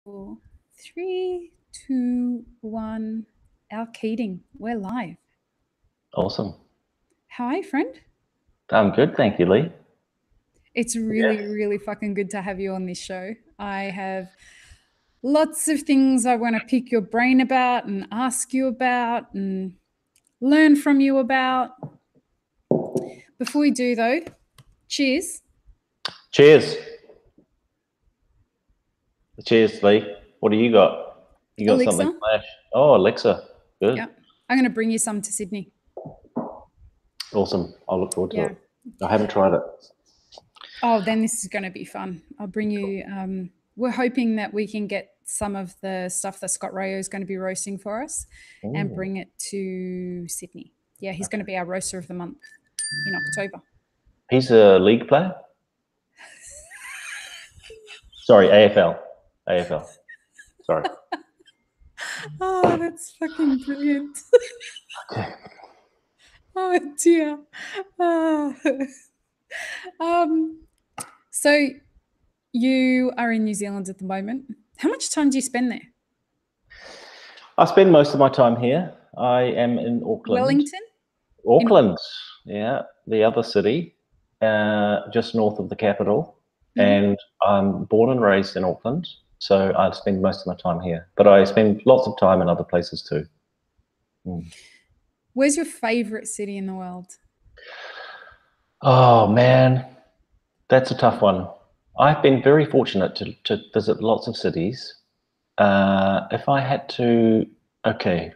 4, 3, 2, 1. Our Keating, we're live. Awesome. How are you, friend? I'm good, thank you, Lee. It's really fucking good to have you on this show. I have lots of things I want to pick your brain about and ask you about and learn from you about. Before we do, though, cheers. Cheers. Cheers, Lee. What do you got? You got Alexa. something flash? Oh, Alexa. Good. Yeah. I'm going to bring you some to Sydney. Awesome. I'll look forward to it. I haven't tried it. Oh, then this is going to be fun. I'll bring you, we're hoping that we can get some of the stuff that Scott Rayo is going to be roasting for us and bring it to Sydney. Yeah, he's going to be our roaster of the month in October. He's a league player? Sorry, AFL. Sorry. Oh, that's fucking brilliant. Okay. Oh, dear. So you are in New Zealand at the moment. How much time do you spend there? I spend most of my time here. I am in Auckland. Wellington? Auckland, yeah, the other city, just north of the capital. And I'm born and raised in Auckland, so I spend most of my time here. But I spend lots of time in other places too. Where's your favourite city in the world? Oh, man, that's a tough one. I've been very fortunate to visit lots of cities. If I had to, okay,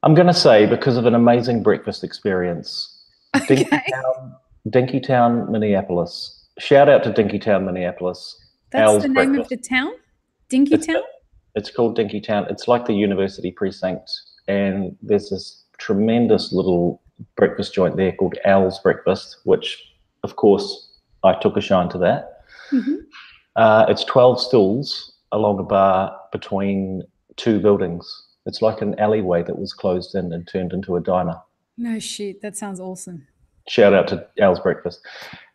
I'm going to say because of an amazing breakfast experience, Dinkytown, Minneapolis. Shout out to Dinkytown, Minneapolis. That's the name of the town? Dinkytown? It's called Dinkytown. It's like the university precinct. And there's this tremendous little breakfast joint there called Al's Breakfast, which, of course, I took a shine to that. It's 12 stools along a bar between two buildings. It's like an alleyway that was closed in and turned into a diner. No shit, that sounds awesome. Shout out to Al's Breakfast.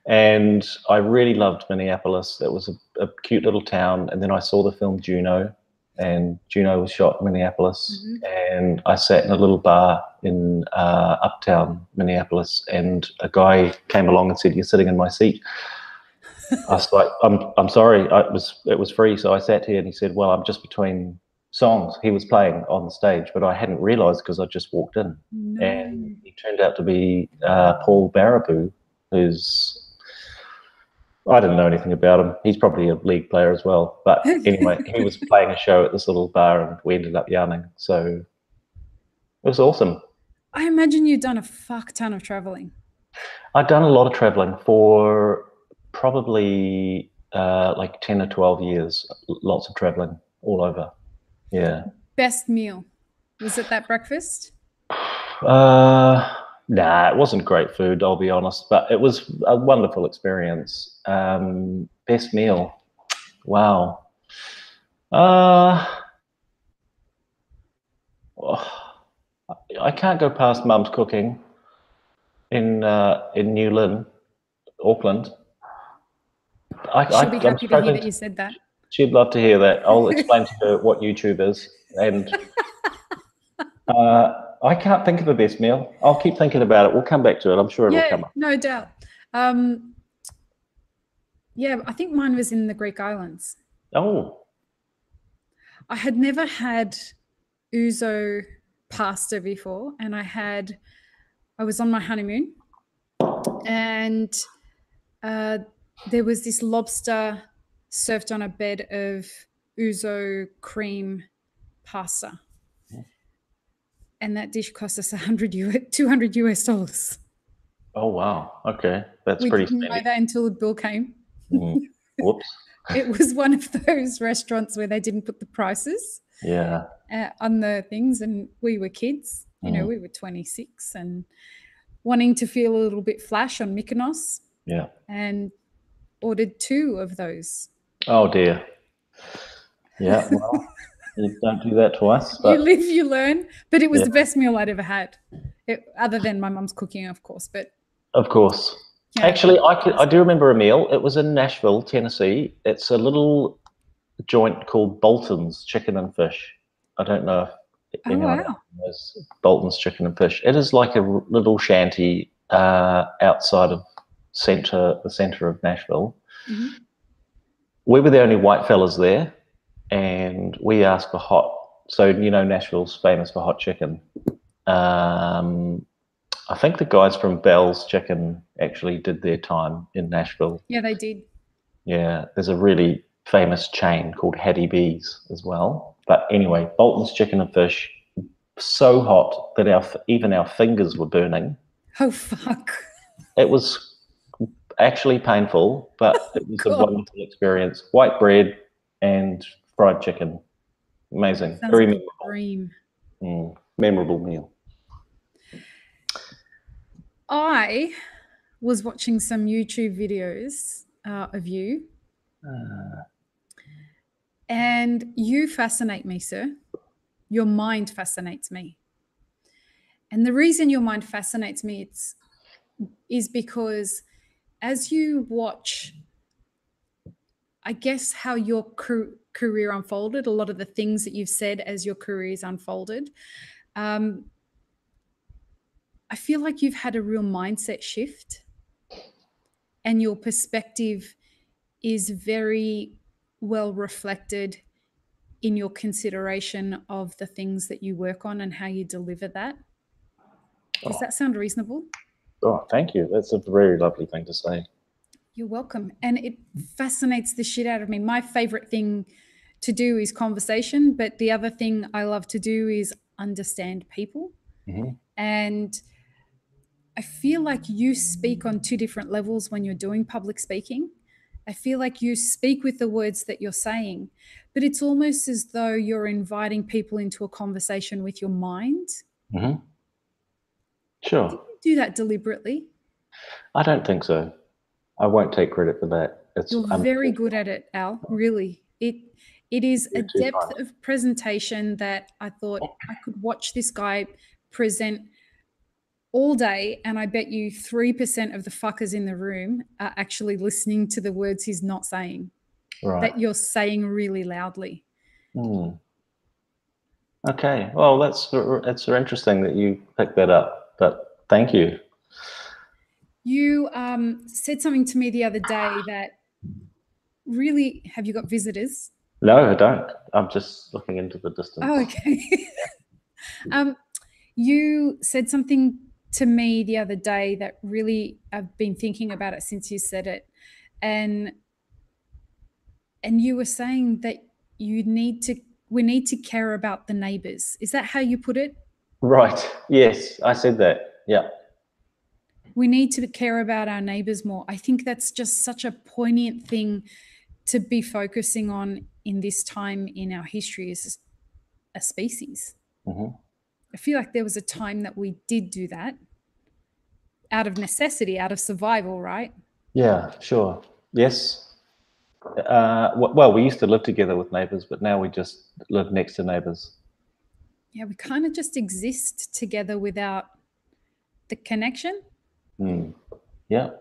And I really loved Minneapolis. It was a cute little town. And then I saw the film Juno, and Juno was shot in Minneapolis. And I sat in a little bar in uptown Minneapolis, and a guy came along and said, "You're sitting in my seat." I was like, I'm sorry, it was free. So I sat here, and he said, "Well, I'm just between songs." He was playing on the stage, but I hadn't realized because I just walked in. And he turned out to be Paul Baraboo, who's, I didn't know anything about him. He's probably a league player as well. But anyway, he was playing a show at this little bar, and we ended up yarning. So it was awesome. I imagine you've done a fuck ton of traveling. I've done a lot of traveling for probably like 10 or 12 years. Lots of traveling all over. Yeah. Best meal? Was it that breakfast? Nah, it wasn't great food, I'll be honest, but it was a wonderful experience. Best meal? Wow. I can't go past Mum's cooking in New Lynn, Auckland. She'll be happy to hear that you said that. She'd love to hear that. I'll explain to her what YouTube is. And I can't think of a best meal. I'll keep thinking about it. We'll come back to it. I'm sure it'll come up. No doubt. Yeah, I think mine was in the Greek islands. Oh. I had never had ouzo pasta before, and I was on my honeymoon, and there was this lobster served on a bed of ouzo cream pasta. And that dish cost us $200 US. Oh, wow. Okay. That's pretty We didn't know that until the bill came. Whoops. It was one of those restaurants where they didn't put the prices on the things, and we were kids. You know, we were 26 and wanting to feel a little bit flash on Mykonos. Yeah. And ordered 2 of those. Oh, dear. Yeah, well, you don't do that twice. But... You live, you learn. But it was the best meal I'd ever had, other than my mum's cooking, of course. But of course. Yeah. Actually, I do remember a meal. It was in Nashville, Tennessee. It's a little joint called Bolton's Chicken and Fish. I don't know if anyone else knows Bolton's Chicken and Fish. It is like a little shanty outside of the centre of Nashville. Mm-hmm. We were the only white fellas there, and we asked for hot. So, you know, Nashville's famous for hot chicken. I think the guys from Bell's Chicken actually did their time in Nashville. Yeah, they did. Yeah, there's a really famous chain called Hattie B's as well. But anyway, Bolton's Chicken and Fish, so hot that even our fingers were burning. Oh, fuck. It was actually painful, but it was a wonderful experience. White bread and fried chicken. Amazing. Sounds Very like memorable. a dream. Memorable meal. I was watching some YouTube videos of you. And you fascinate me, sir. Your mind fascinates me. And the reason your mind fascinates me is because as you watch, I guess, how your career unfolded, a lot of the things that you've said as your career's unfolded, I feel like you've had a real mindset shift, and your perspective is very well reflected in your consideration of the things that you work on and how you deliver that. Does that sound reasonable? Oh, thank you. That's a very lovely thing to say. You're welcome. And it fascinates the shit out of me. My favorite thing to do is conversation, but the other thing I love to do is understand people. Mm-hmm. And I feel like you speak on two different levels when you're doing public speaking. I feel like you speak with the words that you're saying, but it's almost as though you're inviting people into a conversation with your mind. Mm-hmm. Sure. Did you do that deliberately? I don't think so. I won't take credit for that. You're very good at it, Al, really. It is a depth of presentation that I thought I could watch this guy present all day, and I bet you 3% of the fuckers in the room are actually listening to the words he's not saying, that you're saying really loudly. Okay. Well, it's interesting that you picked that up, but thank you. You said something to me the other day that really, have you got visitors? No, I don't. I'm just looking into the distance. Oh, okay. You said something to me the other day that really, I've been thinking about it since you said it. And you were saying that we need to care about the neighbors. Is that how you put it? Right. Yes, I said that. Yeah. We need to care about our neighbors more. I think that's just such a poignant thing to be focusing on in this time in our history as a species. Mm-hmm. I feel like there was a time that we did do that out of necessity, out of survival, right? Yeah, sure. Yes. Well, we used to live together with neighbors, but now we just live next to neighbors. Yeah, we kind of just exist together without the connection. Yeah.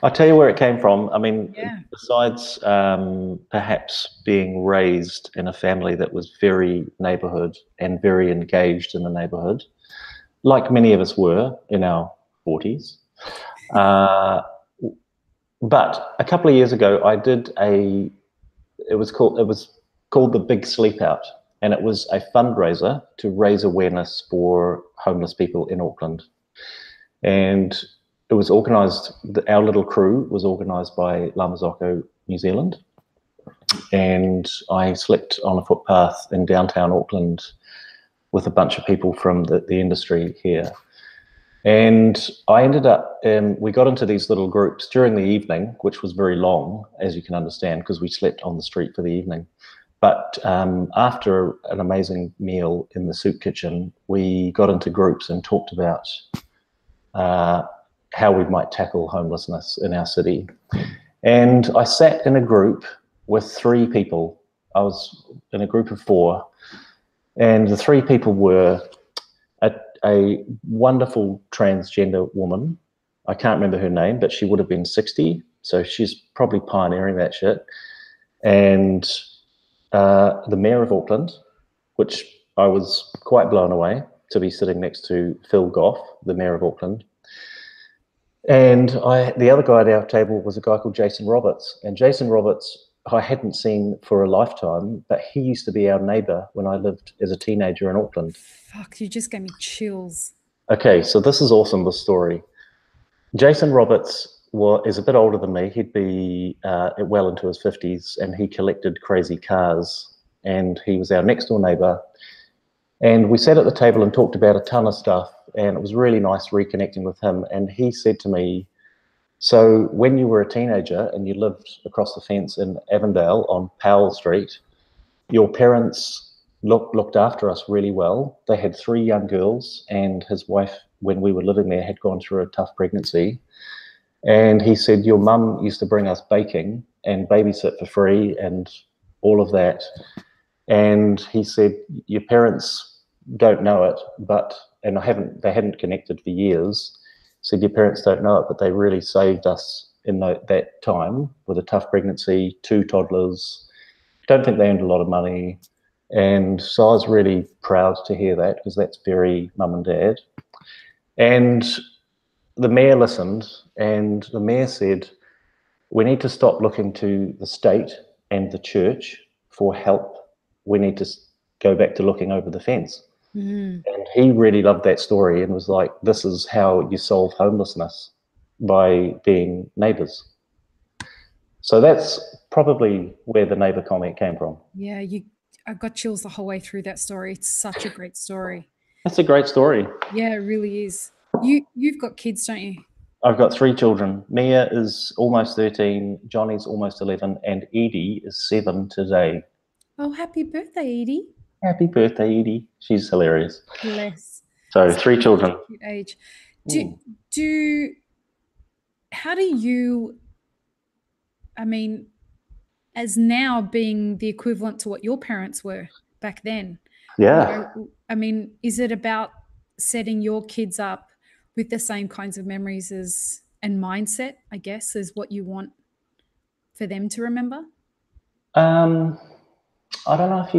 I'll tell you where it came from. I mean, besides perhaps being raised in a family that was very neighborhood and very engaged in the neighborhood, like many of us were in our 40s. But a couple of years ago, I did it was called the Big Sleep Out, and it was a fundraiser to raise awareness for homeless people in Auckland. And it was organised, our little crew was organised by Lamazoko, New Zealand. And I slept on a footpath in downtown Auckland with a bunch of people from the industry here. And I ended up, we got into these little groups during the evening, which was very long, as you can understand, because we slept on the street for the evening. But after an amazing meal in the soup kitchen, we got into groups and talked about how we might tackle homelessness in our city. And I sat in a group with 3 people. I was in a group of 4, and the 3 people were a wonderful transgender woman. I can't remember her name, but she would have been 60, so she's probably pioneering that shit. And the Mayor of Auckland, which I was quite blown away to be sitting next to Phil Goff, the Mayor of Auckland. And the other guy at our table was a guy called Jason Roberts. And Jason Roberts, I hadn't seen for a lifetime, but he used to be our neighbour when I lived as a teenager in Auckland. Fuck, you just gave me chills. Okay, so this is awesome, this story. Jason Roberts is a bit older than me. He'd be well into his 50s, and he collected crazy cars. And he was our next door neighbour. And we sat at the table and talked about a ton of stuff. And it was really nice reconnecting with him. And he said to me, so when you were a teenager and you lived across the fence in Avondale on Powell Street, your parents looked after us really well. They had 3 young girls, and his wife, when we were living there, had gone through a tough pregnancy. And he said, your mum used to bring us baking and babysit for free and all of that. And he said, your parents don't know it, and they hadn't connected for years. Said, your parents don't know it, but they really saved us in that time with a tough pregnancy, 2 toddlers. Don't think they earned a lot of money. And so I was really proud to hear that, because that's very mum and dad. And the mayor listened, and the mayor said, we need to stop looking to the state and the church for help. We need to go back to looking over the fence. And he really loved that story and was like, this is how you solve homelessness, by being neighbours. So that's probably where the neighbour comment came from. Yeah, I got chills the whole way through that story. It's such a great story. That's a great story. Yeah, it really is. You've got kids, don't you? I've got 3 children. Mia is almost 13, Johnny's almost 11, and Edie is 7 today. Oh, happy birthday, Edie. Happy birthday, Edie. She's hilarious. Bless. So 3 children. Cute age. How do you, I mean, as now being the equivalent to what your parents were back then? Yeah. I mean, is it about setting your kids up with the same kinds of memories and mindset, I guess, as what you want for them to remember? I don't know if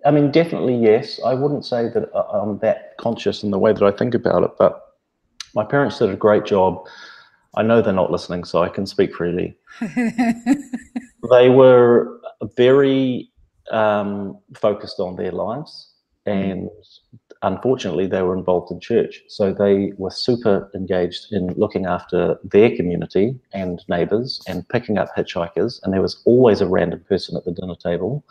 I mean, definitely yes. I wouldn't say that I'm that conscious in the way that I think about it, but my parents did a great job. I know they're not listening, so I can speak freely. They were very focused on their lives, and unfortunately they were involved in church. So they were super engaged in looking after their community and neighbours and picking up hitchhikers, and there was always a random person at the dinner table.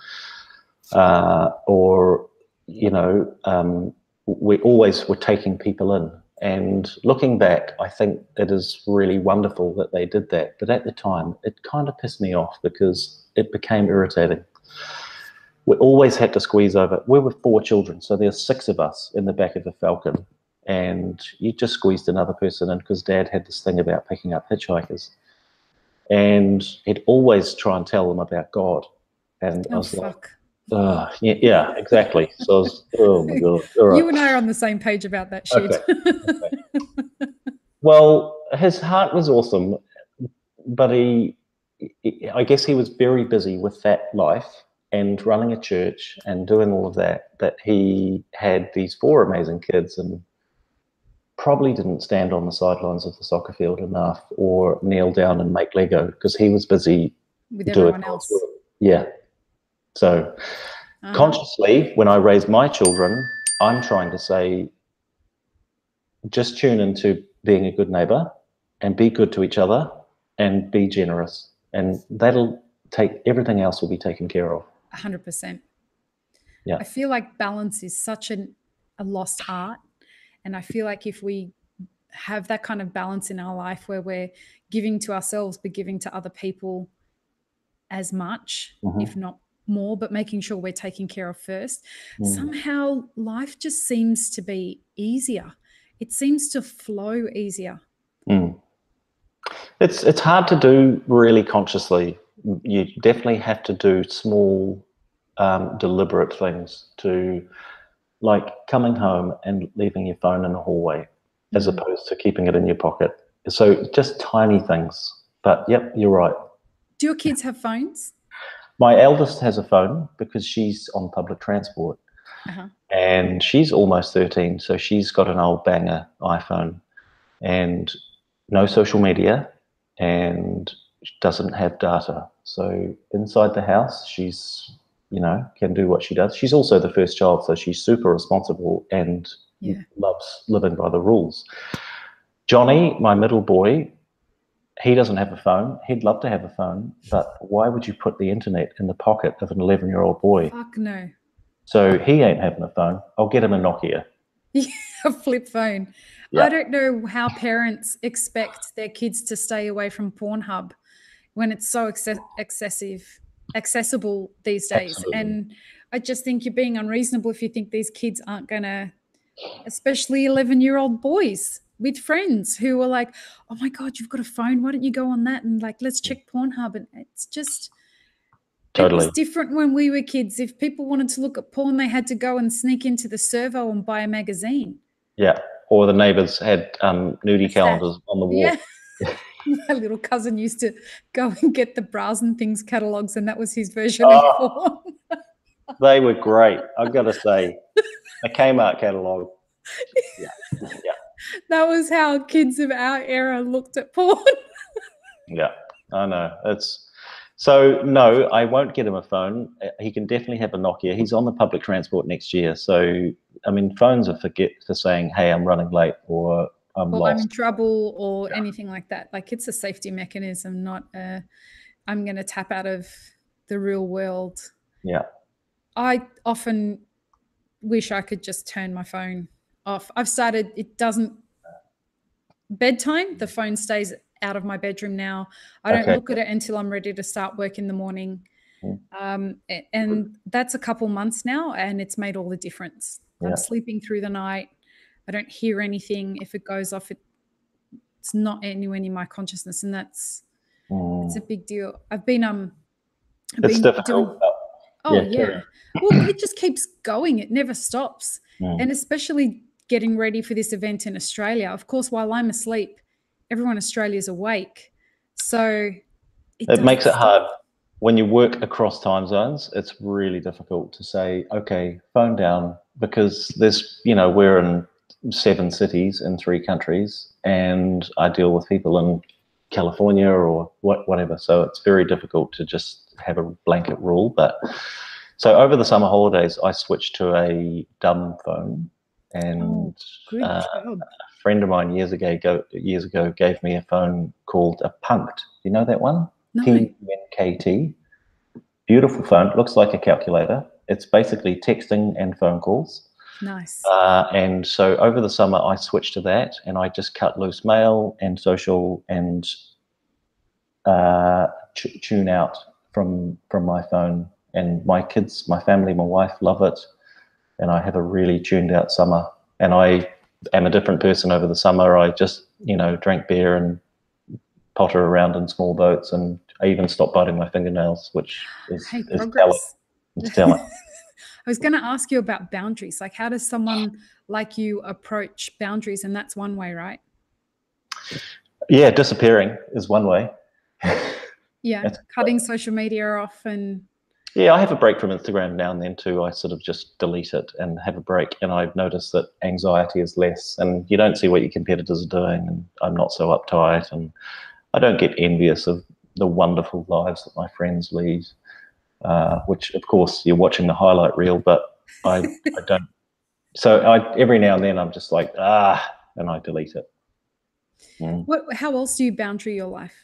We always were taking people in. And looking back, I think it is really wonderful that they did that. But at the time, it kind of pissed me off because it became irritating. We always had to squeeze over. We were 4 children, so there's 6 of us in the back of a Falcon. And you just squeezed another person in because Dad had this thing about picking up hitchhikers. And he'd always try and tell them about God. And I was like, yeah, exactly. So I was, oh my God. All right. You and I are on the same page about that shit. Okay. Well, his heart was awesome, but I guess he was very busy with that life and running a church and doing all of that he had these 4 amazing kids and probably didn't stand on the sidelines of the soccer field enough or kneel down and make Lego because he was busy with everyone else. Yeah. So consciously, when I raise my children, I'm trying to say, just tune into being a good neighbour and be good to each other and be generous. And everything else will be taken care of. 100%. Yeah. I feel like balance is such a lost art. And I feel like if we have that kind of balance in our life where we're giving to ourselves, but giving to other people as much, if not more, but making sure we're taking care of first, somehow life just seems to be easier. It seems to flow easier. It's hard to do really consciously. You definitely have to do small, deliberate things to, like coming home and leaving your phone in the hallway as opposed to keeping it in your pocket. So just tiny things. But yep, you're right. Do your kids have phones? My eldest has a phone because she's on public transport. And she's almost 13, so she's got an old banger iPhone and no social media and doesn't have data. So inside the house, she's, can do what she does. She's also the first child, so she's super responsible and loves living by the rules. Johnny, my middle boy, he doesn't have a phone. He'd love to have a phone, but why would you put the internet in the pocket of an 11-year-old boy? Fuck no. So he ain't having a phone. I'll get him a Nokia. A flip phone. Yeah. I don't know how parents expect their kids to stay away from Pornhub when it's so accessible these days. Absolutely. And I just think you're being unreasonable if you think these kids aren't going to, especially 11-year-old boys with friends who are like, oh my God, you've got a phone. Why don't you go on that? And like, let's check Pornhub. And it's just... Totally. It was different when we were kids. If people wanted to look at porn, they had to go and sneak into the servo and buy a magazine. Yeah, or the neighbours had nudie calendars on the wall. Yeah. My little cousin used to go and get the Bras and Things catalogues, and that was his version of porn. They were great, I've got to say. The Kmart catalogue. Yeah. That was how kids of our era looked at porn. Yeah, I know. So, no, I won't get him a phone. He can definitely have a Nokia. He's on the public transport next year. So, I mean, phones are for saying, hey, I'm running late or I'm lost. I'm in trouble or anything like that. Like, it's a safety mechanism, not I'm going to tap out of the real world. Yeah. I often wish I could just turn my phone off. I've started, it doesn't, bedtime, the phone stays out of my bedroom now. I don't look at it until I'm ready to start work in the morning. And that's a couple months now, and it's made all the difference. I'm sleeping through the night. I don't hear anything. If it goes off, it's not anywhere near my consciousness, and it's a big deal. I've been it's difficult. Well, it just keeps going. It never stops. And especially getting ready for this event in Australia. Of course, while I'm asleep, everyone in Australia is awake. So it makes it hard. When you work across time zones, it's really difficult to say, okay, phone down, because there's, we're in 7 cities in 3 countries, and I deal with people in California or whatever. So it's very difficult to just have a blanket rule. But so over the summer holidays, I switched to a dumb phone, and good job. A friend of mine years ago gave me a phone called a Punkt. You know that one? No. PUNKT. Beautiful phone. Looks like a calculator. It's basically texting and phone calls. Nice. And so over the summer, I switched to that, and I just cut loose mail and social and tune out from my phone. And my kids, my family, my wife love it. And I have a really tuned out summer. And I am a different person over the summer. I just, drank beer and potter around in small boats, and I even stopped biting my fingernails, which is progress. It's talent. I was going to ask you about boundaries. Like, how does someone like you approach boundaries? And that's one way, right? Yeah, disappearing is one way. Yeah, cutting social media off and... Yeah, I have a break from Instagram now and then too. I sort of just delete it and have a break, and I've noticed that anxiety is less, and you don't see what your competitors are doing, and I'm not so uptight, and I don't get envious of the wonderful lives that my friends lead, which of course you're watching the highlight reel, but I don't. So every now and then I'm just like, and I delete it. How else do you boundary your life?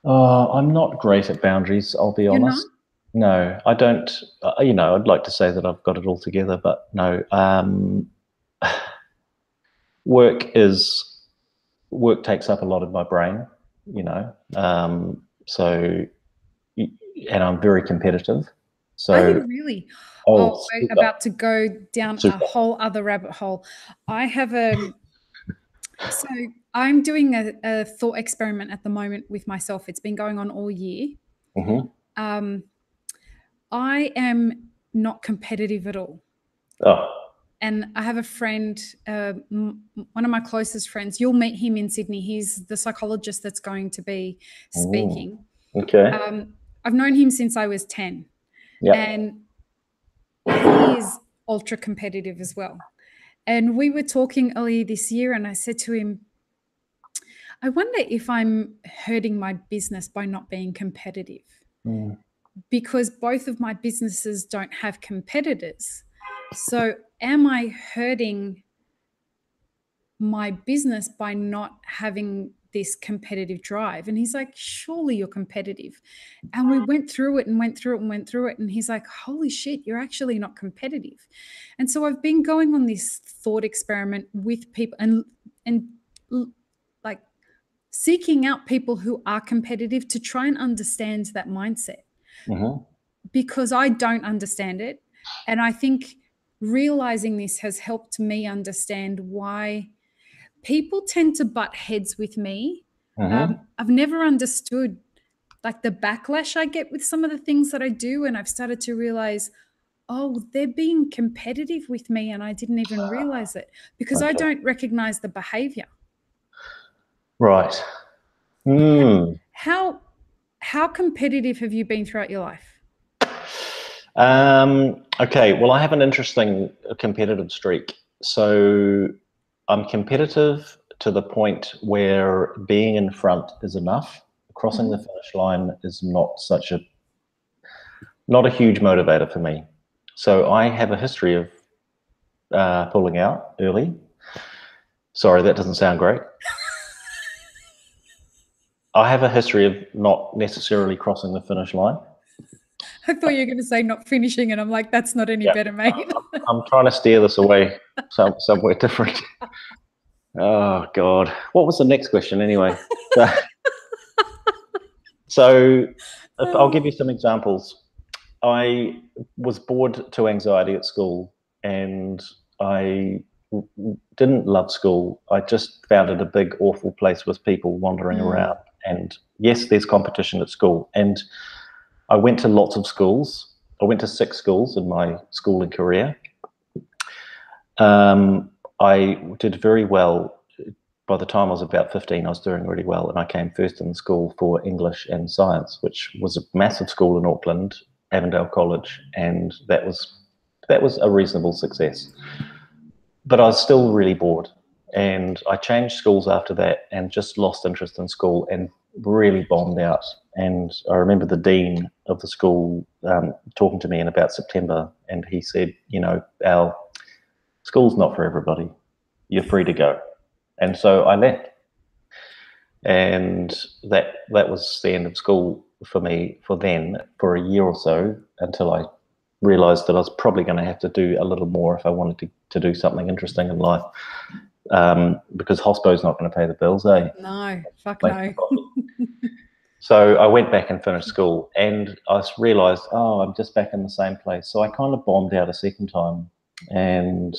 I'm not great at boundaries, I'll be honest. No, I don't. I'd like to say that I've got it all together, but no. Work takes up a lot of my brain, so, and I'm very competitive. So, are you really? We're about to go down a whole other rabbit hole. I have so I'm doing a thought experiment at the moment with myself. It's been going on all year. I am not competitive at all. And I have a friend, one of my closest friends. You'll meet him in Sydney. He's the psychologist that's going to be speaking. Okay. I've known him since I was 10. Yep. And he is ultra competitive as well. And we were talking earlier this year, and I said to him, I wonder if I'm hurting my business by not being competitive. Because both of my businesses don't have competitors. So am I hurting my business by not having this competitive drive? And he's like, surely you're competitive. And we went through it and went through it and went through it. And he's like, holy shit, you're actually not competitive. And so I've been going on this thought experiment with people and like seeking out people who are competitive to try and understand that mindset. Because I don't understand it. And I think realizing this has helped me understand why people tend to butt heads with me. I've never understood like the backlash I get with some of the things that I do. And I've started to realize, oh, they're being competitive with me. And I didn't even realize it because I don't recognize the behavior. Right. How competitive have you been throughout your life? Okay, well, I have an interesting competitive streak. So I'm competitive to the point where being in front is enough. Crossing the finish line is not a huge motivator for me. So I have a history of pulling out early. Sorry, that doesn't sound great. I have a history of not necessarily crossing the finish line. I thought you were going to say not finishing, and I'm like, that's not any better, mate. I'm trying to steer this away somewhere different. Oh, God. What was the next question anyway? So I'll give you some examples. I was bored to anxiety at school, and I didn't love school. I just found it a big, awful place with people wandering around. And yes, there's competition at school. And I went to lots of schools. I went to 6 schools in my schooling career. I did very well. By the time I was about 15, I was doing really well, and I came first in the school for English and science, which was a massive school in Auckland, Avondale College, and that was a reasonable success. But I was still really bored, and I changed schools after that and just lost interest in school and really bombed out. And I remember the dean of the school talking to me in about September, and he said, Al, school's not for everybody. You're free to go. And so I left. And that was the end of school for me for a year or so, until I realized that I was probably going to have to do a little more if I wanted to do something interesting in life. Because hospo's not going to pay the bills, eh? No, fuck no. So I went back and finished school, and I realized, I'm just back in the same place. So I kind of bombed out a second time. And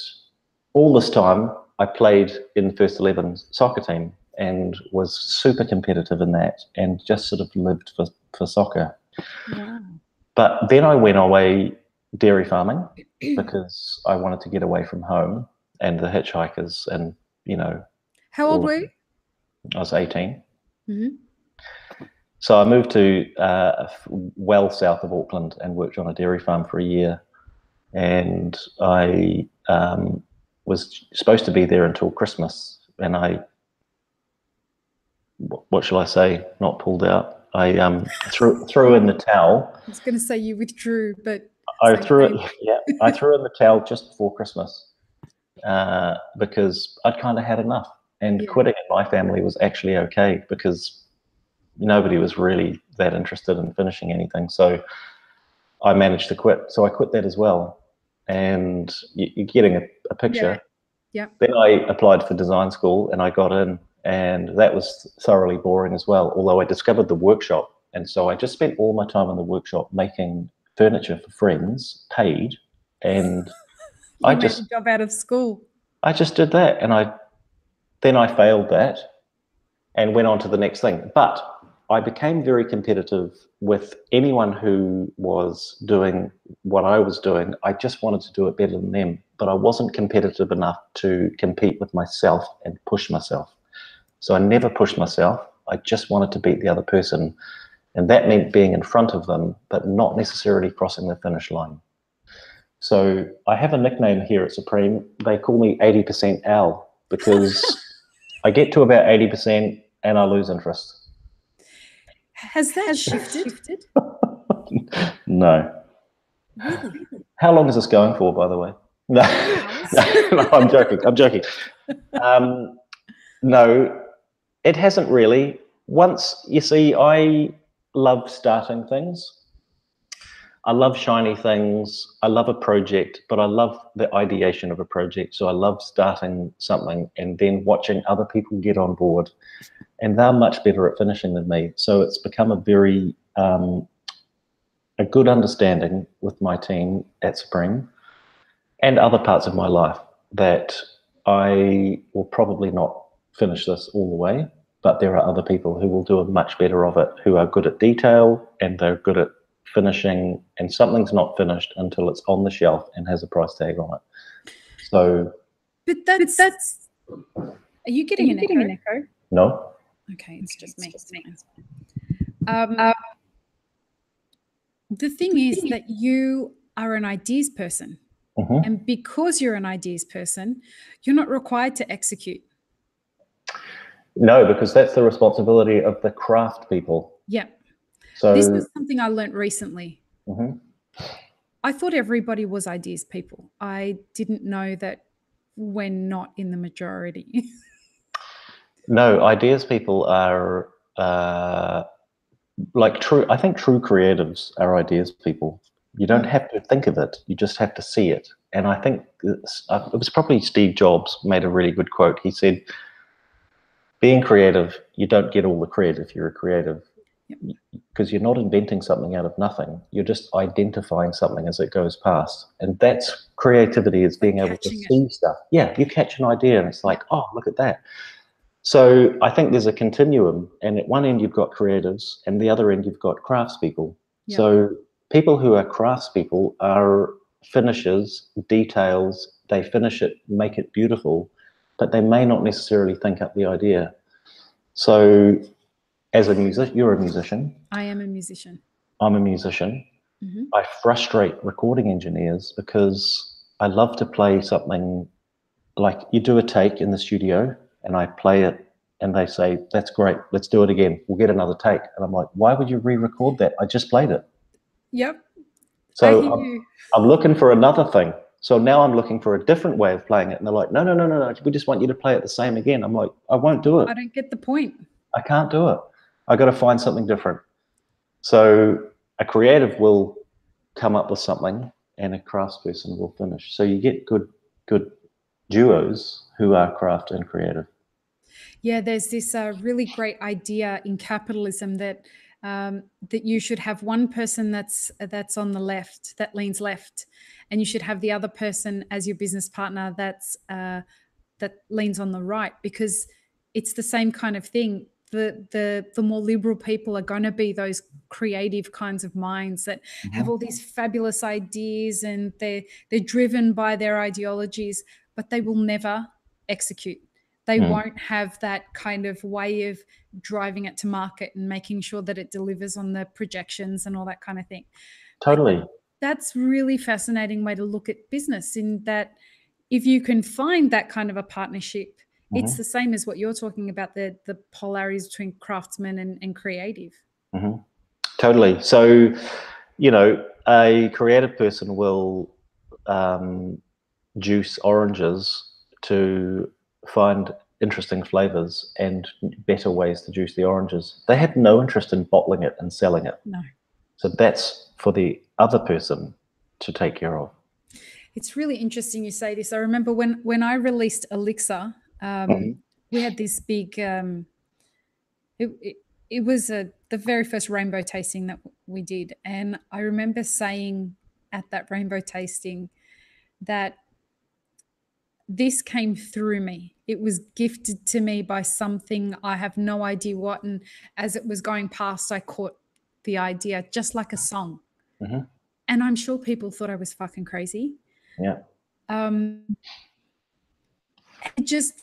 all this time, I played in the first 11 soccer team and was super competitive in that, and just sort of lived for soccer. Wow. But then I went away dairy farming because I wanted to get away from home and the hitchhikers and, How old were you? I was 18. So I moved to well south of Auckland and worked on a dairy farm for a year. And I was supposed to be there until Christmas, and what shall I say, not pulled out. I threw in the towel. I was going to say you withdrew, but I threw in the towel just before Christmas because I'd kind of had enough. And quitting in my family was actually okay because nobody was really that interested in finishing anything. So I managed to quit. So I quit that as well. And you're getting a picture. Yeah. Then I applied for design school and I got in, and that was thoroughly boring as well, although I discovered the workshop. And so I just spent all my time in the workshop making furniture for friends, paid, and you made a job out of school. I just did that, and then I failed that and went on to the next thing. But I became very competitive with anyone who was doing what I was doing. I just wanted to do it better than them, but I wasn't competitive enough to compete with myself and push myself. So I never pushed myself. I just wanted to beat the other person. And that meant being in front of them, but not necessarily crossing the finish line. So I have a nickname here at Supreme. They call me 80% Al, because I get to about 80% and I lose interest. Has that shifted? No. Really? How long is this going for, by the way? No, no, I'm joking. I'm joking. No, it hasn't really. Once, you see, I love starting things. I love shiny things. I love a project, but I love the ideation of a project. So I love starting something and then watching other people get on board. And they're much better at finishing than me. So it's become a very a good understanding with my team at Supreme and other parts of my life that I will probably not finish this all the way, but there are other people who will do a much better of it, who are good at detail and they're good at finishing, and something's not finished until it's on the shelf and has a price tag on it. So, but that's are you getting an echo? No. Okay, it's just me. The thing is that you are an ideas person. And because you're an ideas person, you're not required to execute. No, because that's the responsibility of the craft people. Yeah. So this is something I learned recently. I thought everybody was ideas people. I didn't know that we're not in the majority. No, ideas people are like true. I think true creatives are ideas people. You don't have to think of it. You just have to see it. And I think it was probably Steve Jobs made a really good quote. He said, being creative, you don't get all the credit if you're a creative, because you're not inventing something out of nothing. You're just identifying something as it goes past. And that's creativity, is being able to see stuff. Yeah, you catch an idea and it's like, oh, look at that. So I think there's a continuum, and at one end you've got creatives and the other end you've got craftspeople. So people who are craftspeople are finishers, details, they finish it, make it beautiful, but they may not necessarily think up the idea. So as a musician, you're a musician. I am a musician. I'm a musician. I frustrate recording engineers because I love to play something, like you do a take in the studio and I play it and they say, that's great, let's do it again, we'll get another take. And I'm like, why would you re-record that? I just played it. Yep. So I'm looking for another thing. So now I'm looking for a different way of playing it. And they're like, no, we just want you to play it the same again. I'm like, I won't do it. I don't get the point. I can't do it. I got to find something different. So a creative will come up with something and a craftsperson will finish. So you get good duos who are craft and creative. Yeah, there's this really great idea in capitalism that that you should have one person that's on the left, that leans left, and you should have the other person as your business partner that leans on the right, because it's the same kind of thing. The more liberal people are going to be those creative kinds of minds that have all these fabulous ideas, and they're driven by their ideologies, but they will never execute. They won't have that kind of way of driving it to market and making sure that it delivers on the projections and all that kind of thing. Totally. That's really fascinating way to look at business, in that if you can find that kind of a partnership, it's the same as what you're talking about, the polarities between craftsman and creative. Totally. So, you know, a creative person will juice oranges to find interesting flavors and better ways to juice the oranges. They have no interest in bottling it and selling it. No. So that's for the other person to take care of. It's really interesting you say this. I remember when I released Elixir, we had this big it was the very first rainbow tasting that we did, and I remember saying at that rainbow tasting that this came through me. It was gifted to me by something, I have no idea what, and as it was going past, I caught the idea, just like a song. And I'm sure people thought I was fucking crazy. Yeah. It just,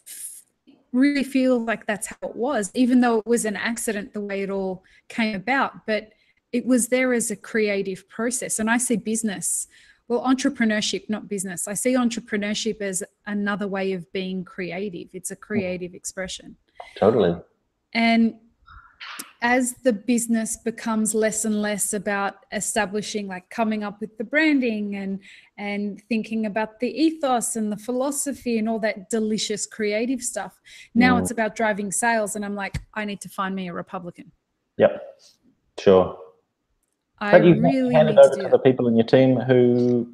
really feel like that's how it was, even though it was an accident the way it all came about. But it was there as a creative process. And I see business, well, entrepreneurship, not business. I see entrepreneurship as another way of being creative. It's a creative expression. Totally. And as the business becomes less and less about establishing, like coming up with the branding and thinking about the ethos and the philosophy and all that delicious creative stuff, now it's about driving sales. And I'm like, I need to find me a Republican. Yep, sure. But you really hand it need over to to do the people in your team who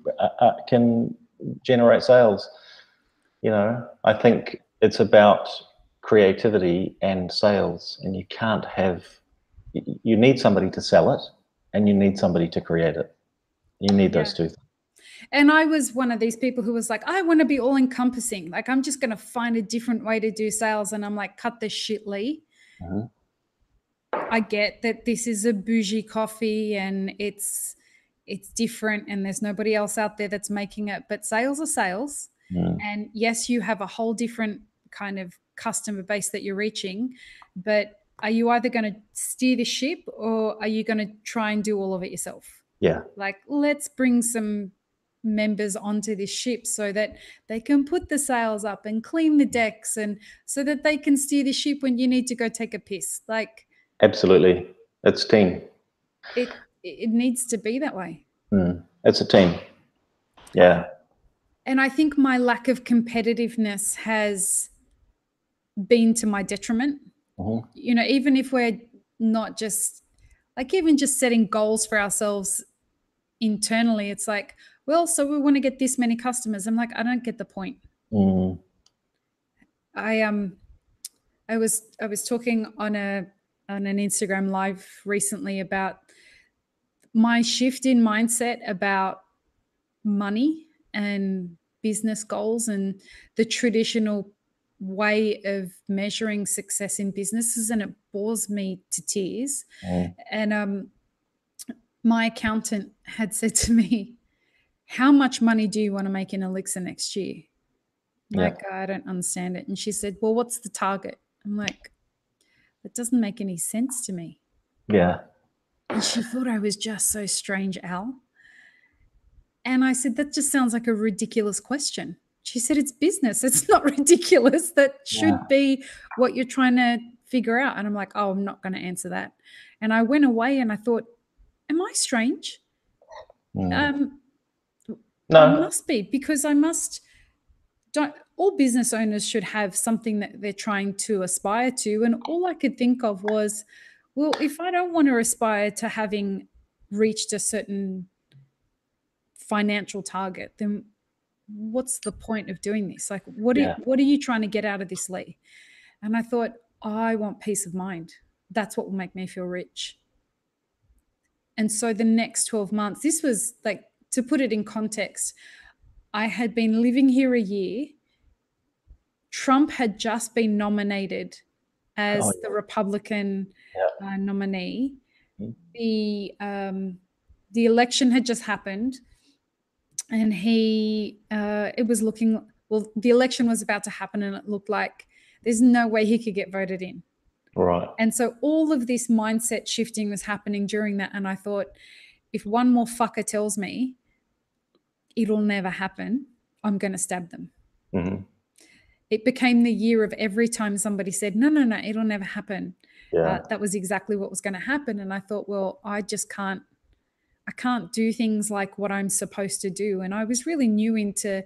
can generate sales. You know, I think it's about creativity and sales, and you can't have, you need somebody to sell it and you need somebody to create it. You need those two things. And I was one of these people who was like, I want to be all encompassing. Like, I'm just going to find a different way to do sales. And I'm like, cut this shit, Lee. I get that this is a bougie coffee and it's different and there's nobody else out there that's making it, but sales are sales. And yes, you have a whole different kind of customer base that you're reaching, but are you either going to steer the ship or are you going to try and do all of it yourself? Yeah. Like, let's bring some members onto this ship so that they can put the sails up and clean the decks, and so that they can steer the ship when you need to go take a piss. Like, absolutely, it's team. It needs to be that way. It's a team. Yeah. And I think my lack of competitiveness has been to my detriment. You know, even if we're not just like, even just setting goals for ourselves internally, it's like, well, so we want to get this many customers. I'm like, I don't get the point. I was talking on an Instagram live recently about my shift in mindset about money and business goals and the traditional way of measuring success in businesses, and it bores me to tears. And my accountant had said to me, how much money do you want to make in Elixir next year? Like, I don't understand it. And she said, well, what's the target? I'm like, that doesn't make any sense to me. Yeah. And she thought I was just so strange, Al. And I said, that just sounds like a ridiculous question. She said, it's business. It's not ridiculous. That should be what you're trying to figure out. And I'm like, oh, I'm not going to answer that. And I went away and I thought, am I strange? No. I must be, because all business owners should have something that they're trying to aspire to. And all I could think of was, well, if I don't want to aspire to having reached a certain financial target, then what's the point of doing this? Like, what are you trying to get out of this, Lee? And I thought, I want peace of mind. That's what will make me feel rich. And so the next 12 months, this was like, to put it in context, I had been living here a year. Trump had just been nominated as the Republican nominee. The election had just happened, and it was looking, well, the election was about to happen, and it looked like there's no way he could get voted in. Right. And so all of this mindset shifting was happening during that. And I thought, if one more fucker tells me it'll never happen, I'm going to stab them. It became the year of every time somebody said, no, it'll never happen. That was exactly what was going to happen. And I thought, well, I can't do things like what I'm supposed to do. And I was really new into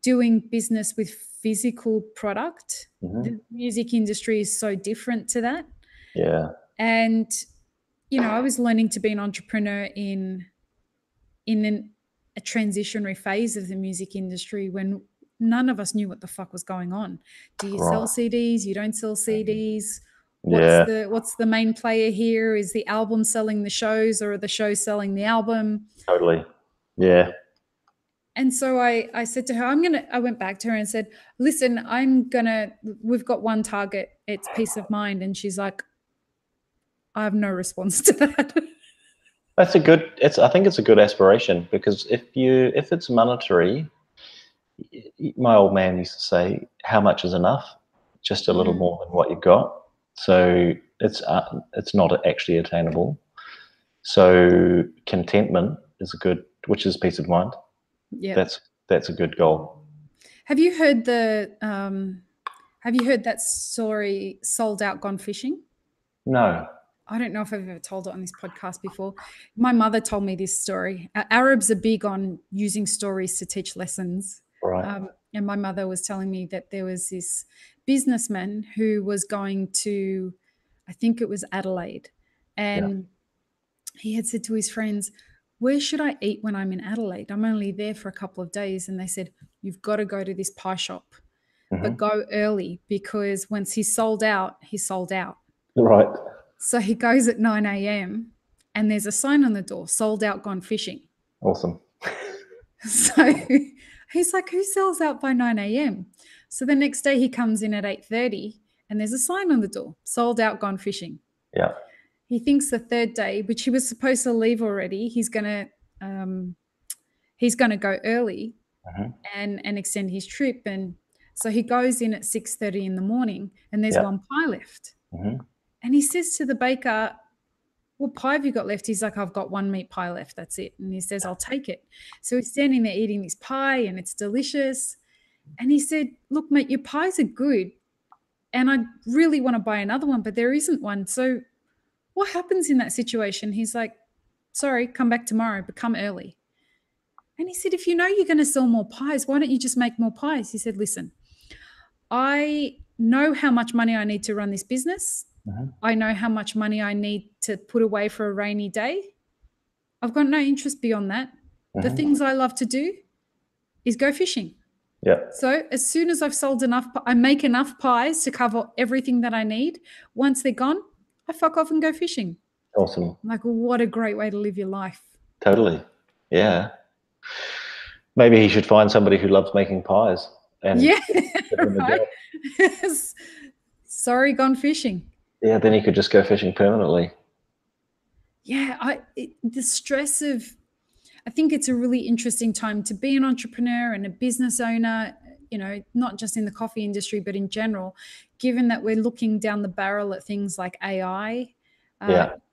doing business with physical product. The music industry is so different to that. Yeah. And, you know, I was learning to be an entrepreneur in a transitionary phase of the music industry when none of us knew what the fuck was going on. Do you sell CDs? You don't sell CDs? What's the main player here? Is the album selling the shows, or are the shows selling the album? Totally. Yeah. And so I said to her, I went back to her and said, listen, we've got one target. It's peace of mind. And she's like, I have no response to that. I think it's a good aspiration, because if it's monetary, my old man used to say, how much is enough? just a little more than what you've got. So it's not actually attainable. So contentment is which is peace of mind. Yeah. That's a good goal. Have you heard that story, Sold Out Gone Fishing? No. I don't know if I've ever told it on this podcast before. My mother told me this story. Arabs are big on using stories to teach lessons. Right. And my mother was telling me that there was this businessman who was going to, I think it was Adelaide. And he had said to his friends, where should I eat when I'm in Adelaide? I'm only there for a couple of days. And they said, you've got to go to this pie shop, but go early, because once he's sold out, he's sold out. Right. So he goes at 9 a.m. and there's a sign on the door, sold out, gone fishing. Awesome. So he's like, who sells out by 9 a.m.? So the next day he comes in at 8:30 and there's a sign on the door, sold out, gone fishing. Yeah. He thinks the third day, which he was supposed to leave already, he's gonna go early and extend his trip. And so he goes in at 6:30 in the morning and there's one pie left. And he says to the baker, what pie have you got left? He's like, I've got one meat pie left. That's it. And he says, I'll take it. So he's standing there eating this pie and it's delicious. And he said, look, mate, your pies are good. And I really want to buy another one, but there isn't one. So what happens in that situation? He's like, sorry, come back tomorrow, but come early. And he said, if you know you're going to sell more pies, why don't you just make more pies? He said, listen, I know how much money I need to run this business. I know how much money I need to put away for a rainy day. I've got no interest beyond that. The things I love to do is go fishing. Yeah. So as soon as I've sold enough, I make enough pies to cover everything that I need. Once they're gone, I fuck off and go fishing. Awesome. Like, what a great way to live your life. Totally. Yeah. Maybe he should find somebody who loves making pies. And right. Sorry, gone fishing. Yeah, then he could just go fishing permanently. Yeah, the stress of, I think it's a really interesting time to be an entrepreneur and a business owner, not just in the coffee industry, but in general, given that we're looking down the barrel at things like AI,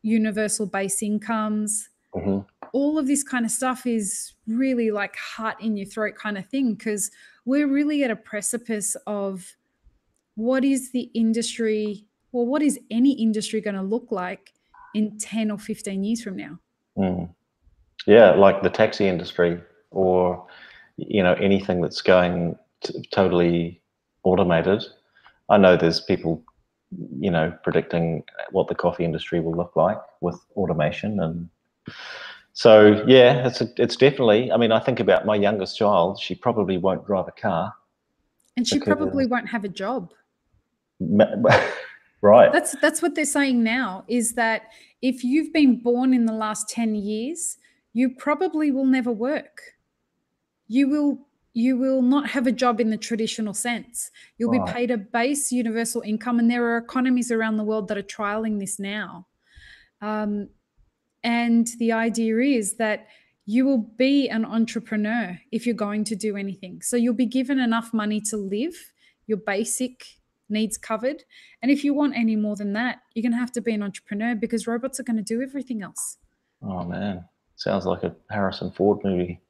universal base incomes, all of this kind of stuff is really like heart in your throat kind of thing, because we're really at a precipice of what is the industry, or what is any industry going to look like in 10 or 15 years from now? Yeah, like the taxi industry, or anything that's going totally automated. I know there's people predicting what the coffee industry will look like with automation. And so yeah, it's definitely, I mean, I think about my youngest child. She probably won't drive a car, and she probably won't have a job. Right. That's what they're saying now, is that if you've been born in the last 10 years, you probably will never work. You will not have a job in the traditional sense. You'll be paid a base universal income, and there are economies around the world that are trialing this now. And the idea is that you will be an entrepreneur if you're going to do anything. So you'll be given enough money to live, your basic needs covered. And if you want any more than that, you're going to have to be an entrepreneur, because robots are going to do everything else. Oh, man. Sounds like a Harrison Ford movie.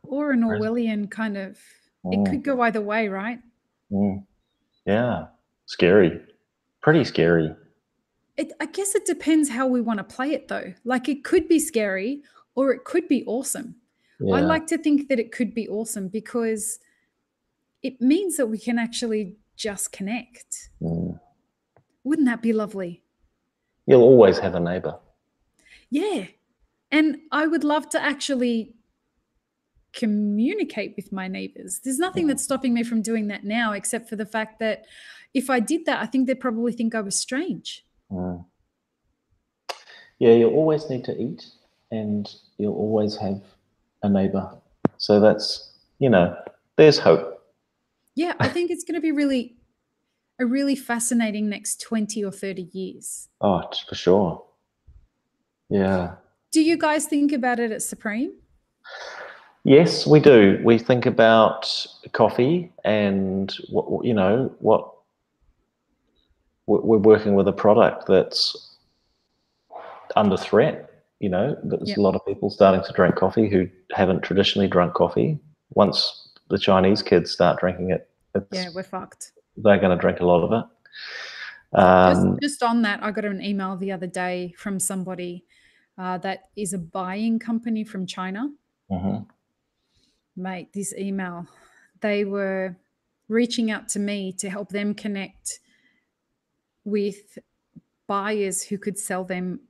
Or an Orwellian kind of, it could go either way, right? Yeah. Scary. Pretty scary. I guess it depends how we want to play it, though. Like, it could be scary or it could be awesome. Yeah. I like to think that it could be awesome, because it means that we can actually just connect. Wouldn't that be lovely? You'll always have a neighbor. Yeah. And I would love to actually communicate with my neighbors. There's nothing that's stopping me from doing that now, except for the fact that if I did that, I think they'd probably think I was strange. Yeah, you'll always need to eat, and you'll always have a neighbor. So that's, there's hope. Yeah, I think it's going to be a really fascinating next 20 or 30 years. Oh, for sure. Yeah. Do you guys think about it at Supreme? Yes, we do. We think about coffee and what we're working with a product that's under threat. There's a lot of people starting to drink coffee who haven't traditionally drunk coffee. Once the Chinese kids start drinking it, we're fucked. They're going to drink a lot of it. Just on that, I got an email the other day from somebody that is a buying company from China. Mm-hmm. Mate, this email, they were reaching out to me to help them connect with buyers who could sell them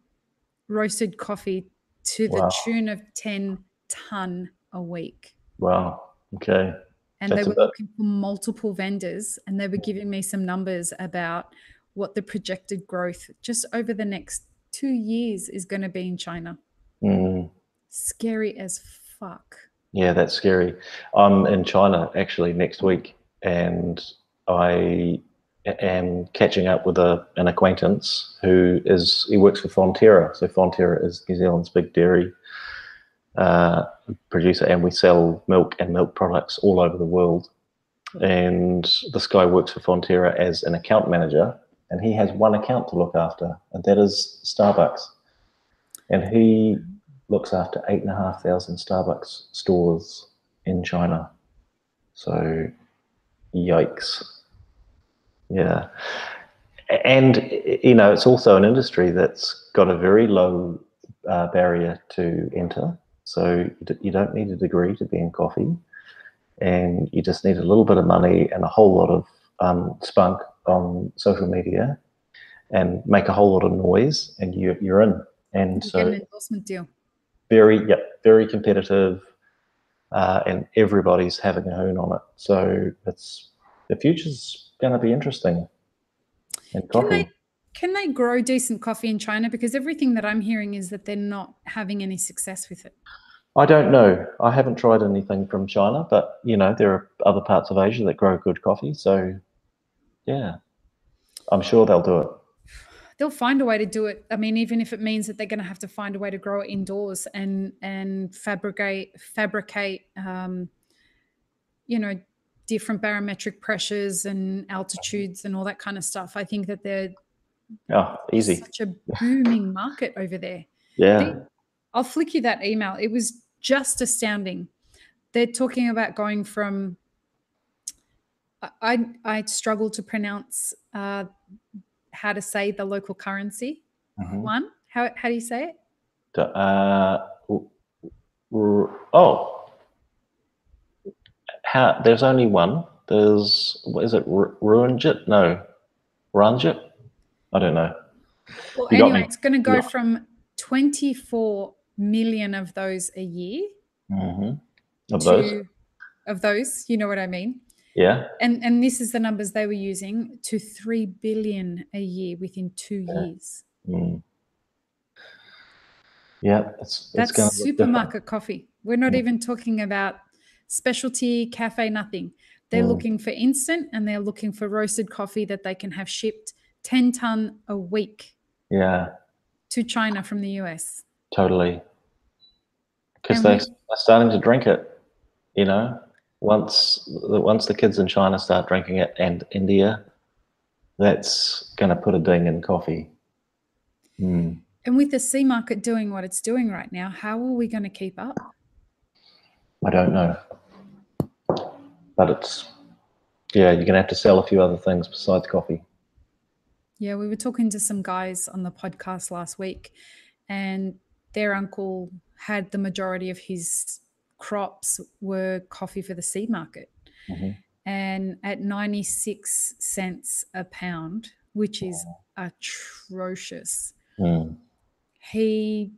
roasted coffee to the tune of 10 ton a week. Wow. Okay. And they were looking for multiple vendors, and they were giving me some numbers about what the projected growth just over the next 2 years is going to be in China. Scary as fuck. Yeah, that's scary. I'm in China actually next week, and I am catching up with an acquaintance he works for Fonterra. So Fonterra is New Zealand's big dairy producer, and we sell milk and milk products all over the world. And this guy works for Fonterra as an account manager, and he has one account to look after, and that is Starbucks. And he looks after 8,500 Starbucks stores in China. So, yikes. Yeah. And, it's also an industry that's got a very low barrier to enter. So you don't need a degree to be in coffee, and you just need a little bit of money and a whole lot of spunk on social media and make a whole lot of noise, and you're in. And so get an endorsement deal. Very competitive, and everybody's having a hoon on it. So the future's going to be interesting in coffee. Can they grow decent coffee in China? Because everything that I'm hearing is that they're not having any success with it. I don't know. I haven't tried anything from China, but there are other parts of Asia that grow good coffee. So yeah, I'm sure they'll do it. They'll find a way to do it. I mean, even if it means that they're going to have to find a way to grow it indoors and fabricate, different barometric pressures and altitudes and all that kind of stuff. I think that they're easy. Such a booming market over there. Yeah. I'll flick you that email. It was just astounding. They're talking about going from, I struggle to pronounce how to say the local currency. Mm-hmm. One, how do you say it? There's only one. Is it Ruanjit? No, Ranjit? I don't know. Well, anyway, it's going to go from 24 million of those a year. Mm-hmm. Of those, you know what I mean? Yeah. And this is the numbers they were using, to 3 billion a year within 2 years. Mm. Yeah, that's supermarket coffee. We're not even talking about specialty cafe, nothing. They're looking for instant, and they're looking for roasted coffee that they can have shipped 10 ton a week. Yeah. To China from the US. Totally. Because they're starting to drink it, Once the kids in China start drinking it, and India, that's going to put a ding in coffee. And with the sea market doing what it's doing right now, how are we going to keep up? I don't know. But you're going to have to sell a few other things besides coffee. Yeah, we were talking to some guys on the podcast last week, and their uncle had the majority of his crops were coffee for the seed market. Mm-hmm. And at 96 cents a pound, which is atrocious, he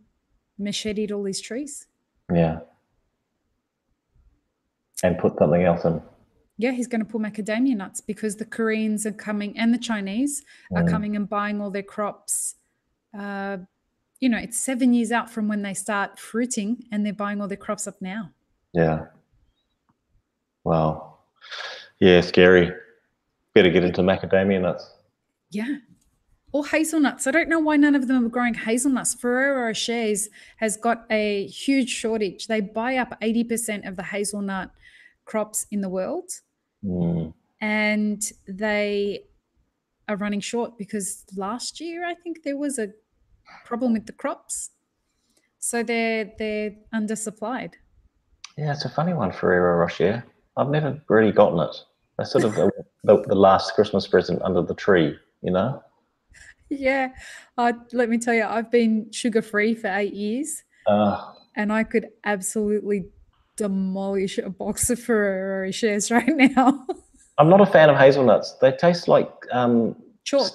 macheted all his trees. Yeah. And put something else in. Yeah, he's going to pull macadamia nuts, because the Koreans are coming, and the Chinese are coming and buying all their crops. It's 7 years out from when they start fruiting, and they're buying all their crops up now. Yeah. Wow. Yeah, scary. Better get into macadamia nuts. Yeah. Or hazelnuts. I don't know why none of them are growing hazelnuts. Ferrero Rocher has got a huge shortage. They buy up 80% of the hazelnut crops in the world. And they are running short because last year I think there was a problem with the crops, so they're undersupplied. Yeah, it's a funny one, Ferrero Rocher. I've never really gotten it. They're sort of the last Christmas present under the tree, you know? Yeah, let me tell you, I've been sugar-free for 8 years, and I could absolutely demolish a box of Ferrero Rochers right now. I'm not a fan of hazelnuts. They taste like Chalk.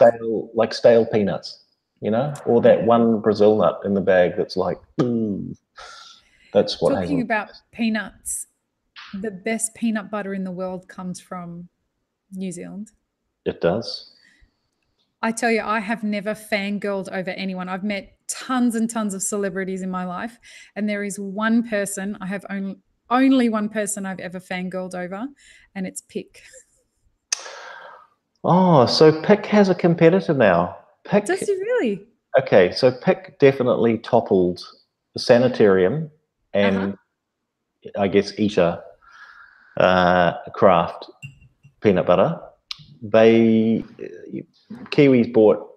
stale peanuts, you know, or that one Brazil nut in the bag that's like, that's what Talking hazelnut about is. peanuts, the best peanut butter in the world comes from New Zealand. It does. I tell you, I have never fangirled over anyone. I've met tons and tons of celebrities in my life, and there is one person I have only one person I've ever fangirled over, and it's Pick. Oh, so Pick has a competitor now. Does he really? Okay, so Pick definitely toppled the Sanitarium and I guess Eater Craft peanut butter. Kiwis bought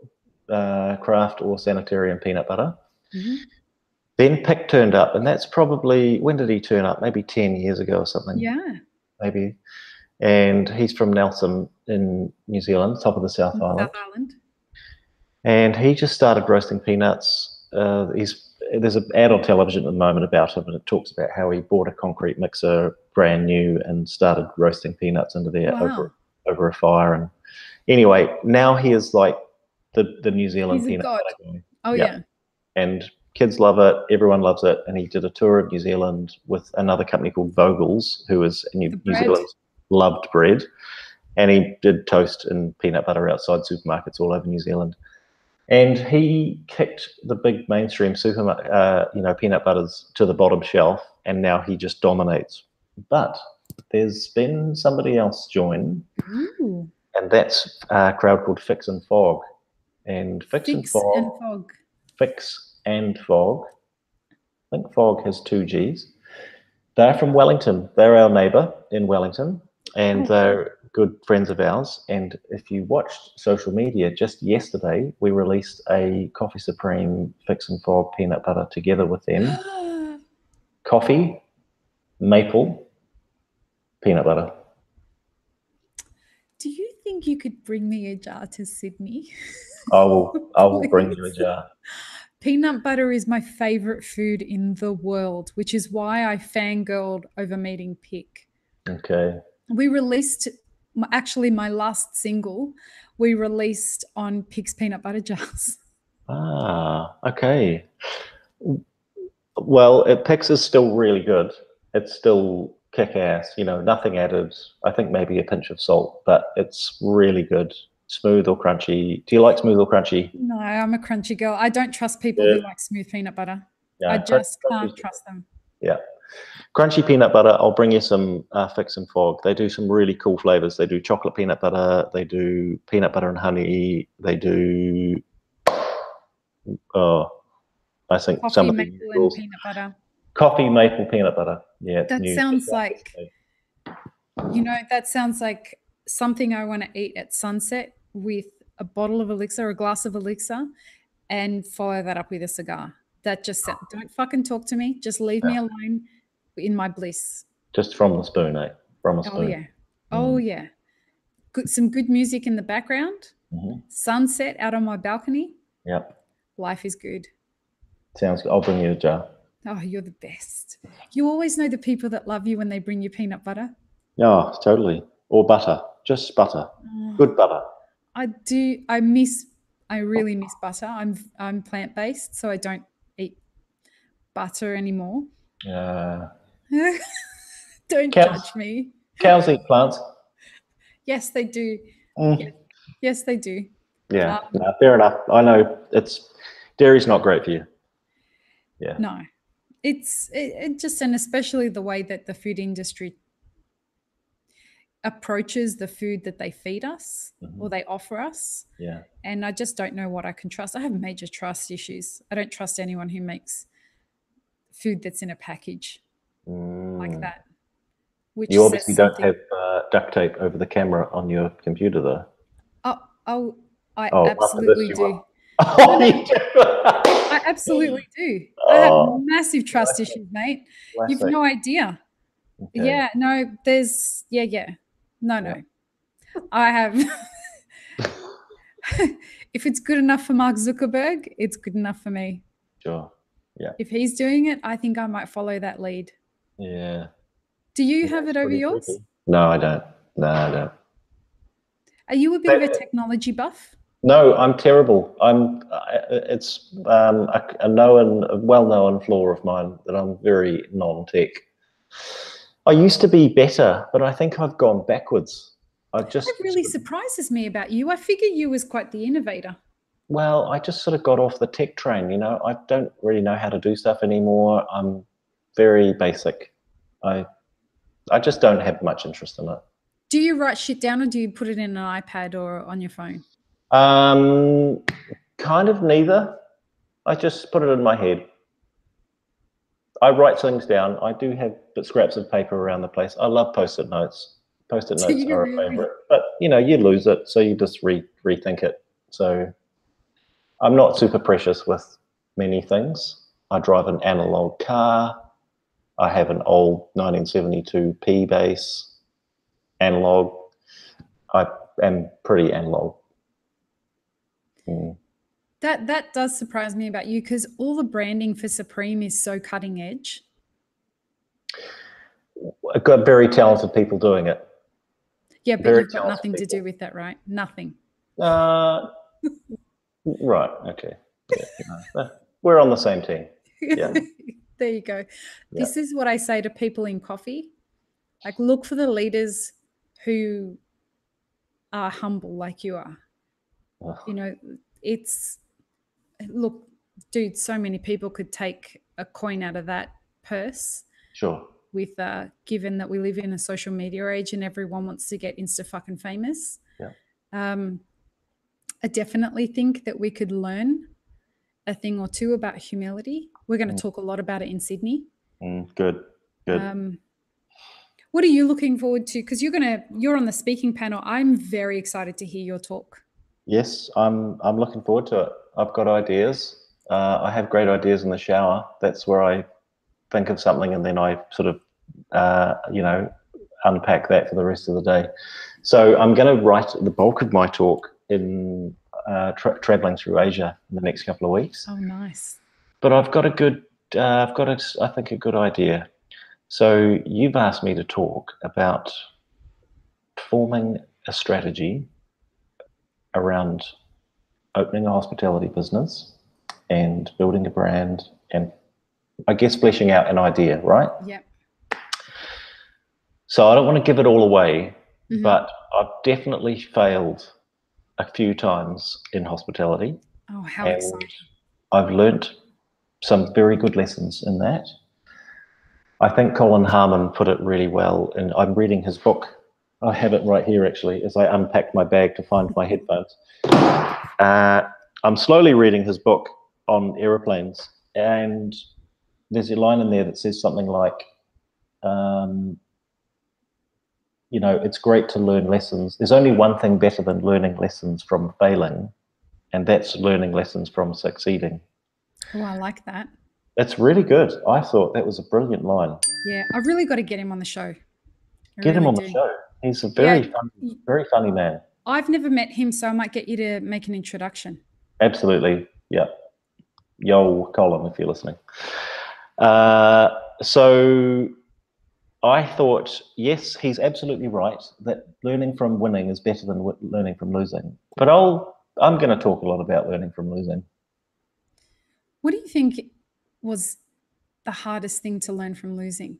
Craft or Sanitarium peanut butter. Mm-hmm. Then Pick turned up, and that's probably, when did he turn up? Maybe 10 years ago or something. Yeah. Maybe. And he's from Nelson in New Zealand, top of the South Island. South Island. And he just started roasting peanuts. There's an ad on television at the moment about him, and it talks about how he bought a concrete mixer, brand new, and started roasting peanuts into there over a fire. And anyway, now he is like the New Zealand peanut butter guy. Oh yeah. And kids love it. Everyone loves it. And he did a tour of New Zealand with another company called Vogel's, who is New Zealand's loved bread. And he did toast and peanut butter outside supermarkets all over New Zealand. And he kicked the big mainstream peanut butters to the bottom shelf, and now he just dominates. But there's been somebody else join, and that's a crowd called Fix and Fog. And Fix and Fog. I think Fog has 2 G's. They're from Wellington. They're our neighbour in Wellington, and they're good friends of ours. And if you watched social media, just yesterday we released a Coffee Supreme Fix and Fog peanut butter together with them. Coffee, maple, peanut butter. Do you think you could bring me a jar to Sydney? I will bring you a jar. Peanut butter is my favourite food in the world, which is why I fangirled over meeting Pick. Okay. We released, actually my last single, we released on Pick's peanut butter jars. Okay. Well, Pick's is still really good. It's still kick-ass, nothing added. I think maybe a pinch of salt, but it's really good. Smooth or crunchy. Do you like smooth or crunchy? No, I'm a crunchy girl. I don't trust people who like smooth peanut butter. Yeah, I just can't trust them. Yeah. Crunchy peanut butter, I'll bring you some Fix and Fog. They do some really cool flavors. They do chocolate peanut butter. They do peanut butter and honey. They do, I think coffee, some of maple, and peanut butter. Coffee, maple, peanut butter. Yeah. That sounds like, that sounds like something I want to eat at sunset with a bottle of elixir, a glass of elixir, and follow that up with a cigar. That just don't fucking talk to me. Just leave me alone in my bliss. Just from the spoon, eh? From a spoon. Oh yeah. Oh yeah. Some good music in the background. Sunset out on my balcony. Yep. Life is good. Sounds good. I'll bring you a jar. Oh, you're the best. You always know the people that love you when they bring you peanut butter. Yeah, totally. Or butter. Just butter. Good butter. I do. I really miss butter. I'm plant-based, so I don't eat butter anymore. Don't judge me. Cows eat plants. Yes, they do. Yes, they do. Yeah, fair enough. I know dairy's not great for you. Yeah. No, it's just, and especially the way that the food industry approaches the food that they feed us or they offer us. Yeah. And I just don't know what I can trust. I have major trust issues. I don't trust anyone who makes food that's in a package like that. Which you obviously don't have duct tape over the camera on your computer, though. Oh, I Oh, after this absolutely you do. will. Oh, you do. I absolutely do. I have Oh, massive trust classic, issues, mate. You've classic. no idea. Okay. Yeah, no, there's yeah. No, Yeah. no. I have if it's good enough for Mark Zuckerberg, it's good enough for me. Sure. Yeah. If he's doing it, I think I might follow that lead. Yeah. Do you Yeah. have It's it over pretty yours? tricky. No, I don't. No, I don't. Are you a bit of a But, technology buff? no, I'm terrible. It's a known, a well-known flaw of mine that I'm very non-tech. I used to be better, but I think I've gone backwards. I That just really surprises me about you. I figure you was quite the innovator. Well, I just sort of got off the tech train, you know. I don't really know how to do stuff anymore. I'm very basic. I I just don't have much interest in it. Do you write shit down or do you put it in an iPad or on your phone? Um, Kind of neither. I just put it in my head. I write things down. I do have scraps of paper around the place. I love post-it notes. Post-it Do notes you are a really? favorite, but you know, you lose it, so you just rethink it. So I'm not super precious with many things. I drive an analog car. I have an old 1972 P bass analog. I am pretty analog. Mm. That does surprise me about you because all the branding for Supreme is so cutting edge. I've got very talented people doing it. Yeah, but Very you've got talented nothing to do people. with that, right? Nothing. Uh, right. Okay. Yeah. No, we're on the same team. Yeah. There you go. Yeah. This is what I say to people in coffee. Like, look for the leaders who are humble like you are. Ugh, You know, it's look, dude, so many people could take a coin out of that purse sure. with given that we live in a social media age and everyone wants to get insta fucking famous. Yeah. I definitely think that we could learn a thing or two about humility. We're going to talk a lot about it in Sydney. Good. Good. What are you looking forward to? Because you're on the speaking panel. I'm very excited to hear your talk. Yes, I'm looking forward to it. I've got ideas. I have great ideas in the shower. That's where I think of something and then I sort of, you know, unpack that for the rest of the day. So I'm going to write the bulk of my talk in traveling through Asia in the next couple of weeks. Oh, nice. But I've got a good, I think, a good idea. So you've asked me to talk about forming a strategy around opening a hospitality business and building a brand and I guess fleshing out an idea, right? Yep. So I don't want to give it all away, but I've definitely failed a few times in hospitality. Oh, how and exciting. I've learnt some very good lessons in that. I think Colin Harmon put it really well, and I'm reading his book. I have it right here, actually, as I unpacked my bag to find my headphones. I'm slowly reading his book on aeroplanes, and there's a line in there that says something like, you know, it's great to learn lessons. There's only one thing better than learning lessons from failing, and that's learning lessons from succeeding. Oh, I like that. That's really good. I thought that was a brilliant line. Yeah, I've really got to get him on the show. I Get him really on the do. show. He's a Yeah, very funny man. I've never met him, so I might get you to make an introduction. Absolutely. Yeah. Yo, Colin, if you're listening. So I thought, yes, he's absolutely right that learning from winning is better than learning from losing. But I'm going to talk a lot about learning from losing. What do you think was the hardest thing to learn from losing?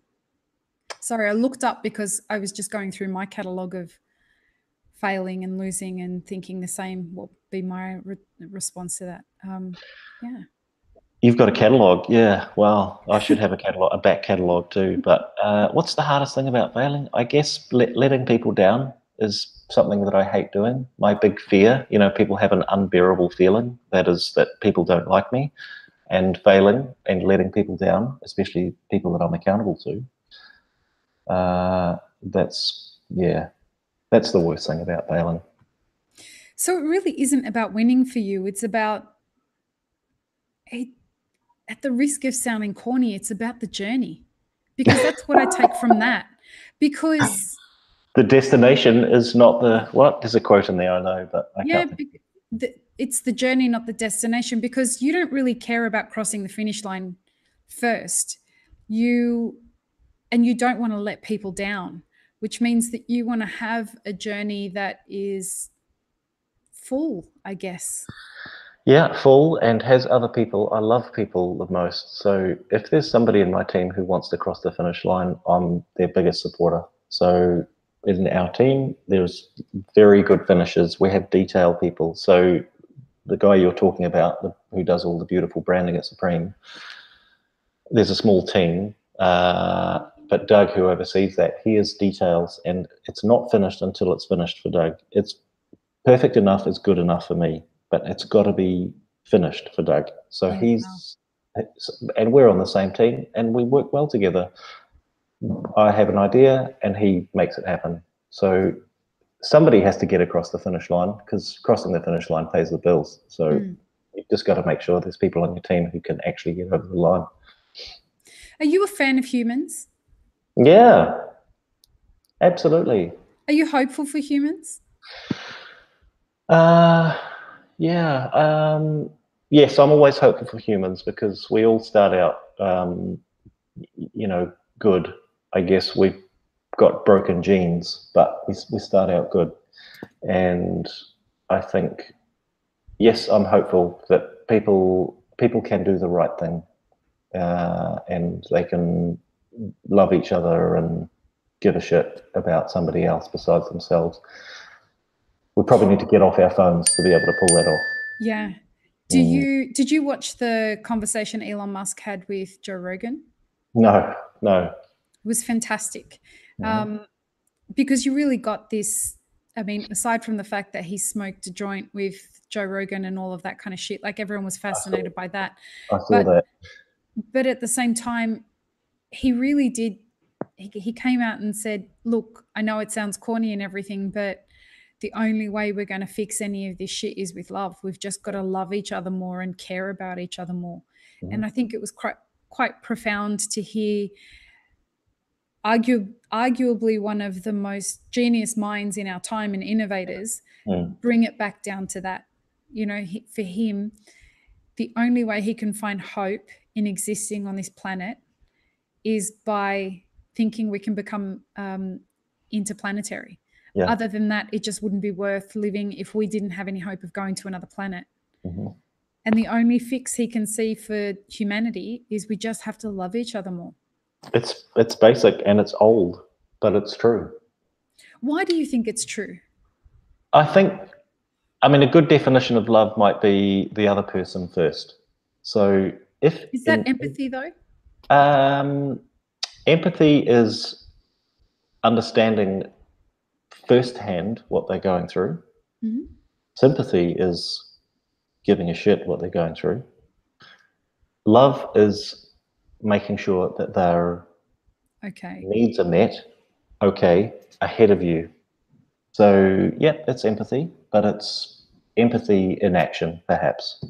Sorry, I looked up because I was just going through my catalogue of failing and losing and thinking the same. What would be my response to that? Yeah. You've got a catalogue, yeah. Well, I should have a back catalogue too. But what's the hardest thing about failing? I guess letting people down is something that I hate doing. My big fear, you know, people have an unbearable feeling that is that people don't like me, and failing and letting people down, especially people that I'm accountable to. That's the worst thing about failing. So it really isn't about winning for you. It's about, at the risk of sounding corny, it's about the journey, because that's what I take from that. Because The destination is not the what? There's a quote in there, I know, but I yeah, can't think. it's the journey, not the destination, because you don't really care about crossing the finish line first. You don't want to let people down, which means that you want to have a journey that is full, I guess. Yeah, full and has other people. I love people the most. So if there's somebody in my team who wants to cross the finish line, I'm their biggest supporter. So in our team, there's very good finishers. We have detail people. So the guy you're talking about, who does all the beautiful branding at Supreme, there's a small team. But Doug, who oversees that, he has details, and it's not finished until it's finished for Doug. It's perfect enough is good enough for me, but it's got to be finished for Doug. So Yeah, wow. and we're on the same team, and we work well together. I have an idea, and he makes it happen. So somebody has to get across the finish line, because crossing the finish line pays the bills. So you've just got to make sure there's people on your team who can actually get over the line. Are you a fan of humans? Yeah, absolutely. Are you hopeful for humans? Yeah. Yes, I'm always hopeful for humans, because we all start out, good. I guess we've got broken genes, but we start out good. And I think, yes, I'm hopeful that people can do the right thing, and they can love each other and give a shit about somebody else besides themselves. We probably need to get off our phones to be able to pull that off. Yeah. Did you watch the conversation Elon Musk had with Joe Rogan? No, no. It was fantastic. Mhm. Because you really got this. I mean, aside from the fact that he smoked a joint with Joe Rogan and all of that kind of shit, like everyone was fascinated by that. I saw But that. at the same time, he really did. He came out and said, "Look, I know it sounds corny and everything, but the only way we're going to fix any of this shit is with love. We've just got to love each other more and care about each other more." Mhm. And I think it was quite profound to hear arguably one of the most genius minds in our time and innovators Mm. bring it back down to that. For him, the only way he can find hope in existing on this planet is by thinking we can become interplanetary. Yeah. Other than that, it just wouldn't be worth living if we didn't have any hope of going to another planet. Mhm. And the only fix he can see for humanity is we just have to love each other more. It's basic and it's old, but it's true. Why do you think it's true? I think, I mean, a good definition of love might be the other person first. So if Is that empathy though? um, empathy is understanding firsthand what they're going through. Mm-hmm. Sympathy is giving a shit what they're going through. Love is making sure that their Okay. needs are met, okay, ahead of you. So, yeah, it's empathy, but it's empathy in action, perhaps.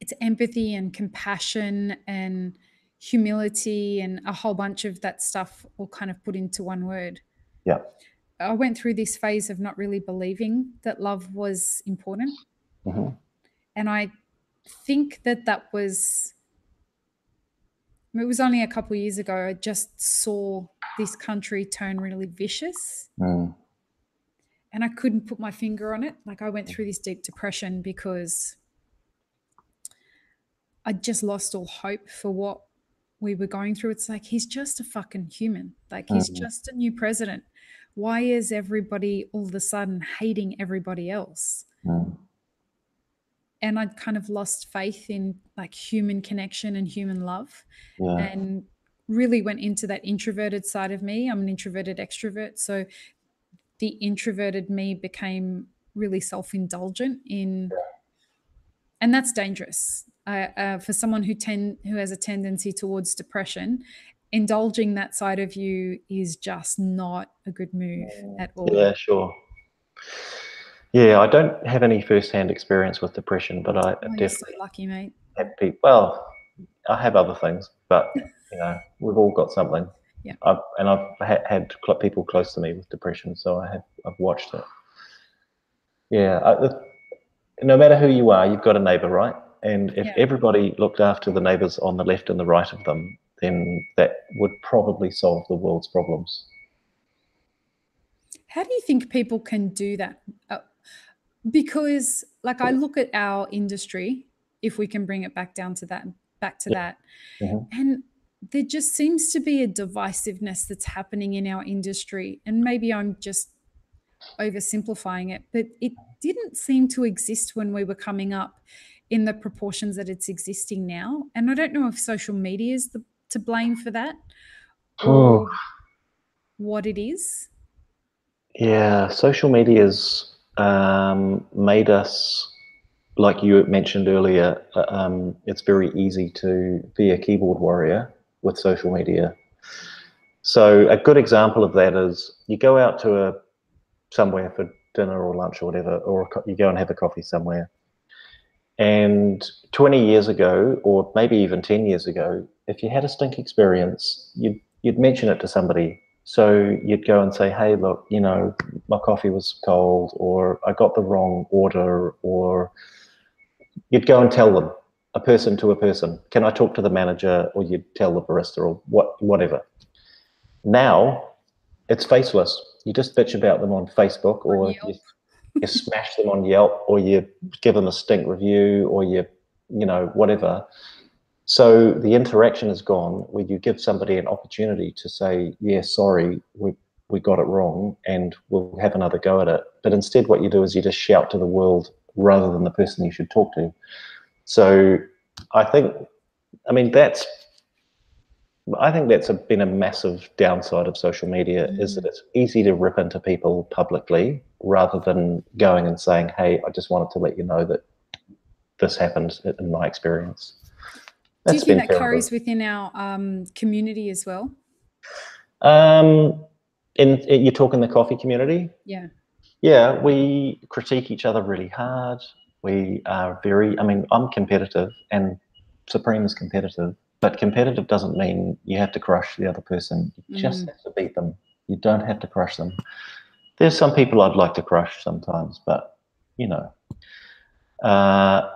It's empathy and compassion and humility and a whole bunch of that stuff all kind of put into one word. Yeah. I went through this phase of not really believing that love was important. Hmm. And I think that it was only a couple of years ago, I just saw this country turn really vicious. Mm. And I couldn't put my finger on it. Like, I went through this deep depression because I just lost all hope for what we were going through. It's like, he's just a fucking human. Like, he's Mm. just a new president. Why is everybody all of a sudden hating everybody else? Mm. And I'd kind of lost faith in like human connection and human love, Yeah. and really went into that introverted side of me. I'm an introverted extrovert. So the introverted me became really self-indulgent and that's dangerous for someone who has a tendency towards depression. Indulging that side of you is just not a good move at all. Yeah, sure. Yeah, I don't have any first-hand experience with depression, but I Oh, you're so definitely lucky, mate. have people. Well, I have other things, but we've all got something. Yeah. I've had people close to me with depression, so I've watched it. Yeah, no matter who you are, you've got a neighbour, right? And if Yeah. everybody looked after the neighbours on the left and the right of them, then that would probably solve the world's problems. How do you think people can do that? Because, like, I look at our industry, if we can bring it back down to that, back to Yeah. that, Mm-hmm. and there just seems to be a divisiveness that's happening in our industry. And maybe I'm just oversimplifying it, but it didn't seem to exist when we were coming up in the proportions that it's existing now. And I don't know if social media is to blame for that Oh, or what it is. yeah, social media's made us, like you mentioned earlier, it's very easy to be a keyboard warrior with social media. So a good example of that is you go out to somewhere for dinner or lunch or whatever, or you go and have a coffee somewhere. And 20 years ago, or maybe even 10 years ago, if you had a stink experience, you'd mention it to somebody. So you'd go and say, hey, look, my coffee was cold, or I got the wrong order, or you'd go and tell them, a person to a person, can I talk to the manager? Or you'd tell the barista or whatever. Now it's faceless. You just bitch about them on Facebook, On or Yelp. you smash them on Yelp, or you give them a stink review, or whatever. So the interaction is gone where you give somebody an opportunity to say, yeah, sorry, we got it wrong and we'll have another go at it. But instead what you do is you just shout to the world rather than the person you should talk to. So I think, I mean, been a massive downside of social media, is that it's easy to rip into people publicly rather than going and saying, hey, I just wanted to let you know that this happened in my experience. Do you That's think been that terrible. carries within our community as well? Um, you're talking the coffee community? Yeah. Yeah, we critique each other really hard. We are I'm competitive and Supreme is competitive, but competitive doesn't mean you have to crush the other person. You just have to beat them. You don't have to crush them. There's some people I'd like to crush sometimes, but you know.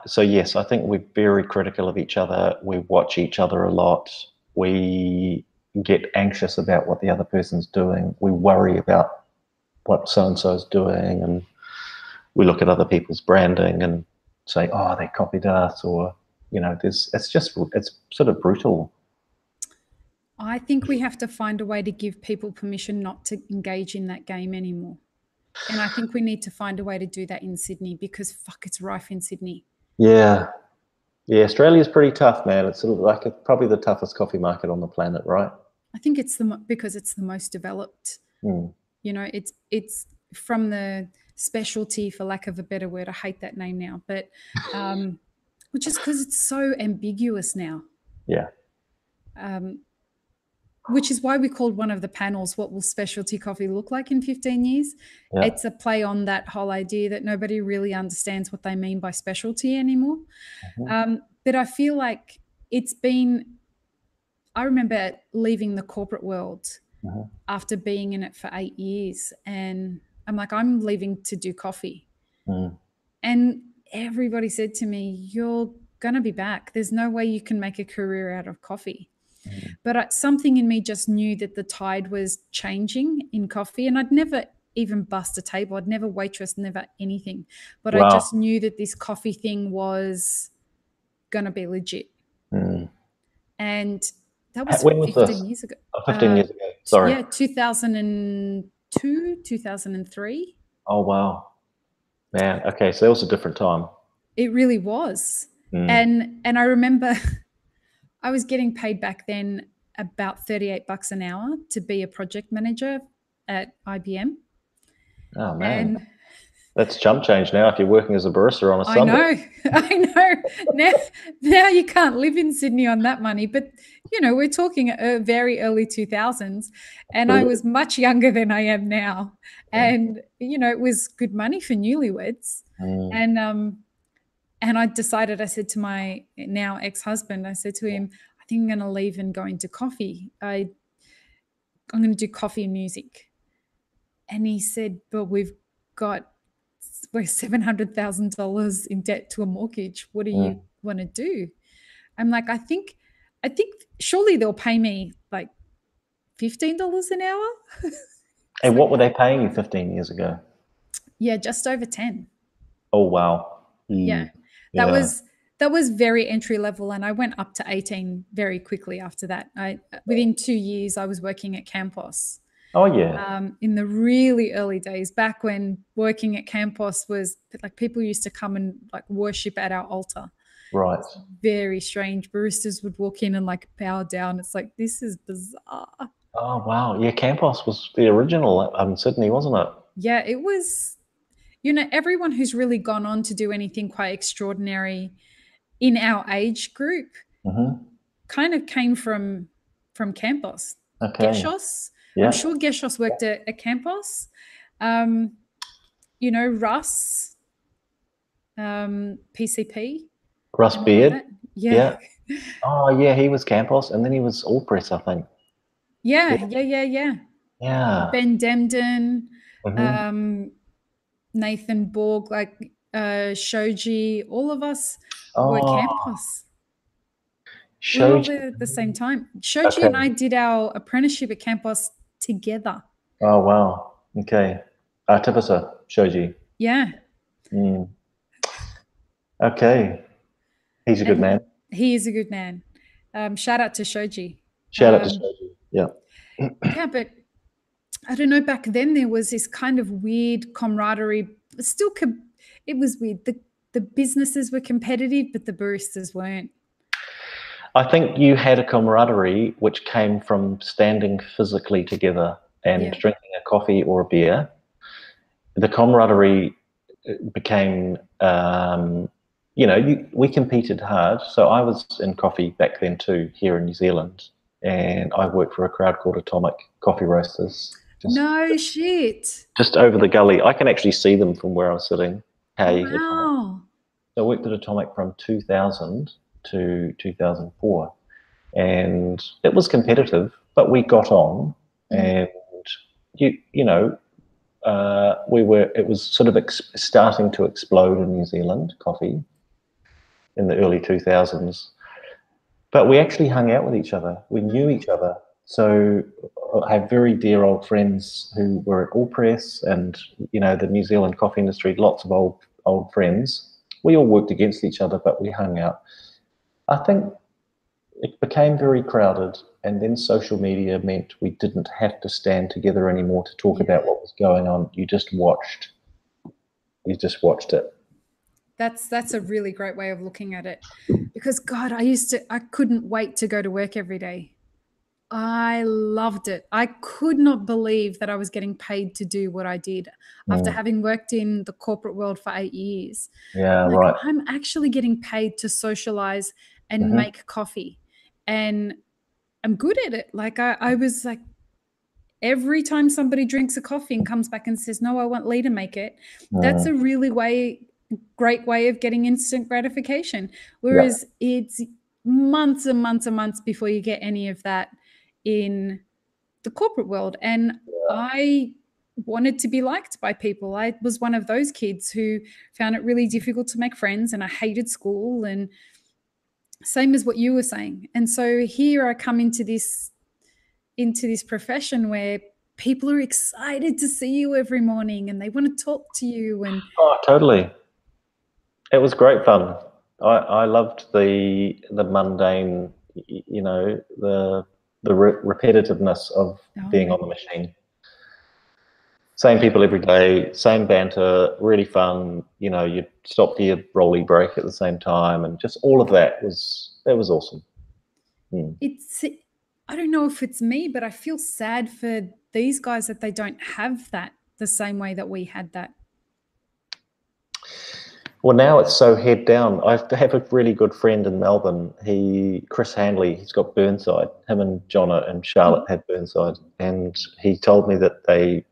So yes, I think we're very critical of each other. We watch each other a lot. We get anxious about what the other person's doing. We worry about what so and so is doing, and we look at other people's branding and say, "Oh, they copied us," or it's sort of brutal. I think we have to find a way to give people permission not to engage in that game anymore. And I think we need to find a way to do that in Sydney because fuck, it's rife in Sydney. Yeah, yeah. Australia's pretty tough, man. It's sort of like probably the toughest coffee market on the planet, right? I think it's because it's the most developed. Mm. It's from the specialty, for lack of a better word. I hate that name now, but which is because it's so ambiguous now. Yeah. Which is why we called one of the panels, what will specialty coffee look like in 15 years? Yeah. It's a play on that whole idea that nobody really understands what they mean by specialty anymore. But I feel like I remember leaving the corporate world after being in it for 8 years. And I'm like, I'm leaving to do coffee. And everybody said to me, you're going to be back. There's no way you can make a career out of coffee. But something in me just knew that the tide was changing in coffee. And I'd never even bust a table. I'd never waitress, never anything. But I Wow. just knew that this coffee thing was going to be legit. And that was When was 15 this? years ago. 15 years ago. Sorry. Yeah, 2002, 2003. Oh, wow. Man, okay, so that was a different time. It really was. And I remember I was getting paid back then about $38 an hour to be a project manager at IBM. Oh, man. And That's chump change now if you're working as a barista on a I Sunday. know. I know. Now you can't live in Sydney on that money. But, we're talking very early 2000s. And I was much younger than I am now. And, it was good money for newlyweds. Mm. And I decided, I said to my now ex-husband, I said to him, I think I'm going to leave and go into coffee. I'm going to do coffee and music. And he said, but we're $700,000 in debt to a mortgage. What do you want to do? I'm like, I think surely they'll pay me like $15 an hour. And what were they paying you 15 years ago? Yeah, just over 10. Oh, wow. Yeah. That was very entry level, and I went up to 18 very quickly after that. Within 2 years I was working at Campos. Oh, yeah. In the really early days, back when working at Campos was like people used to come and like worship at our altar. Right. It's very strange. Baristas would walk in and like bow down. It's like, this is bizarre. Oh, wow. Yeah, Campos was the original in Sydney, wasn't it? Yeah, it was, everyone who's really gone on to do anything quite extraordinary in our age group kind of came from Campos. Okay. Geshos. Yeah. I'm sure Geshos worked at Campos. Russ, PCP. Russ Beard. Yeah. Oh, yeah, he was Campos, and then he was All Press, I think. Yeah. Yeah. Ben Demden, Nathan Borg, like Shoji, all of us were Campos. We were all there at the same time. Shoji and I did our apprenticeship at Campos together. Oh, wow. Okay. Artificer, Shoji. Yeah. Okay. He's a good man. He is a good man. Shout out to Shoji. Shout out to Shoji. Yeah. Yeah, but I don't know, back then there was this kind of weird camaraderie. Still, it was weird. The businesses were competitive, but the baristas weren't. I think you had a camaraderie which came from standing physically together and drinking a coffee or a beer. The camaraderie became, we competed hard. So I was in coffee back then too, here in New Zealand, and I worked for a crowd called Atomic Coffee Roasters. Just over the gully. I can actually see them from where I was sitting. Hey, wow. So I worked at Atomic from 2000 to 2004, and it was competitive, but we got on, and it was sort of starting to explode in New Zealand, coffee, in the early 2000s. But we actually hung out with each other. We knew each other. So I have very dear old friends who were at All Press and, the New Zealand coffee industry, lots of old friends. We all worked against each other, but we hung out. I think it became very crowded, and then social media meant we didn't have to stand together anymore to talk about what was going on. You just watched it. That's a really great way of looking at it, because God, I couldn't wait to go to work every day. I loved it. I could not believe that I was getting paid to do what I did after having worked in the corporate world for 8 years. Yeah, right. I'm actually getting paid to socialize and make coffee, and I'm good at it. Like I was like, every time somebody drinks a coffee and comes back and says, no, I want Lee to make it, that's a really great way of getting instant gratification. Whereas it's months and months and months before you get any of that in the corporate world. And I wanted to be liked by people. I was one of those kids who found it really difficult to make friends, and I hated school, and same as what you were saying. And so here I come into this profession where people are excited to see you every morning and they want to talk to you. And totally. It was great fun. I loved the mundane, the repetitiveness of being on the machine. Same people every day, same banter, really fun. You'd stop for your rolly break at the same time, and just all of that was awesome. I don't know if it's me, but I feel sad for these guys that they don't have that the same way that we had that. Well, now it's so head down. I have a really good friend in Melbourne. Chris Handley, he's got Burnside. Him and Jonna and Charlotte had Burnside, and he told me that they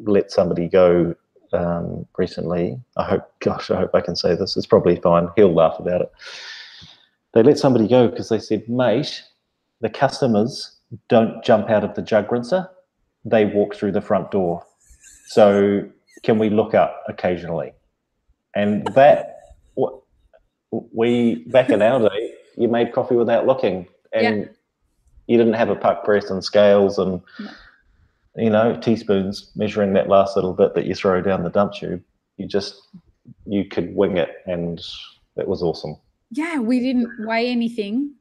let somebody go recently. I hope I can say this. It's probably fine. He'll laugh about it. They let somebody go because they said, mate, the customers don't jump out of the jug rinser. They walk through the front door. So can we look up occasionally? And that, we, back in our day, you made coffee without looking. And you didn't have a puck press and scales and, teaspoons measuring that last little bit that you throw down the dump tube. You could wing it, and it was awesome. Yeah, we didn't weigh anything.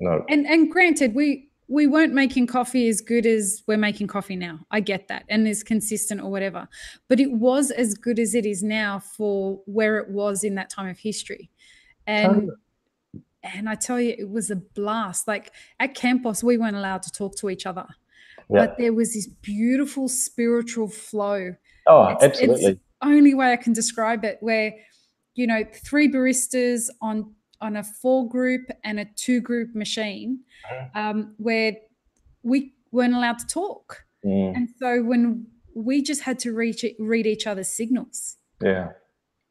No. And granted, we weren't making coffee as good as we're making coffee now. I get that, and as consistent or whatever. But it was as good as it is now for where it was in that time of history. And I tell you, it was a blast. Like at campus, we weren't allowed to talk to each other. Yeah. But there was this beautiful spiritual flow. Oh, absolutely. It's the only way I can describe it, where, 3 baristas on a 4-group and a 2-group machine, where we weren't allowed to talk. And so when we just had to read each other's signals. Yeah.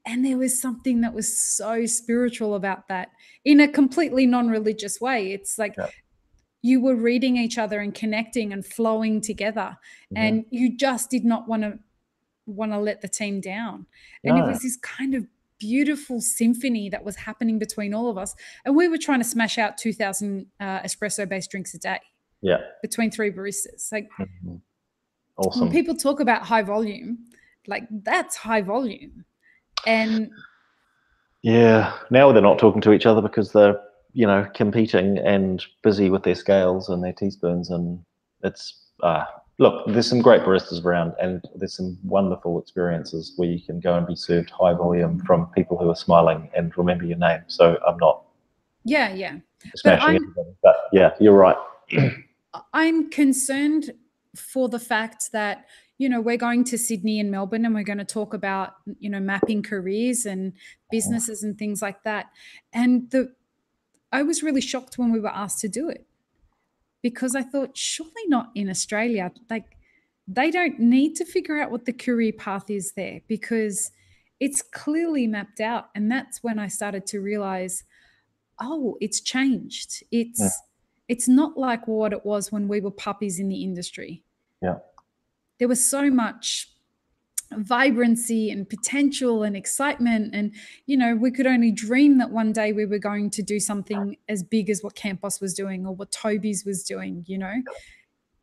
And there was something that was so spiritual about that in a completely non-religious way. It's like you were reading each other and connecting and flowing together, and you just did not want to let the team down. And it was this kind of beautiful symphony that was happening between all of us. And we were trying to smash out 2,000 espresso-based drinks a day. Yeah. Between 3 baristas. Like, awesome. When people talk about high volume, like that's high volume. And yeah, now they're not talking to each other because they're, competing and busy with their scales and their teaspoons. And it's, look, there's some great baristas around, and there's some wonderful experiences where you can go and be served high volume from people who are smiling and remember your name. So I'm not smashing everybody, but yeah, you're right. I'm concerned for the fact that, we're going to Sydney and Melbourne, and we're going to talk about, mapping careers and businesses and things like that. And I was really shocked when we were asked to do it, because I thought, surely not in Australia. Like, they don't need to figure out what the career path is there, because it's clearly mapped out. And that's when I started to realize, oh, it's changed. It's not like what it was when we were puppies in the industry. Yeah. There was so much vibrancy and potential and excitement, and we could only dream that one day we were going to do something as big as what Campos was doing or what Toby's was doing.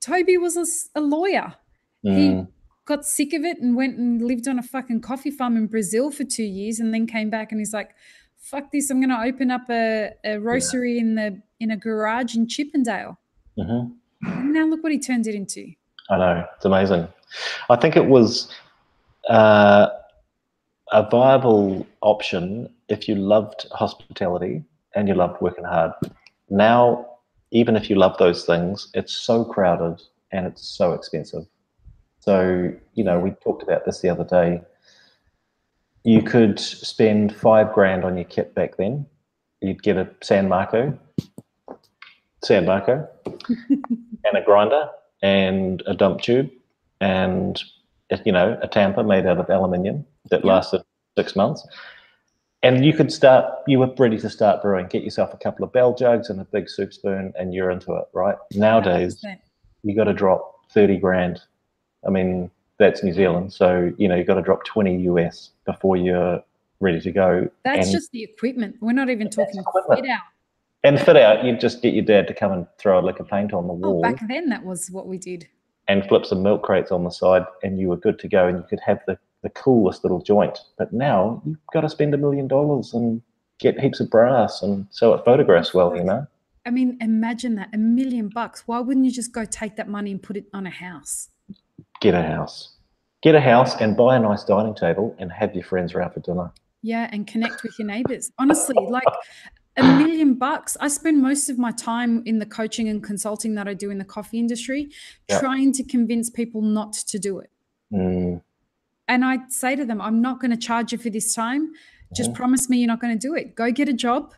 Toby was a lawyer. He got sick of it and went and lived on a fucking coffee farm in Brazil for 2 years, and then came back and he's like, fuck this, I'm going to open up a roastery in a garage in Chippendale. And now look what he turned it into. I know, it's amazing. I think it was a viable option if you loved hospitality and you loved working hard. Now, even if you love those things, it's so crowded and it's so expensive. So, we talked about this the other day. You could spend $5,000 on your kit back then. You'd get a San Marco, and a grinder and a dump tube and a tamper made out of aluminium that lasted 6 months. And you were ready to start brewing. Get yourself a couple of bell jugs and a big soup spoon, and you're into it, right? Nowadays, you got to drop $30,000. I mean, that's New Zealand. So, you got to drop 20 US before you're ready to go. That's just the equipment. We're not even talking fit out. And fit out, you just get your dad to come and throw a lick of paint on the wall. Back then, that was what we did. And flip some milk crates on the side, and you were good to go, and you could have the coolest little joint. But now you've got to spend $1 million and get heaps of brass, and so it photographs well, I mean, imagine that, $1 million. Why wouldn't you just go take that money and put it on a house? Get a house. Get a house and buy a nice dining table and have your friends around for dinner. Yeah, and connect with your neighbours. Honestly, like $1 million. I spend most of my time in the coaching and consulting that I do in the coffee industry trying to convince people not to do it. And I'd say to them, I'm not going to charge you for this time. Just promise me you're not going to do it. Go get a job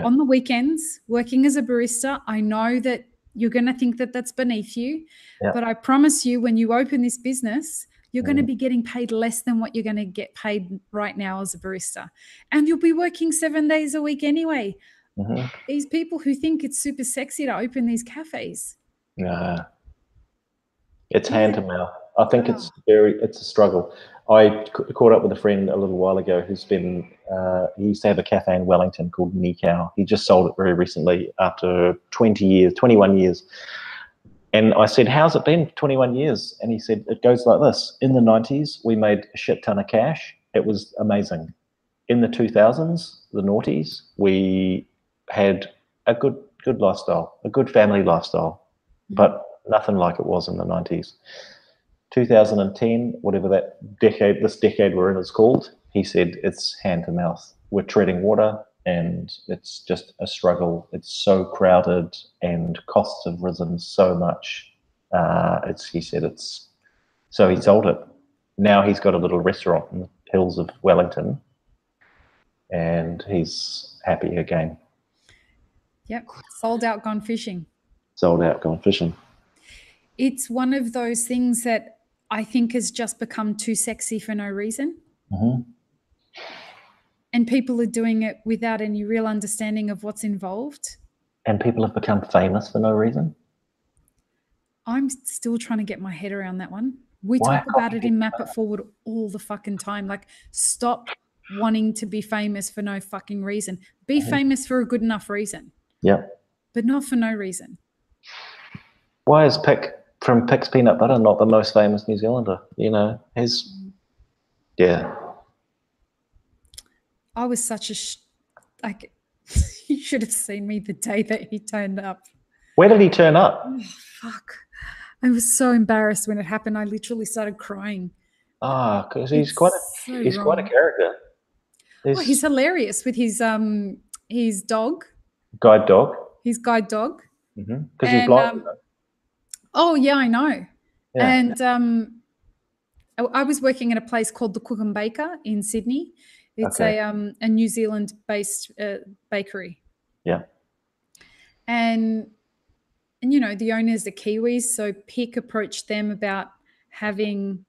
on the weekends, working as a barista. I know that you're going to think that that's beneath you, but I promise you when you open this business, you're going to be getting paid less than what you're going to get paid right now as a barista. And you'll be working 7 days a week anyway. These people who think it's super sexy to open these cafes. Yeah. It's hand to mouth. I think it's a struggle. I caught up with a friend a little while ago who's been, he used to have a cafe in Wellington called Nikau. He just sold it very recently after 21 years. And I said, how's it been for 21 years? And he said, it goes like this. In the 90s, we made a shit ton of cash. It was amazing. In the 2000s, the noughties, we had a good lifestyle, a good family lifestyle, but nothing like it was in the 90s. 2010, whatever this decade we're in is called, he said it's hand to mouth. We're treading water and it's just a struggle. It's so crowded and costs have risen so much. He said so he sold it. Now he's got a little restaurant in the hills of Wellington and he's happy again. Yep, sold out, gone fishing. Sold out, gone fishing. It's one of those things that I think has just become too sexy for no reason. And people are doing it without any real understanding of what's involved. And people have become famous for no reason. I'm still trying to get my head around that one. We talk about it in Map It Forward all the fucking time. Like, stop wanting to be famous for no fucking reason. Be famous for a good enough reason. Yeah. But not for no reason. Why is Pick's Peanut Butter not the most famous New Zealander? You know, I was such you should have seen me the day that he turned up. Where did he turn up? Oh, fuck. I was so embarrassed when it happened. I literally started crying. Because he's quite a character. He's hilarious with his dog. Guide dog. His guide dog. Because he's blind. Oh yeah, I know. Yeah. And I was working at a place called the Cook and Baker in Sydney. It's a New Zealand-based bakery. Yeah. And you know, the owners are Kiwis, so Pick approached them about having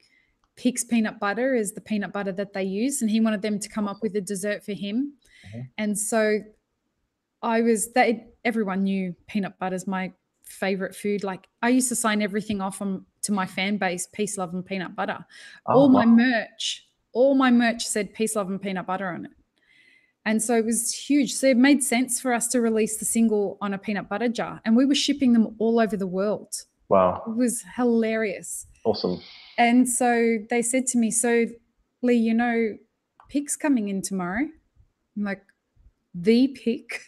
Pick's peanut butter as the peanut butter that they use, and he wanted them to come up with a dessert for him. And so everyone knew peanut butter's my favorite food. Like, I used to sign everything off to my fan base, peace, love, and peanut butter. All my merch said peace, love, and peanut butter on it. And so it was huge. So it made sense for us to release the single on a peanut butter jar. And we were shipping them all over the world. Wow. It was hilarious. Awesome. And so they said to me, so Lee, you know, Pick's coming in tomorrow. I'm like, the Pick?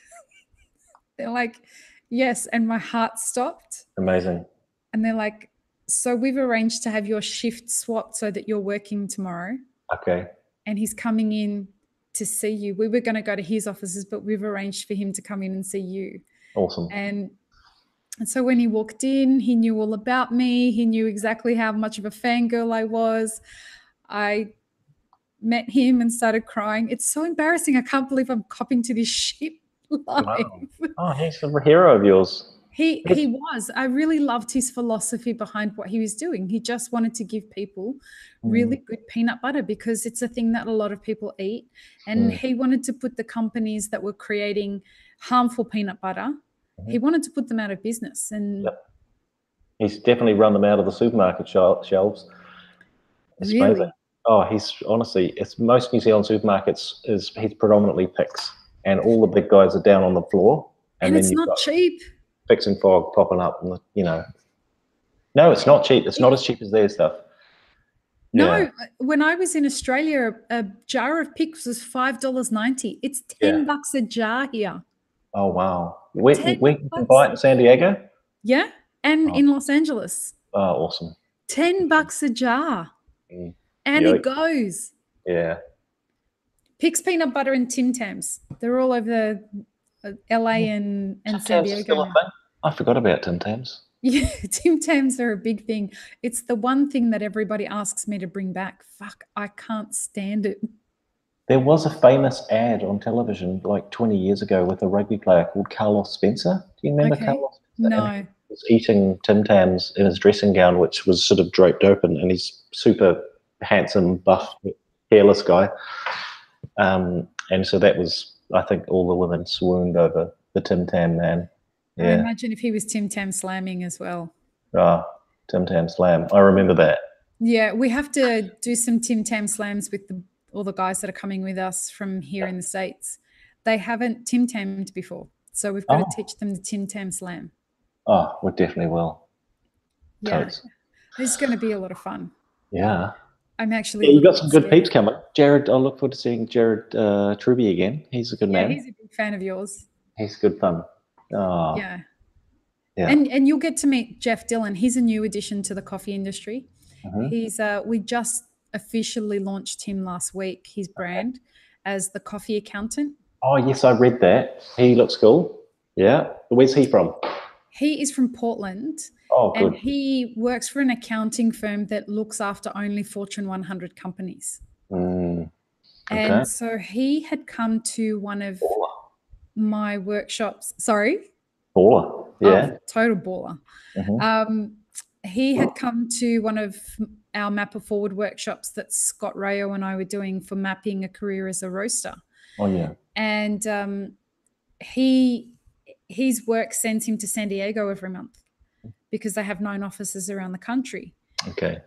They're like, yes. And my heart stopped. Amazing. And they're like, so we've arranged to have your shift swapped so that you're working tomorrow. Okay. And he's coming in to see you. We were going to go to his offices, but we've arranged for him to come in and see you. Awesome. And so when he walked in, he knew all about me. He knew exactly how much of a fangirl I was. I met him and started crying. It's so embarrassing. I can't believe I'm copping to this shit live. Wow. Oh, he's a hero of yours. He was. I really loved his philosophy behind what he was doing. He just wanted to give people really good peanut butter because it's a thing that a lot of people eat. And he wanted to put the companies that were creating harmful peanut butter, he wanted to put them out of business. And he's definitely run them out of the supermarket shelves. It's really amazing. Oh, he's honestly, it's most New Zealand supermarkets he's predominantly Picks, and all the big guys are down on the floor. And it's not cheap. Picks and Fog popping up, and no, it's not cheap. It's not as cheap as their stuff. No, when I was in Australia, a jar of Picks was $5.90. It's $10 a jar here. Oh wow! Where can you buy it in San Diego? Yeah, and in Los Angeles. Oh, awesome! $10 a jar, and it goes. Yeah. Picks peanut butter and Tim Tams. They're all over LA and San Diego. Still a thing? I forgot about Tim Tams. Yeah, Tim Tams are a big thing. It's the one thing that everybody asks me to bring back. Fuck, I can't stand it. There was a famous ad on television like 20 years ago with a rugby player called Carlos Spencer. Do you remember Okay. Carlos Spencer? And he No. was eating Tim Tams in his dressing gown, which was sort of draped open, and he's super handsome, buff, hairless guy. And so that was, I think, all the women swooned over the Tim Tam man. I Yeah. imagine if he was Tim Tam slamming as well. Ah, Tim Tam Slam. I remember that. Yeah, we have to do some Tim Tam slams with all the guys that are coming with us from here in the States. They haven't Tim Tammed before, so we've got to teach them the Tim Tam slam. Oh, we definitely will. Yeah, Totes. it's going to be a lot of fun. Yeah. I'm actually Yeah, a you little got some bit good scared. peeps coming. Jared, I look forward to seeing Jared Truby again. He's a good Yeah, man. he's a big fan of yours. He's good fun. Oh, Yeah. yeah. And you'll get to meet Jeff Dillon. He's a new addition to the coffee industry. He's we just officially launched him last week, his brand, as the coffee accountant. Oh, yes, I read that. He looks cool. Yeah. Where's he from? He is from Portland, Oh, and good. he works for an accounting firm that looks after only Fortune 100 companies. Okay. And so he had come to one of my workshops. Sorry? Baller. Yeah. Oh, total baller. He had come to one of our Map It Forward workshops that Scott Rayo and I were doing for mapping a career as a roaster. Oh, yeah. And his work sends him to San Diego every month because they have 9 offices around the country. Okay.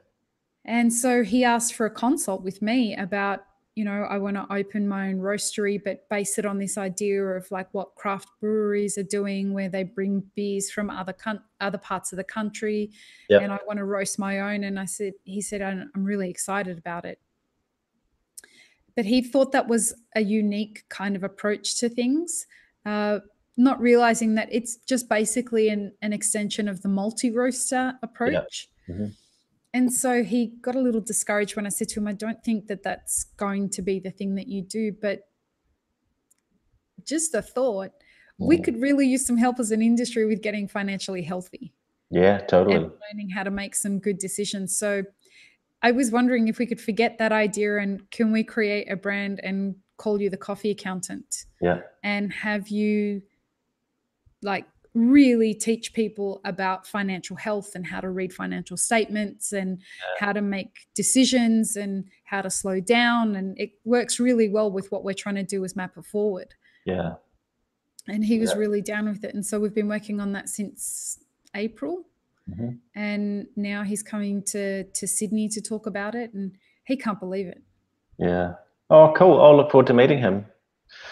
And so he asked for a consult with me about, I want to open my own roastery, but base it on this idea of like what craft breweries are doing, where they bring beers from other parts of the country. Yep. And I want to roast my own. And he said, I'm really excited about it. But he thought that was a unique kind of approach to things, not realizing that it's just basically an extension of the multi-roaster approach. Yep. And so he got a little discouraged when I said to him, I don't think that that's going to be the thing that you do, but just a thought, we could really use some help as an industry with getting financially healthy. Yeah, totally. And learning how to make some good decisions. So I was wondering if we could forget that idea and can we create a brand and call you the coffee accountant? Yeah. And have you like really teach people about financial health and how to read financial statements and how to make decisions and how to slow down. And it works really well with what we're trying to do as Map It Forward. Yeah. And he was really down with it. And so we've been working on that since April. And now he's coming to Sydney to talk about it, and he can't believe it. Yeah. Oh, cool. I'll look forward to meeting him.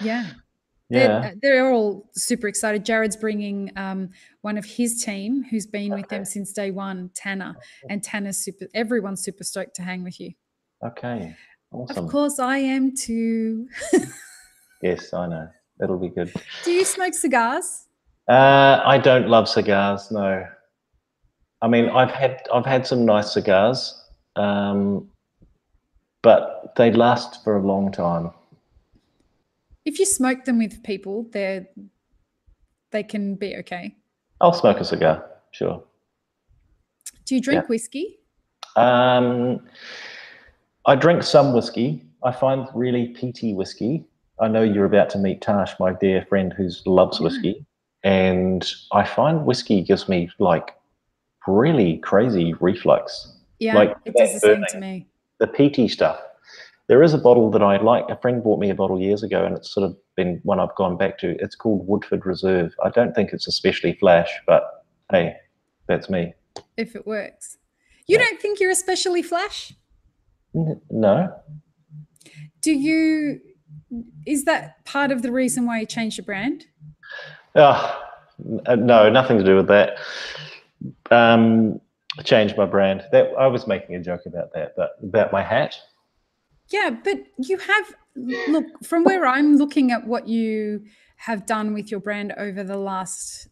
Yeah. Yeah. They're all super excited. Jared's bringing one of his team who's been with them since day one, Tanner. And everyone's super stoked to hang with you. Okay. Awesome. Of course, I am too. Yes, I know. That'll be good. Do you smoke cigars? I don't love cigars, no. I mean, I've had some nice cigars, but they last for a long time. If you smoke them with people, they can be okay. I'll smoke a cigar, sure. Do you drink whiskey? I drink some whiskey. I find really peaty whiskey. I know you're about to meet Tash, my dear friend who loves whiskey, and I find whiskey gives me like really crazy reflux. Yeah, like it does the same to me. The peaty stuff. There is a bottle that I like. A friend bought me a bottle years ago, and it's sort of been one I've gone back to. It's called Woodford Reserve. I don't think it's especially flash, but hey, that's me. If it works. You don't think you're especially flash? No. Is that part of the reason why you changed your brand? No, nothing to do with that. Changed my brand. That I was making a joke about that, but about my hat. Yeah, but you have, look, from where I'm looking at what you have done with your brand over the last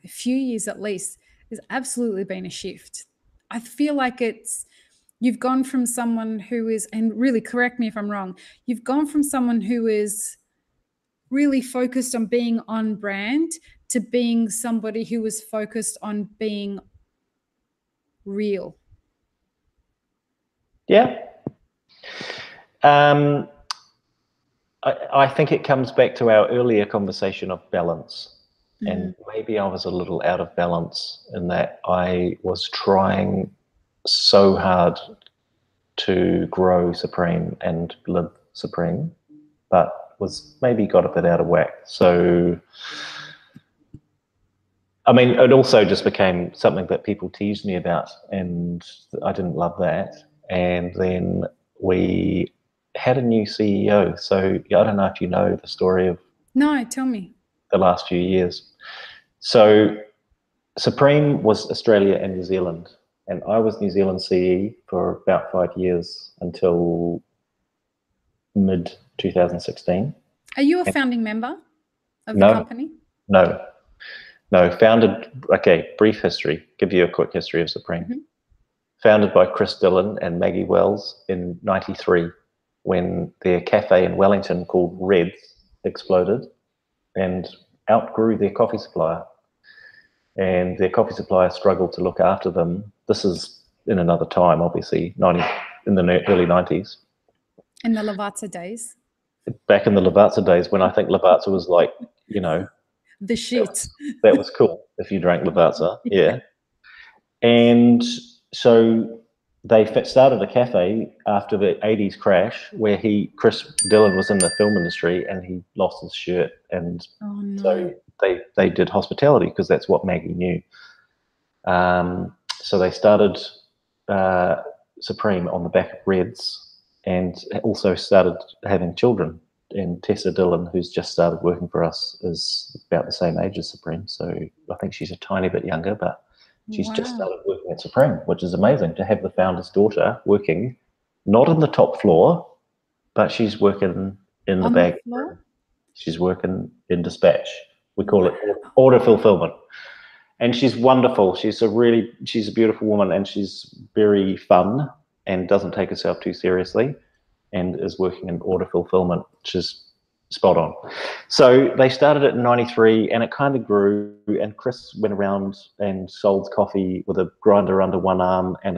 few years at least, there's absolutely been a shift. I feel like you've gone from someone who is, and really correct me if I'm wrong, you've gone from someone who is really focused on being on brand to being somebody who was focused on being real? Yeah. I think it comes back to our earlier conversation of balance. And maybe I was a little out of balance in that I was trying so hard to grow Supreme and live Supreme, but was maybe got a bit out of whack. So, I mean, it also just became something that people teased me about, and I didn't love that. And then we had a new CEO. So I don't know if you know the story of No, tell me. the last few years. So Supreme was Australia and New Zealand, and I was New Zealand CE for about 5 years until mid 2016. Are you a founding member of the No, company? no, founded, okay, brief history, give you a quick history of Supreme. Founded by Chris Dillon and Maggie Wells in '93, when their cafe in Wellington called Reds exploded and outgrew their coffee supplier. And their coffee supplier struggled to look after them. This is in another time, obviously, in the early 90s. In the Lavazza days? Back in the Lavazza days, when I think Lavazza was like, you know, the shit. That was cool if you drank Lavazza, yeah. And so they started a cafe after the 80s crash where Chris Dillon was in the film industry and he lost his shirt. And so they did hospitality because that's what Maggie knew. So they started Supreme on the back of Reds and also started having children. And Tessa Dillon, who's just started working for us, is about the same age as Supreme. So I think she's a tiny bit younger, but she's just started working at Supreme, which is amazing to have the founder's daughter working, not in the top floor, but she's working in the back room. She's working in dispatch. We call it order fulfillment. And she's wonderful. She's a beautiful woman, and she's very fun and doesn't take herself too seriously and is working in order fulfillment, which is spot on. So they started it in '93 and it kind of grew, and Chris went around and sold coffee with a grinder under one arm and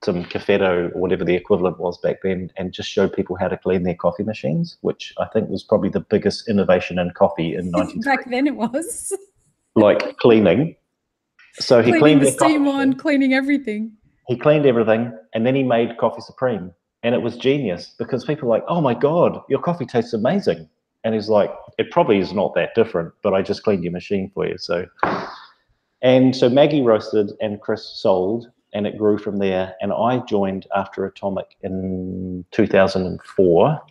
some Cafetto or whatever the equivalent was back then, and just showed people how to clean their coffee machines, which I think was probably the biggest innovation in coffee in '93. Back then it was. Like cleaning. So he cleaned the steam on, cleaning everything. He cleaned everything, and then he made Coffee Supreme. And it was genius because people were like, oh my God, your coffee tastes amazing. And he's like, it probably is not that different, but I just cleaned your machine for you. So Maggie roasted and Chris sold, and it grew from there. And I joined after Atomic in 2004,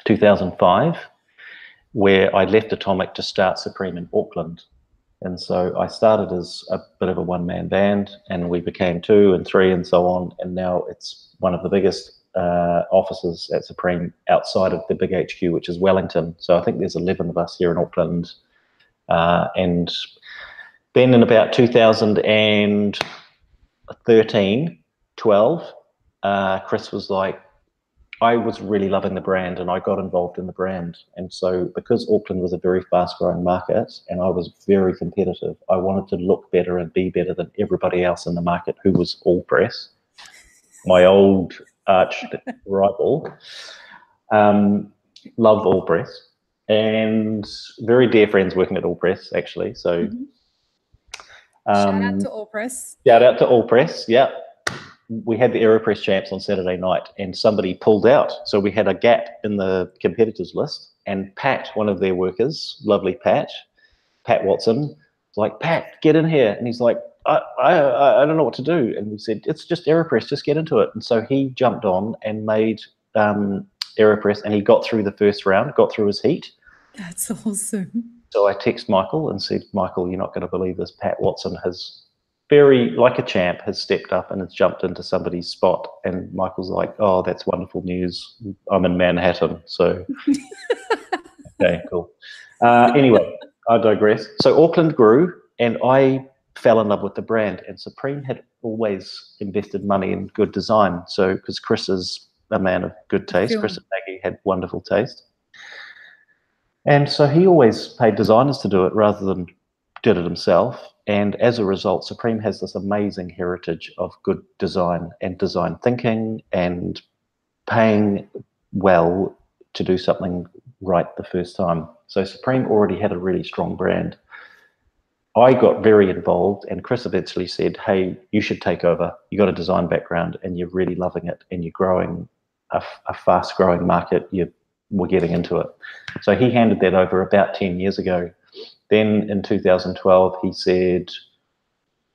2005, where I left Atomic to start Supreme in Auckland. And so I started as a bit of a one-man band, and we became 2 and 3 and so on. And now it's one of the biggest offices at Supreme outside of the big HQ, which is Wellington. So I think there's 11 of us here in Auckland. And then in about 2013, 12, Chris was like, I was really loving the brand and I got involved in the brand. And so because Auckland was a very fast growing market and I was very competitive, I wanted to look better and be better than everybody else in the market who was All Press, my old arch rival. Loved All Press and very dear friends working at All Press actually. So shout out to All Press. Shout out to All Press, yeah. We had the AeroPress champs on Saturday night and somebody pulled out. So we had a gap in the competitors list, and Pat, one of their workers, lovely Pat Watson, was like, Pat, get in here. And he's like, I don't know what to do. And we said, it's just AeroPress, just get into it. And so he jumped on and made AeroPress, and he got through the first round, got through his heat. That's awesome. So I text Michael and said, Michael, you're not going to believe this. Pat Watson has very, like a champ, has stepped up and has jumped into somebody's spot. And Michael's like, oh, that's wonderful news. I'm in Manhattan. So, okay, cool. Anyway, I digress. So Auckland grew and I fell in love with the brand, and Supreme had always invested money in good design. So, because Chris is a man of good taste, Chris and Maggie had wonderful taste. And so he always paid designers to do it rather than did it himself. And as a result, Supreme has this amazing heritage of good design and design thinking and paying well to do something right the first time. So Supreme already had a really strong brand. I got very involved, and Chris eventually said, hey, you should take over. You got a design background and you're really loving it and you're growing a fast growing market. We're getting into it. So he handed that over about 10 years ago. Then in 2012, he said,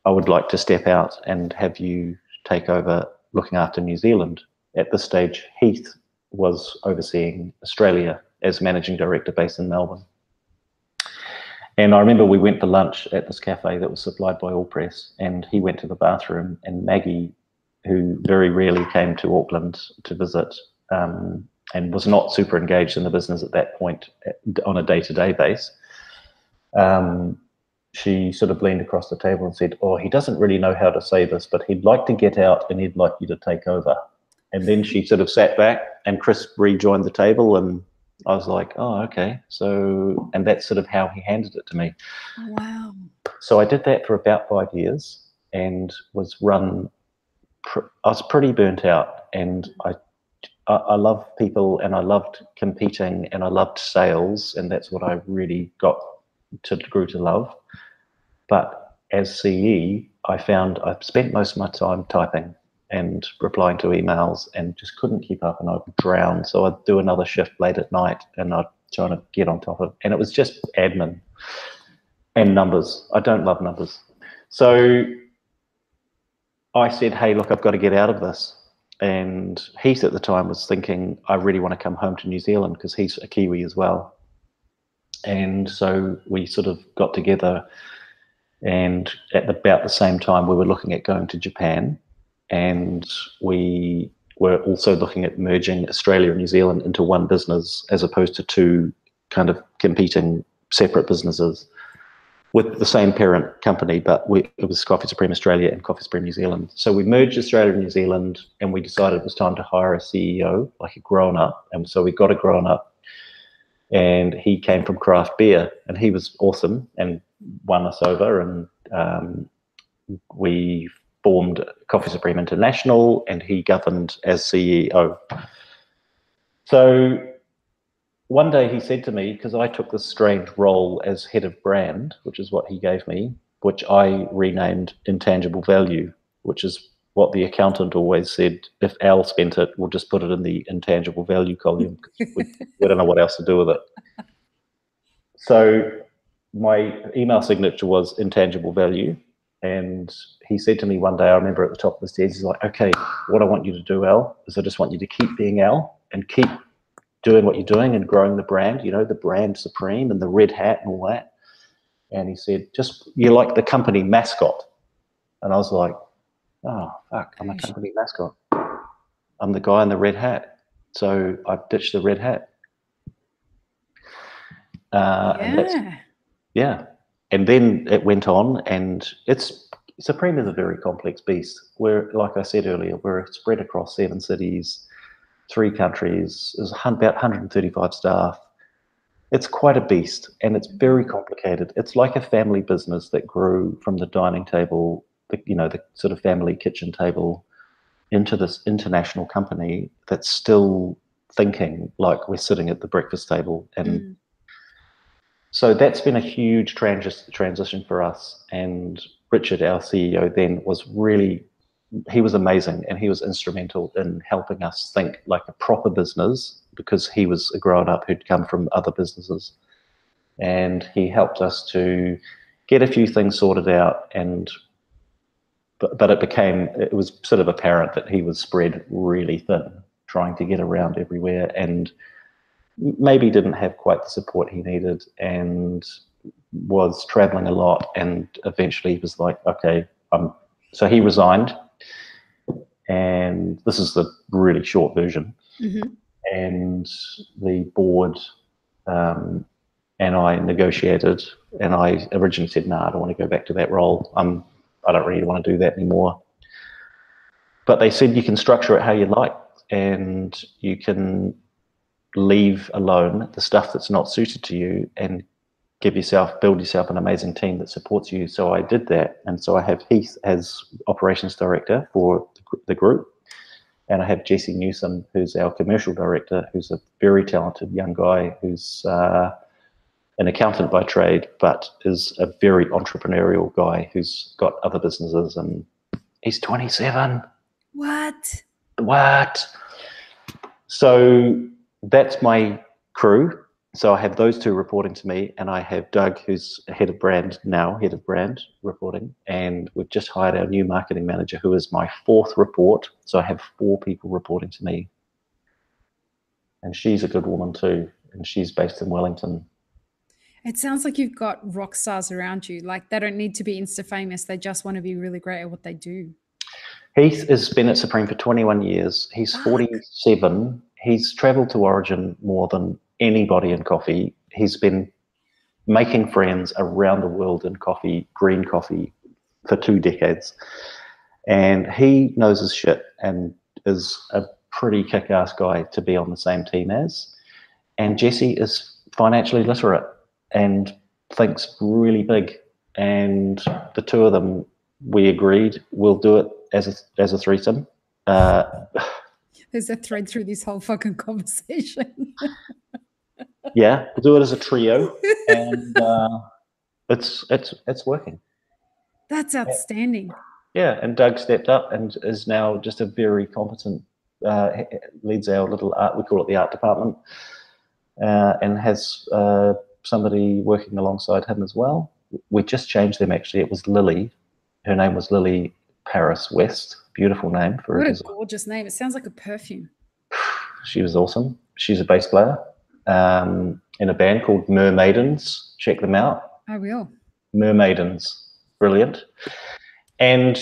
I would like to step out and have you take over looking after New Zealand. At this stage, Heath was overseeing Australia as managing director based in Melbourne. And I remember we went for lunch at this cafe that was supplied by All Press, and he went to the bathroom, and Maggie, who very rarely came to Auckland to visit and was not super engaged in the business at that point on a day-to-day basis, she sort of leaned across the table and said, oh, he doesn't really know how to say this, but he'd like to get out and he'd like you to take over. And then she sort of sat back and Chris rejoined the table, and I was like, oh, okay. So, and that's sort of how he handed it to me. Wow. So I did that for about 5 years and was run, I was pretty burnt out, and I love people and I loved competing and I loved sales, and that's what I really grew to love. But as CE, I found I spent most of my time typing and replying to emails and just couldn't keep up, and I'd drown. So I'd do another shift late at night and I'd try to get on top of it. And it was just admin and numbers. I don't love numbers. So I said, hey, look, I've got to get out of this. And Heath at the time was thinking, I really want to come home to New Zealand because he's a Kiwi as well. And so we sort of got together, and at about the same time we were looking at going to Japan, and we were also looking at merging Australia and New Zealand into one business as opposed to two kind of competing separate businesses with the same parent company, but it was Coffee Supreme Australia and Coffee Supreme New Zealand. So we merged Australia and New Zealand, and we decided it was time to hire a CEO, like a grown-up. And so we got a grown-up, and he came from craft beer, and he was awesome and won us over. And we formed Coffee Supreme International, and he governed as CEO. So one day he said to me, because I took this strange role as head of brand, which is what he gave me, which I renamed intangible value, which is what the accountant always said, if Al spent it, we'll just put it in the intangible value column. We don't know what else to do with it. So my email signature was intangible value. And he said to me one day, I remember at the top of the stairs, he's like, okay, what I want you to do, Al, is I just want you to keep being Al and keep doing what you're doing and growing the brand, you know, the brand Supreme and the red hat and all that. And he said, you're like the company mascot. And I was like, oh, fuck, I'm a company mascot. I'm the guy in the red hat. So I ditched the red hat. And then it went on, and Supreme is a very complex beast. We're, like I said earlier, we're spread across 7 cities, 3 countries. There's about 135 staff. It's quite a beast, and it's very complicated. It's like a family business that grew from the dining table, the sort of family kitchen table, into this international company that's still thinking like we're sitting at the breakfast table. And so that's been a huge transition for us. And Richard, our CEO then, he was amazing, and he was instrumental in helping us think like a proper business, because he was a grown-up who'd come from other businesses. And he helped us to get a few things sorted out, but it was sort of apparent that he was spread really thin, trying to get around everywhere, and maybe didn't have quite the support he needed, and was traveling a lot. And eventually he was like, okay, so he resigned, and this is the really short version. And the board and I negotiated, and I originally said, no, I don't want to go back to that role. I don't really want to do that anymore. But they said, you can structure it how you like, and you can leave alone the stuff that's not suited to you and build yourself an amazing team that supports you. So I did that. And so I have Heath as operations director for the group. And I have Jesse Newsom, who's our commercial director, who's a very talented young guy who's an accountant by trade, but is a very entrepreneurial guy who's got other businesses, and he's 27. What? So that's my crew. So I have those two reporting to me, and I have Doug, who's head of brand reporting, and we've just hired our new marketing manager, who is my fourth report. So I have 4 people reporting to me, and she's a good woman too, and she's based in Wellington. It sounds like you've got rock stars around you. Like, they don't need to be Insta famous. They just want to be really great at what they do. Heath has been at Supreme for 21 years. He's 47. He's travelled to Origin more than anybody in coffee. He's been making friends around the world in coffee, green coffee, for 2 decades. And he knows his shit and is a pretty kick-ass guy to be on the same team as. And Jesse is financially literate and thinks really big. And the 2 of them, we agreed we'll do it as a threesome. There's a thread through this whole fucking conversation. Yeah, we'll do it as a trio, and it's working. That's outstanding. Yeah, and Doug stepped up and is now just a very competent, leads our little art, we call it the art department, and has somebody working alongside him as well. We just changed them, actually. It was Lily. Her name was Lily Paris West. Beautiful name for what a gorgeous name. It sounds like a perfume. She was awesome. She's a bass player in a band called Mermaidens. Check them out. I will. Mermaidens. Brilliant. And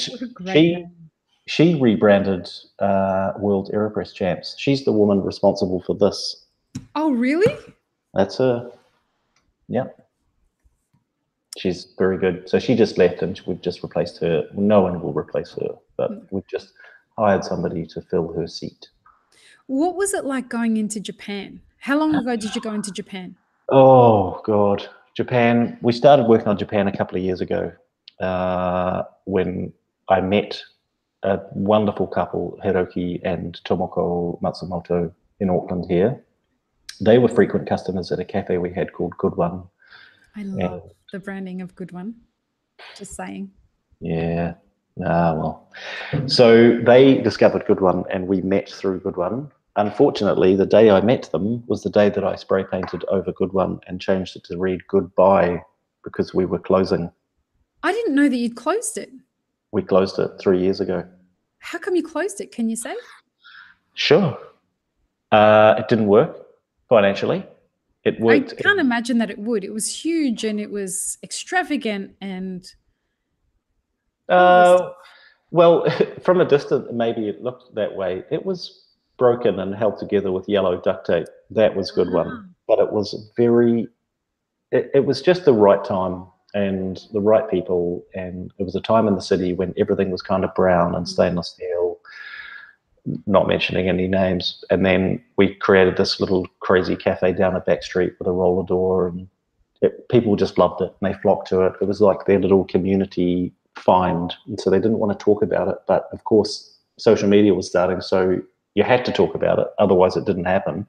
she rebranded World Aeropress Champs. She's the woman responsible for this. Oh, really? That's her. Yeah. She's very good. So she just left, and we've just replaced her. No one will replace her, but we've just hired somebody to fill her seat. What was it like going into Japan? How long ago did you go into Japan? Oh, God. Japan. We started working on Japan a couple of years ago when I met a wonderful couple, Hiroki and Tomoko Matsumoto, in Auckland here. They were frequent customers at a cafe we had called Good One. I love the branding of Good One. Just saying. Yeah. Well. So they discovered Good One, and we met through Good One. Unfortunately, the day I met them was the day that I spray painted over Good One and changed it to read Goodbye because we were closing. I didn't know that you'd closed it. We closed it 3 years ago. How come you closed it? Can you say? Sure. It didn't work financially. It worked. I can't imagine that it would. It was huge and it was extravagant and... well, from a distance, maybe it looked that way. It was broken and held together with yellow duct tape. That was Good One. But it was it was just the right time and the right people. And it was a time in the city when everything was kind of brown and stainless steel, not mentioning any names. And then we created this little crazy cafe down a back street with a roller door, and people just loved it and they flocked to it. It was like their little community find, and so they didn't want to talk about it. But of course, social media was starting, so you had to talk about it, otherwise it didn't happen.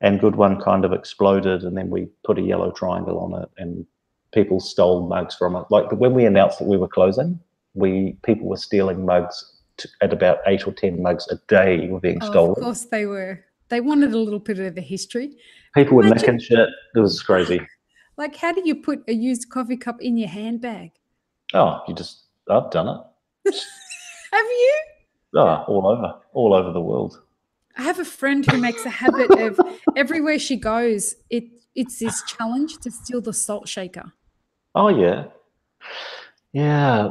And Good One kind of exploded, and then we put a yellow triangle on it, and people stole mugs from it. Like when we announced that we were closing, people were stealing mugs at about 8 or 10 mugs a day were being stolen. Of course they were. They wanted a little bit of the history. People were nicking shit. It was crazy. Like, how do you put a used coffee cup in your handbag? Oh, I've done it. Have you? Oh, all over the world. I have a friend who makes a habit of everywhere she goes, it's this challenge to steal the salt shaker. Oh, yeah. Yeah,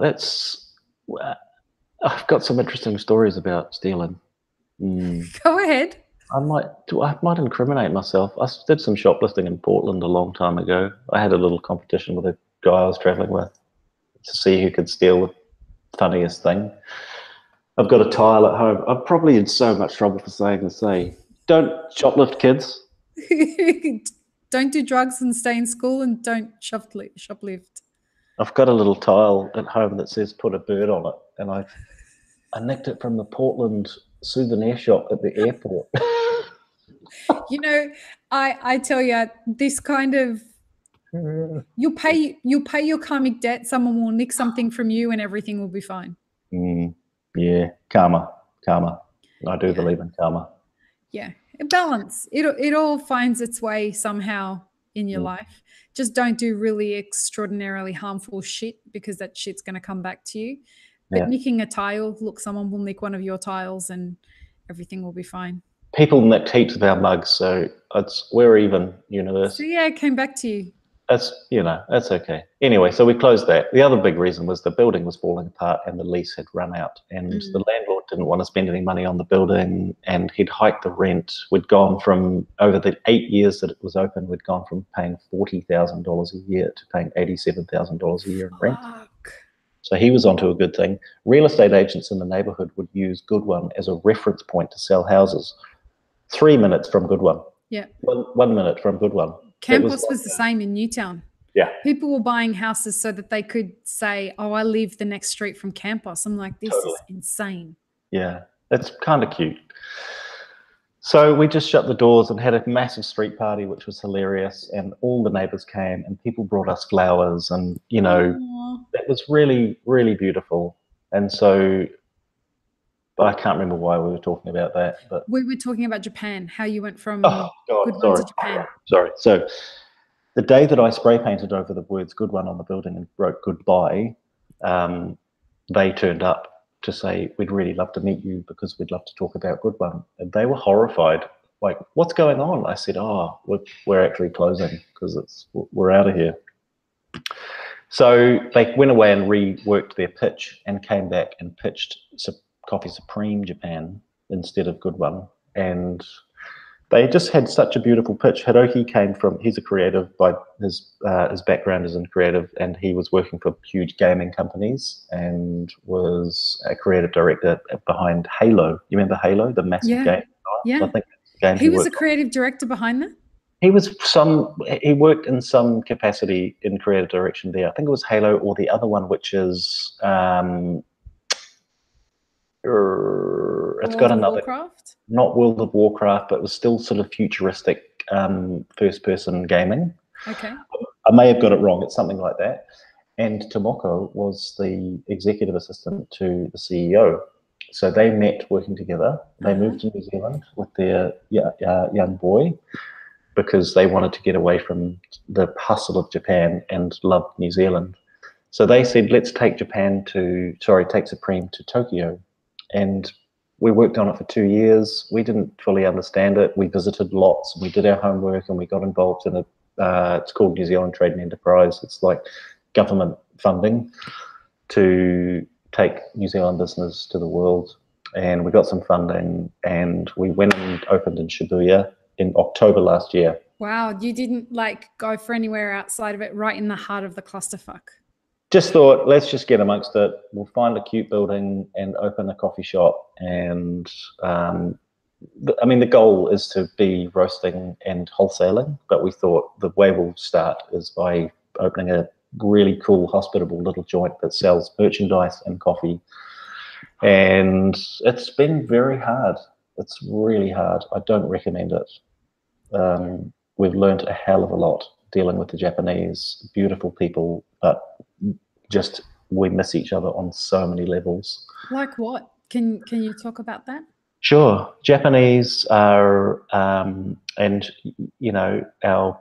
I've got some interesting stories about stealing. Go ahead. I might incriminate myself. I did some shoplifting in Portland a long time ago. I had a little competition with a guy I was traveling with to see who could steal the funniest thing. I've got a tile at home. I'm probably in so much trouble for saying this. Don't shoplift, kids. Don't do drugs and stay in school, and don't shoplift. I've got a little tile at home that says "put a bird on it," and I nicked it from the Portland souvenir shop at the airport. You know, I tell you, this kind of you'll pay your karmic debt. Someone will nick something from you, and everything will be fine. Yeah, karma. I do believe in karma. Yeah, a balance. It all finds its way somehow in your life. Just don't do really extraordinarily harmful shit, because that shit's going to come back to you. But nicking a tile, look, someone will nick one of your tiles and everything will be fine. People nicked heaps of our mugs, so we're even, universe. So yeah, it came back to you. That's okay. Anyway, so we closed that. The other big reason was the building was falling apart and the lease had run out, and the landlord didn't want to spend any money on the building, and he'd hiked the rent. We'd gone from, over the 8 years that it was open, we'd gone from paying $40,000 a year to paying $87,000 a year in rent. So he was onto a good thing. Real estate agents in the neighborhood would use Good One as a reference point to sell houses. 3 minutes from Good One. Yeah. 1 minute from Good One. Campus was the same in Newtown. Yeah. People were buying houses so that they could say, oh, I live the next street from campus. I'm like, this is insane. Yeah, it's kind of cute. So we just shut the doors and had a massive street party, which was hilarious. And all the neighbors came and people brought us flowers, and, it was really, really beautiful. And so I can't remember why we were talking about that, but we were talking about Japan, how you went from Good One to Japan. Sorry. So the day that I spray painted over the words Good One on the building and wrote goodbye, they turned up to say, we'd really love to meet you because we'd love to talk about Good One. And they were horrified. Like, what's going on? I said, we're actually closing because we're out of here. So they went away and reworked their pitch and came back and pitched Coffee Supreme Japan instead of Good One, and they just had such a beautiful pitch. Hiroki came from, he's a creative by his background is in creative, and he was working for huge gaming companies and was a creative director behind Halo. You remember Halo, the massive game? Yeah. I think that's the game he was a creative director behind that? He worked in some capacity in creative direction there. I think it was Halo, or the other one, which is it's got another, Warcraft? Not World of Warcraft, but it was still sort of futuristic first-person gaming. Okay. I may have got it wrong. It's something like that. And Tomoko was the executive assistant to the CEO. So they met working together. They moved to New Zealand with their young boy because they wanted to get away from the hustle of Japan and loved New Zealand. So they said, let's take Supreme to Tokyo. And we worked on it for 2 years. We didn't fully understand it. We visited lots. We did our homework, and we got involved in it's called New Zealand Trade and Enterprise. It's like government funding to take New Zealand business to the world. And we got some funding, and we went and opened in Shibuya in October last year. Wow, you didn't go for anywhere outside of it, right in the heart of the clusterfuck. Just thought, let's just get amongst it. We'll find a cute building and open a coffee shop. And the goal is to be roasting and wholesaling. But we thought the way we'll start is by opening a really cool, hospitable little joint that sells merchandise and coffee. And it's been very hard. It's really hard. I don't recommend it. We've learned a hell of a lot dealing with the Japanese, beautiful people, but just we miss each other on so many levels. Like what? Can you talk about that? Sure. Japanese are, and our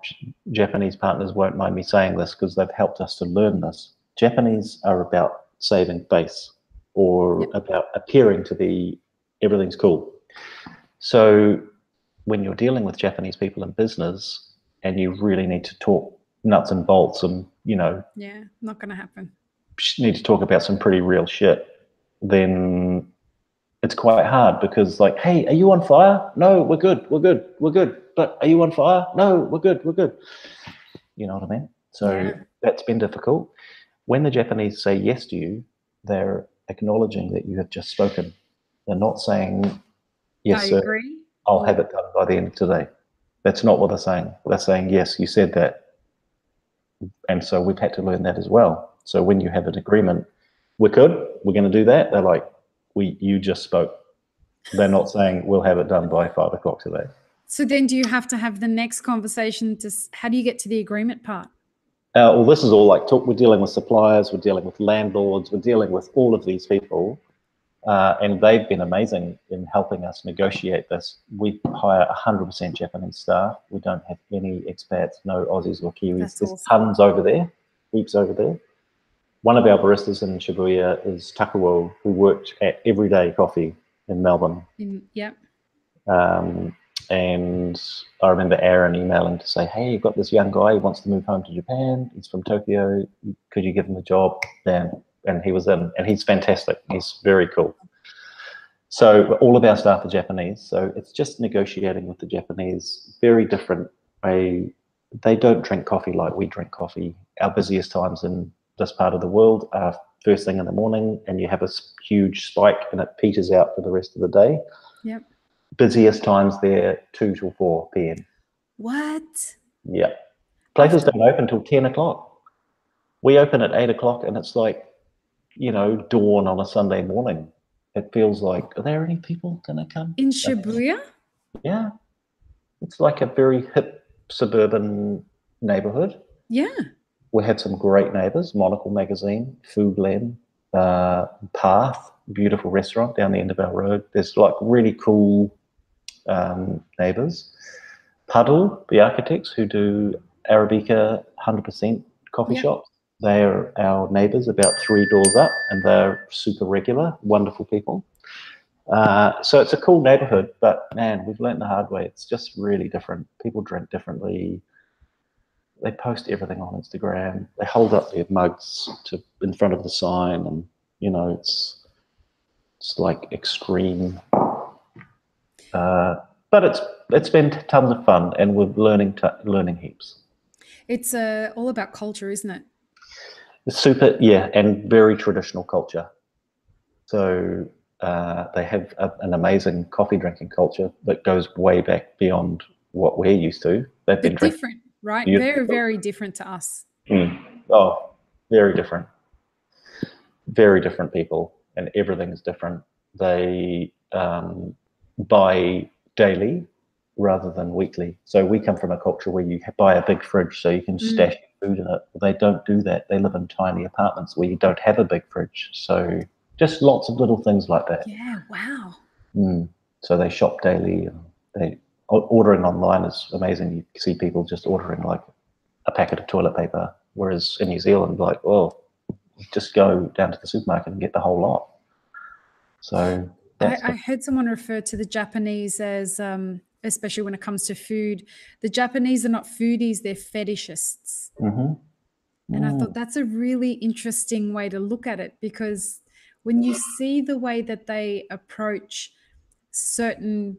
Japanese partners won't mind me saying this because they've helped us to learn this. Japanese are about saving face, or about appearing to be everything's cool. So when you're dealing with Japanese people in business and you really need to talk nuts and bolts and, yeah, not going to happen. Need to talk about some pretty real shit, then it's quite hard because hey, are you on fire? No, we're good. But are you on fire? No, we're good. You know what I mean? So that's been difficult. When the Japanese say yes to you, they're acknowledging that you have just spoken. They're not saying, yes, sir, I'll have it done by the end of today. That's not what they're saying. They're saying, yes, you said that. And so we've had to learn that as well. So when you have an agreement, we're going to do that. They're like, you just spoke. They're not saying we'll have it done by 5 o'clock today. So then do you have to have the next conversation how do you get to the agreement part? Well, this is all like we're dealing with suppliers, we're dealing with landlords, we're dealing with all of these people. And they've been amazing in helping us negotiate this. We hire 100% Japanese staff. We don't have any expats, no Aussies or Kiwis. That's There's awesome. tons over there, heaps over there. One of our baristas in Shibuya is Takuo, who worked at Everyday Coffee in Melbourne. Yep. And I remember Aaron emailing to say, hey, you've got this young guy who wants to move home to Japan. He's from Tokyo. Could you give him a job? And he was in, and he's fantastic. He's very cool. So all of our staff are Japanese. So it's just negotiating with the Japanese. Very different. They don't drink coffee like we drink coffee. Our busiest times in this part of the world are first thing in the morning, and you have a huge spike and it peters out for the rest of the day. Yep. Busiest times there 2 till 4 p.m. What? Yeah. Places don't open till 10 o'clock. We open at 8 o'clock and it's like, dawn on a Sunday morning. It feels like, are there any people going to come? In Shibuya? Yeah. It's like a very hip suburban neighborhood. Yeah. We had some great neighbors, Monocle Magazine, Foodland, Path, beautiful restaurant down the end of our road. There's like really cool neighbors. Puddle, the architects who do Arabica 100% coffee shops. They're our neighbors about 3 doors up, and they're super regular, wonderful people. So it's a cool neighborhood, but man, we've learned the hard way. It's just really different. People drink differently. They post everything on Instagram. They hold up their mugs in front of the sign, and it's like extreme. But it's been tons of fun, and we're learning heaps. It's all about culture, isn't it? It's super, yeah, and very traditional culture. So they have an amazing coffee drinking culture that goes way back beyond what we're used to. They've been different, right? Very, very different to us. Oh, very different. Very different people, and everything is different. They buy daily rather than weekly. So we come from a culture where you buy a big fridge so you can stash food in it. They don't do that. They live in tiny apartments where you don't have a big fridge. So just lots of little things like that. Yeah, wow. So they shop daily, and ordering online is amazing. You see people just ordering like a packet of toilet paper, whereas in New Zealand, like, well, just go down to the supermarket and get the whole lot. So I heard someone refer to the Japanese as, especially when it comes to food, the Japanese are not foodies, they're fetishists. And I thought that's a really interesting way to look at it, because when you see the way that they approach certain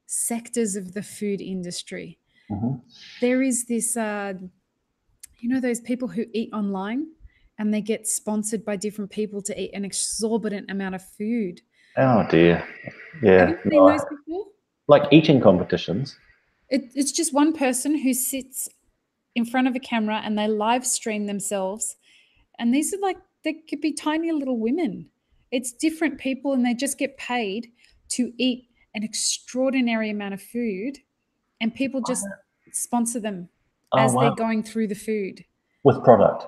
sectors of the food industry, there is this, those people who eat online and they get sponsored by different people to eat an exorbitant amount of food. Oh dear. Yeah. Have you seen those before? Like eating competitions? It's just one person who sits in front of a camera and they live stream themselves. And these are they could be tiny little women. It's different people, and they just get paid to eat an extraordinary amount of food, and people just sponsor them as they're going through the food. With product?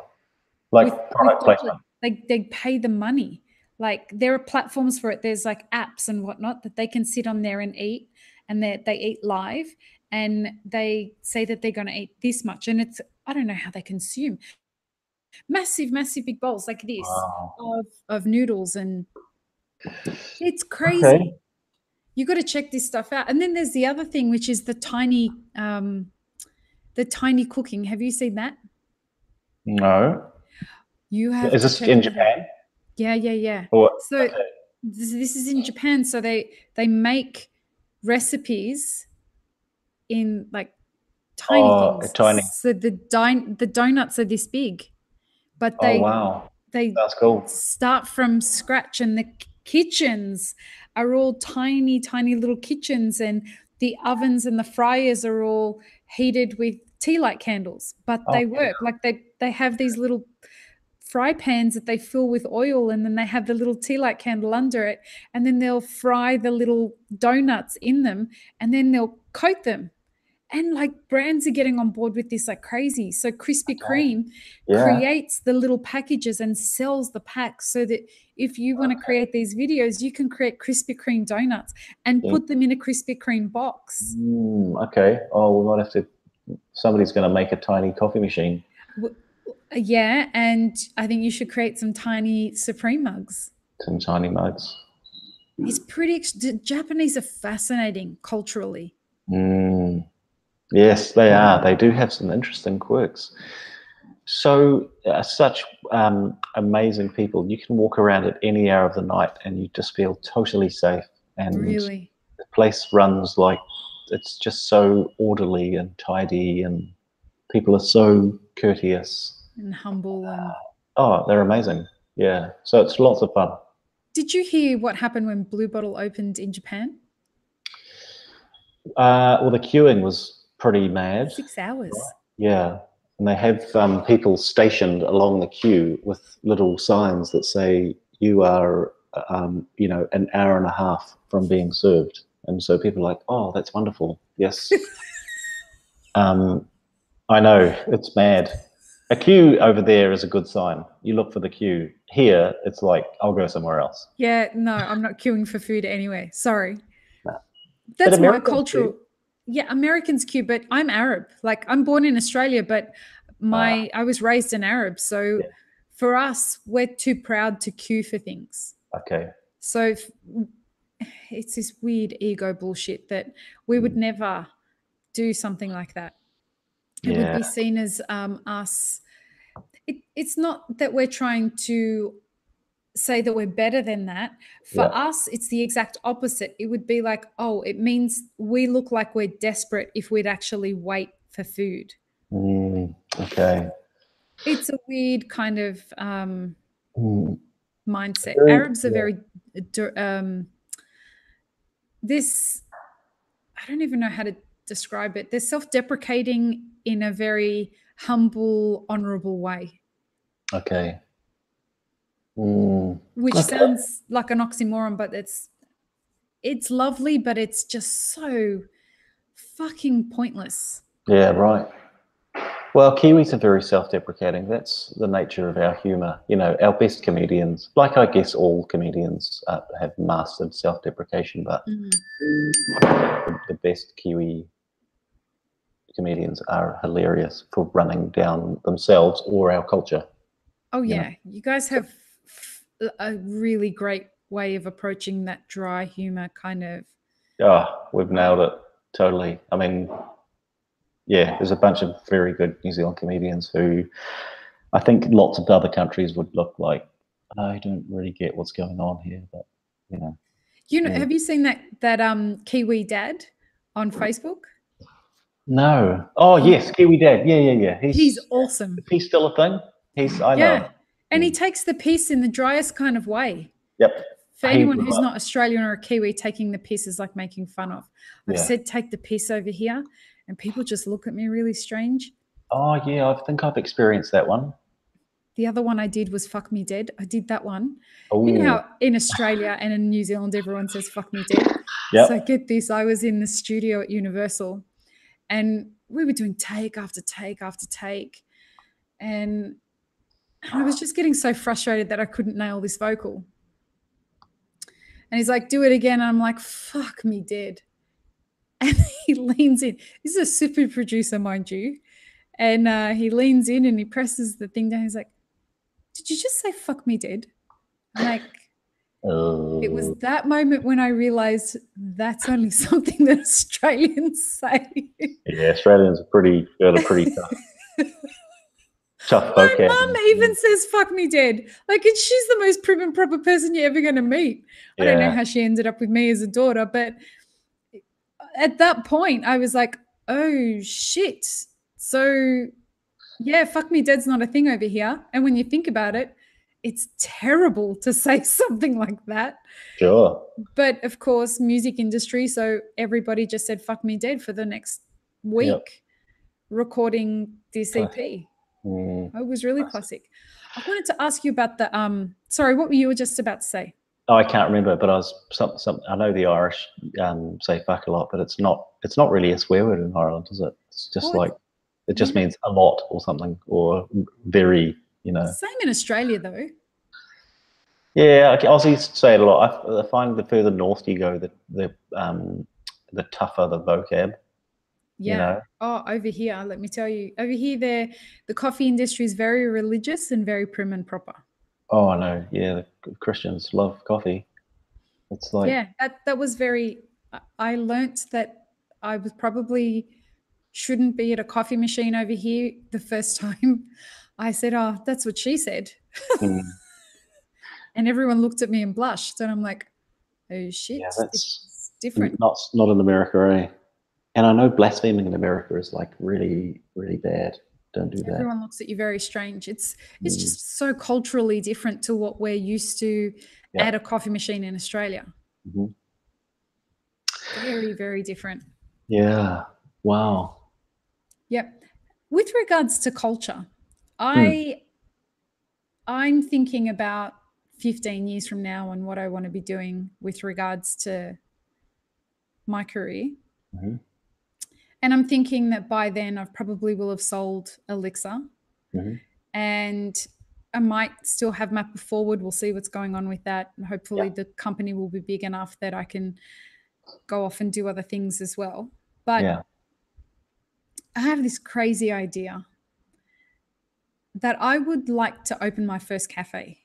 Like product placement? They pay the money. Like there are platforms for it. There's like apps and whatnot that they can sit on there and eat, and they eat live, and they say that they're going to eat this much. And I don't know how they consume massive, massive big bowls like this of noodles, and it's crazy. Okay. You got to check this stuff out. And then there's the other thing, which is the tiny cooking. Have you seen that? No. You have. Is this in Japan? Yeah. So this is in Japan. So they make recipes in like tiny things. Tiny. So the donuts are this big, but they that's cool. Start from scratch, and the kitchens are all tiny, tiny little kitchens, and the ovens and the fryers are all heated with tea light candles, but they work. Like they have these little fry pans that they fill with oil, and then they have the little tea light candle under it, and then they'll fry the little donuts in them, and then they'll coat them. And like brands are getting on board with this like crazy. So Krispy Kreme creates the little packages and sells the packs, so that if you want to create these videos, you can create Krispy Kreme donuts and put them in a Krispy Kreme box. Okay. Oh, we might have to. Somebody's going to make a tiny coffee machine. Yeah, and I think you should create some tiny Supreme mugs. Some tiny mugs. It's pretty. The Japanese are fascinating culturally. Yes, they are. They do have some interesting quirks. So, such amazing people. You can walk around at any hour of the night and you just feel totally safe. And really, the place runs like it's just so orderly and tidy, and people are so courteous and humble. And they're amazing. Yeah. So it's lots of fun. Did you hear what happened when Blue Bottle opened in Japan? Well, the queuing was pretty mad. 6 hours. Yeah. And they have people stationed along the queue with little signs that say, you are, an hour and a half from being served. And so people are like, oh, that's wonderful. Yes. I know, it's mad. A queue over there is a good sign. You look for the queue. Here, it's like, I'll go somewhere else. Yeah, no, I'm not queuing for food anyway. Sorry. No. That's my cultural. Queue. Yeah, Americans queue, but I'm Arab. Like, I'm born in Australia, but I was raised an Arab. So for us, we're too proud to queue for things. Okay. So it's this weird ego bullshit that we would never do something like that. It would be seen as us. It's not that we're trying to say that we're better than that. For us, it's the exact opposite. It would be like, oh, it means we look like we're desperate if we'd actually wait for food. Okay. It's a weird kind of mindset. Arabs are very I don't even know how to describe it. They're self-deprecating in a very humble, honorable way. Okay. Which sounds like an oxymoron, but it's lovely, but it's just so fucking pointless. Yeah, right. Well, Kiwis are very self-deprecating. That's the nature of our humour. You know, our best comedians, like I guess all comedians, have mastered self-deprecation, but the best Kiwi comedians are hilarious for running down themselves or our culture. Oh, yeah. You guys have a really great way of approaching that dry humour kind of. Oh, we've nailed it. Totally. I mean, yeah, there's a bunch of very good New Zealand comedians who I think lots of other countries would look like, I don't really get what's going on here, but have you seen that Kiwi dad on Facebook? No. Oh, yes, Kiwi dad. Yeah. He's awesome. Is he still a thing? I know. And he takes the piss in the driest kind of way. Yep. For anyone who's not Australian or a Kiwi, taking the piss is like making fun of. I've said take the piss over here, and people just look at me really strange. Oh, yeah, I think I've experienced that one. The other one I did was fuck me dead. I did that one. Ooh. You know how in Australia and in New Zealand everyone says fuck me dead? Yep. So get this, I was in the studio at Universal and we were doing take after take after take. And I was just getting so frustrated that I couldn't nail this vocal. And he's like, do it again. And I'm like, fuck me dead. And he leans in. This is a super producer, mind you. And he leans in and he presses the thing down. He's like, did you just say fuck me dead? I'm like, it was that moment when I realized that's only something that Australians say. Yeah, Australians are pretty tough. Tough vocab. My mum even says fuck me dead. Like, she's the most prim and proper person you're ever going to meet. I don't know how she ended up with me as a daughter, but at that point I was like, oh shit. So yeah, fuck me dead's not a thing over here. And when you think about it, it's terrible to say something like that. Sure. But of course, music industry, so everybody just said fuck me dead for the next week recording this EP. It was really classic. I wanted to ask you about the sorry, what were you just about to say? Oh, I can't remember, but I was some. I know the Irish say fuck a lot, but it's not really a swear word in Ireland, is it? It's just it just means a lot or something, or very, Same in Australia though. Yeah, Aussies say it a lot. I find the further north you go, the tougher the vocab. Yeah. Oh, over here, let me tell you, over here, the coffee industry is very religious and very prim and proper. Oh, I know. Yeah, the Christians love coffee. It's like, yeah, that was very. I learnt that I was probably shouldn't be at a coffee machine over here the first time. I said, "Oh, that's what she said," and everyone looked at me and blushed, and I'm like, "Oh shit, yeah, that's it's different." not in America, eh? And I know blaspheming in America is like really, really bad. Don't do that. Everyone looks at you very strange. It's just so culturally different to what we're used to at a coffee machine in Australia. Very, very different. Yeah. Wow. Yep. With regards to culture, I'm thinking about 15 years from now and what I want to be doing with regards to my career. And I'm thinking that by then I probably will have sold Elixir. And I might still have Map Forward. We'll see what's going on with that. And hopefully the company will be big enough that I can go off and do other things as well. But I have this crazy idea that I would like to open my first cafe.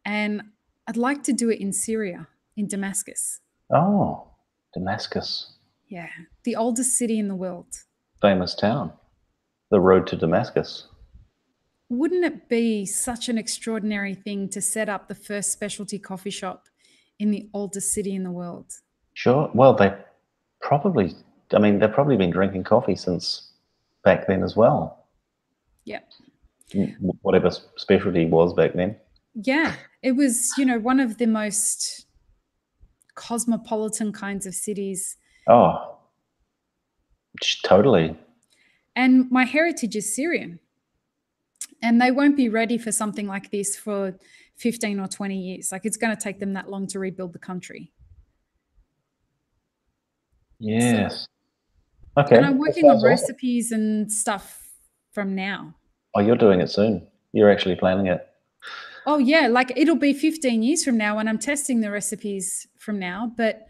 And I'd like to do it in Syria, in Damascus. Oh, Damascus. Yeah, the oldest city in the world. Famous town. The road to Damascus. Wouldn't it be such an extraordinary thing to set up the first specialty coffee shop in the oldest city in the world? Sure. Well, they've probably been drinking coffee since back then as well. Yeah. Whatever specialty was back then. Yeah. It was, one of the most cosmopolitan kinds of cities. Oh, totally. And my heritage is Syrian. And they won't be ready for something like this for 15 or 20 years. Like, it's going to take them that long to rebuild the country. Yes. Okay. And I'm working on recipes and stuff from now. Oh, you're doing it soon. You're actually planning it. Oh, yeah. Like, it'll be 15 years from now, and I'm testing the recipes from now. But,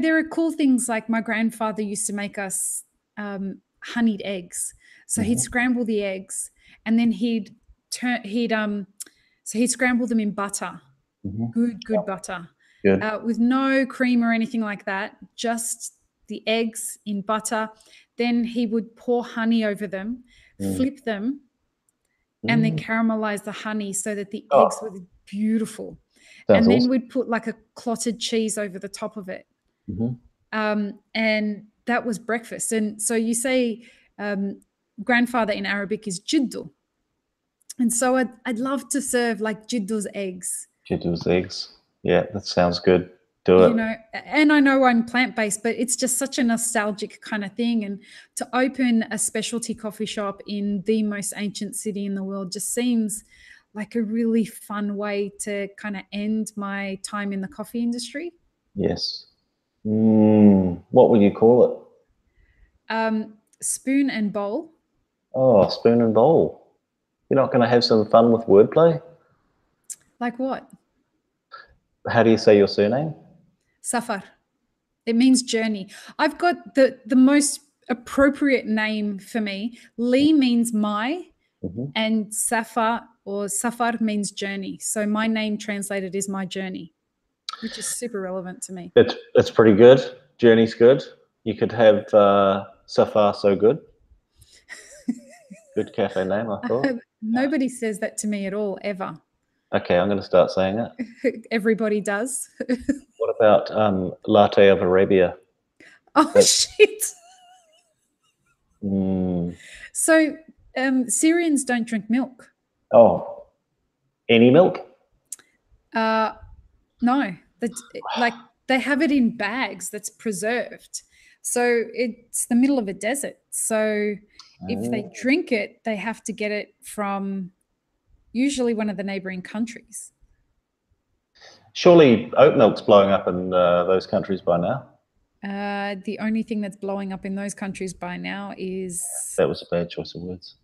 there are cool things like my grandfather used to make us honeyed eggs. So he'd scramble the eggs, and then he'd scramble them in butter. Good butter. Good. With no cream or anything like that, just the eggs in butter. Then he would pour honey over them, flip them, and then caramelize the honey so that the eggs were beautiful. Sounds and then awesome. we'd put like a clotted cheese over the top of it. And that was breakfast. And so you say grandfather in Arabic is jiddu. And so I'd love to serve like jiddu's eggs. Jiddu's eggs. Yeah, that sounds good. Do it. And I know I'm plant-based, but it's just such a nostalgic kind of thing. And to open a specialty coffee shop in the most ancient city in the world just seems like a really fun way to kind of end my time in the coffee industry. Yes. What would you call it? Spoon and bowl. Oh, spoon and bowl. You're not going to have some fun with wordplay? Like what? How do you say your surname? Safar. It means journey. I've got the most appropriate name for me. Lee means my, and Safar means journey. So my name translated is my journey, which is super relevant to me. It's pretty good. Journey's good. You could have Safar So Good. Good cafe name, I thought. Nobody says that to me at all, ever. Okay, I'm going to start saying it. Everybody does. What about Latte of Arabia? Oh, shit. Mm. So Syrians don't drink milk. Oh, Any milk? No, that like they have it in bags that's preserved. So it's the middle of a desert. So if they drink it, they have to get it from usually one of the neighboring countries. Surely oat milk's blowing up in those countries by now. The only thing that's blowing up in those countries by now is That was a bad choice of words.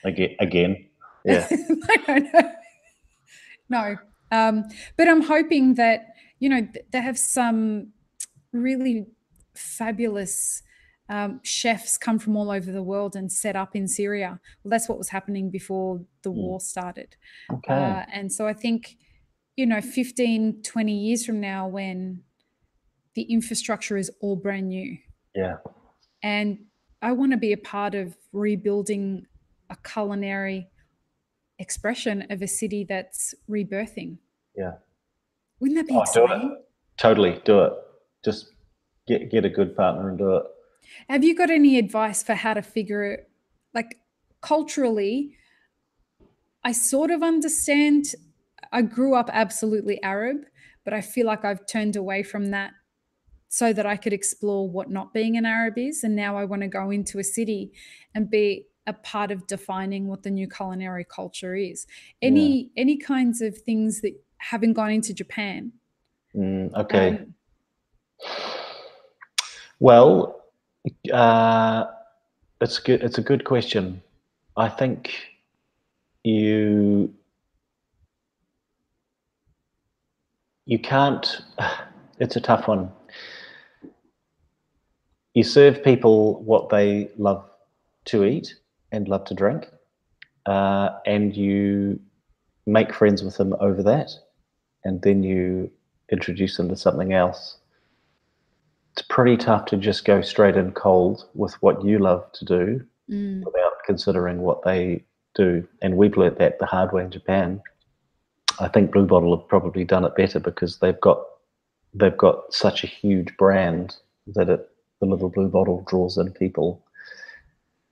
Again. Yeah. No. But I'm hoping that, they have some really fabulous chefs come from all over the world and set up in Syria. Well, that's what was happening before the war started. Okay. And so I think, 15, 20 years from now, when the infrastructure is all brand new. Yeah. And I want to be a part of rebuilding a culinary expression of a city that's rebirthing. Yeah. Wouldn't that be Do exciting? it. Totally, do it. Just get a good partner and do it. Have you got any advice for how to figure it? Like culturally, I sort of understand. I grew up absolutely Arab, but I feel like I've turned away from that so that I could explore what not being an Arab is. And now I want to go into a city and be a part of defining what the new culinary culture is. Any kinds of things that having gone into Japan? Okay. Well, it's good. It's a good question. I think you can't. It's a tough one. You serve people what they love to eat and love to drink, and you make friends with them over that, and then you introduce them to something else. It's pretty tough to just go straight in cold with what you love to do without considering what they do. And we've learnt that the hard way in Japan. I think Blue Bottle have probably done it better because they've got such a huge brand that the little Blue Bottle draws in people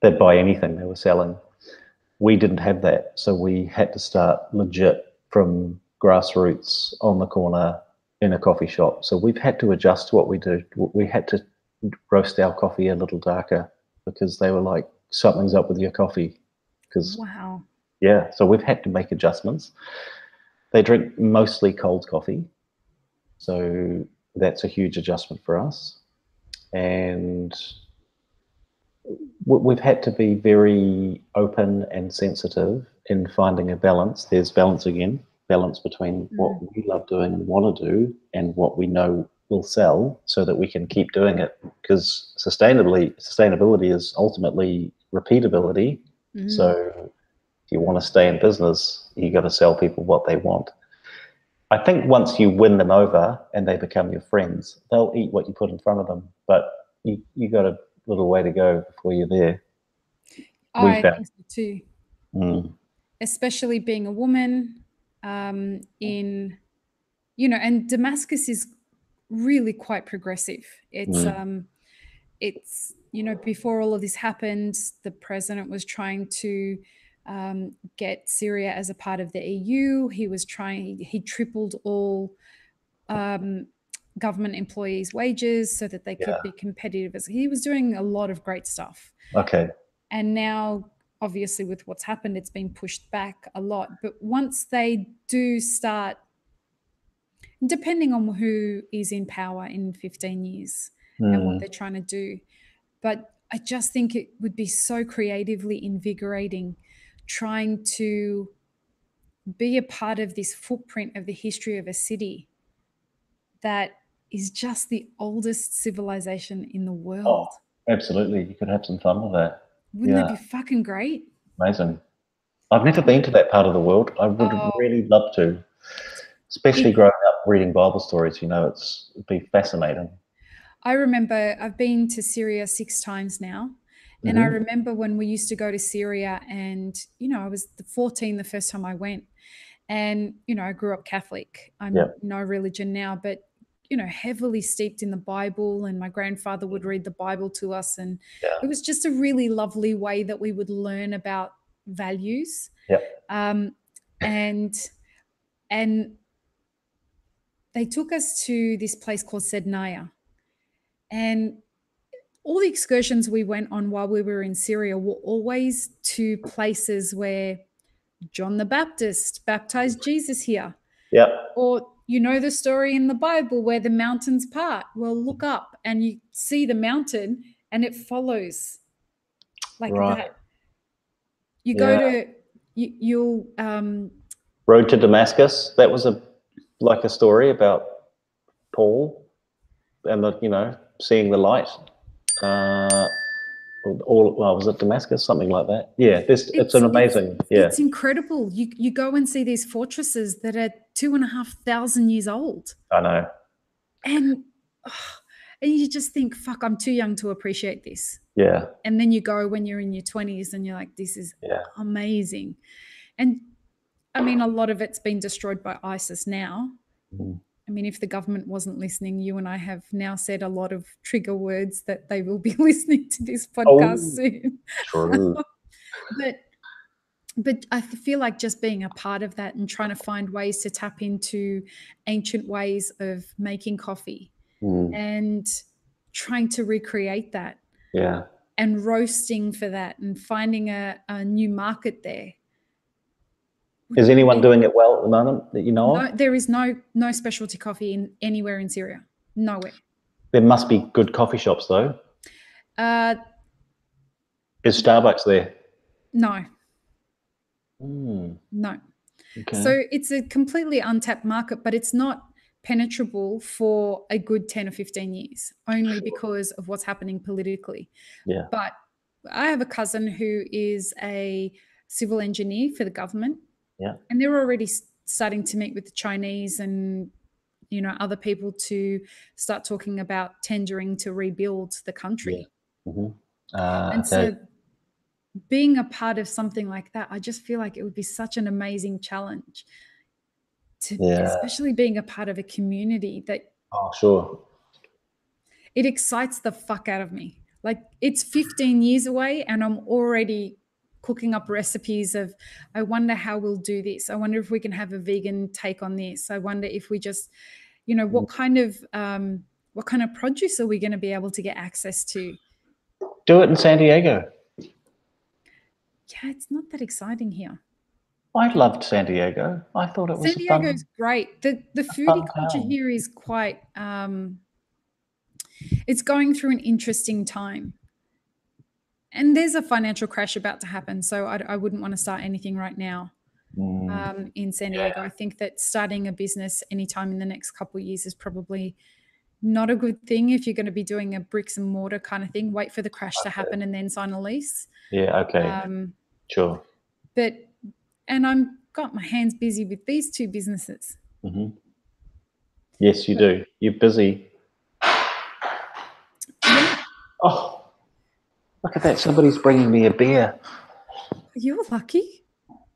that buy anything they were selling. We didn't have that, so we had to start legit from grassroots on the corner in a coffee shop. So we've had to adjust what we do. We had to roast our coffee a little darker because they were like, something's up with your coffee. Because Wow. yeah, so we've had to make adjustments. They drink mostly cold coffee, so that's a huge adjustment for us. And we've had to be very open and sensitive in finding a balance. There's balance again, balance between what we love doing and want to do and what we know will sell so that we can keep doing it. Because sustainability is ultimately repeatability. So if you want to stay in business, you got to sell people what they want. I think once you win them over and they become your friends, they'll eat what you put in front of them. But you got a little way to go before you're there. I think so too. Especially being a woman in, and Damascus is really quite progressive. It's before all of this happened, the president was trying to get Syria as a part of the EU. He tripled all government employees' wages so that they could be competitive. He was doing a lot of great stuff. Okay. And now, obviously, with what's happened, it's been pushed back a lot. But once they do start, depending on who is in power in 15 years and what they're trying to do, but I just think it would be so creatively invigorating trying to be a part of this footprint of the history of a city that is just the oldest civilization in the world. Oh, absolutely. You could have some fun with that. Wouldn't that be fucking great? Amazing. I've never been to that part of the world. I would really love to, especially growing up reading Bible stories. It'd be fascinating. I remember I've been to Syria 6 times now. And I remember when we used to go to Syria and, I was 14 the first time I went. And, I grew up Catholic. I'm no religion now, but, heavily steeped in the Bible. And my grandfather would read the Bible to us. And it was just a really lovely way that we would learn about values. and they took us to this place called Sednaya, and all the excursions we went on while we were in Syria were always to places where John the Baptist baptized Jesus here. Yep. Or you know the story in the Bible where the mountains part. Well, look up and you see the mountain and it follows like that. You go to you'll Road to Damascus. That was like a story about Paul and seeing the light. Was it Damascus? Something like that. Yeah, it's an amazing. It's incredible. You go and see these fortresses that are 2,500 years old. I know. And you just think, fuck, I'm too young to appreciate this. Yeah. And then you go when you're in your 20s and you're like, this is amazing. And I mean, a lot of it's been destroyed by ISIS now. Mm. I mean, if the government wasn't listening, you and I have now said a lot of trigger words that they will be listening to this podcast soon. True. But I feel like just being a part of that and trying to find ways to tap into ancient ways of making coffee and trying to recreate that. Yeah. And roasting for that and finding a new market there. Is anyone doing it well at the moment that you know of? There is no specialty coffee anywhere in Syria. Nowhere. There must be good coffee shops though. Is Starbucks there? No. No. Okay. So it's a completely untapped market, but it's not penetrable for a good 10 or 15 years, only because of what's happening politically. Yeah. But I have a cousin who is a civil engineer for the government. Yeah. And they're already starting to meet with the Chinese and, other people to start talking about tendering to rebuild the country. Yeah. Mm-hmm. And so being a part of something like that, I just feel like it would be such an amazing challenge especially being a part of a community that. Oh, sure. It excites the fuck out of me. Like it's 15 years away and I'm already cooking up recipes of, I wonder how we'll do this. I wonder if we can have a vegan take on this. I wonder if we just, what kind of produce are we going to be able to get access to? Do it in San Diego. Yeah, it's not that exciting here. I loved San Diego. I thought it was San Diego's great. The foodie culture here is quite, it's going through an interesting time. And there's a financial crash about to happen, so I wouldn't want to start anything right now in San Diego. I think that starting a business anytime in the next couple of years is probably not a good thing if you're going to be doing a bricks and mortar kind of thing. Wait for the crash to happen and then sign a lease. Yeah, okay. Sure. And I'm got my hands busy with these two businesses. Mm-hmm. Yes, you do. You're busy. Yeah. Oh. Look at that. Somebody's bringing me a beer. You're lucky.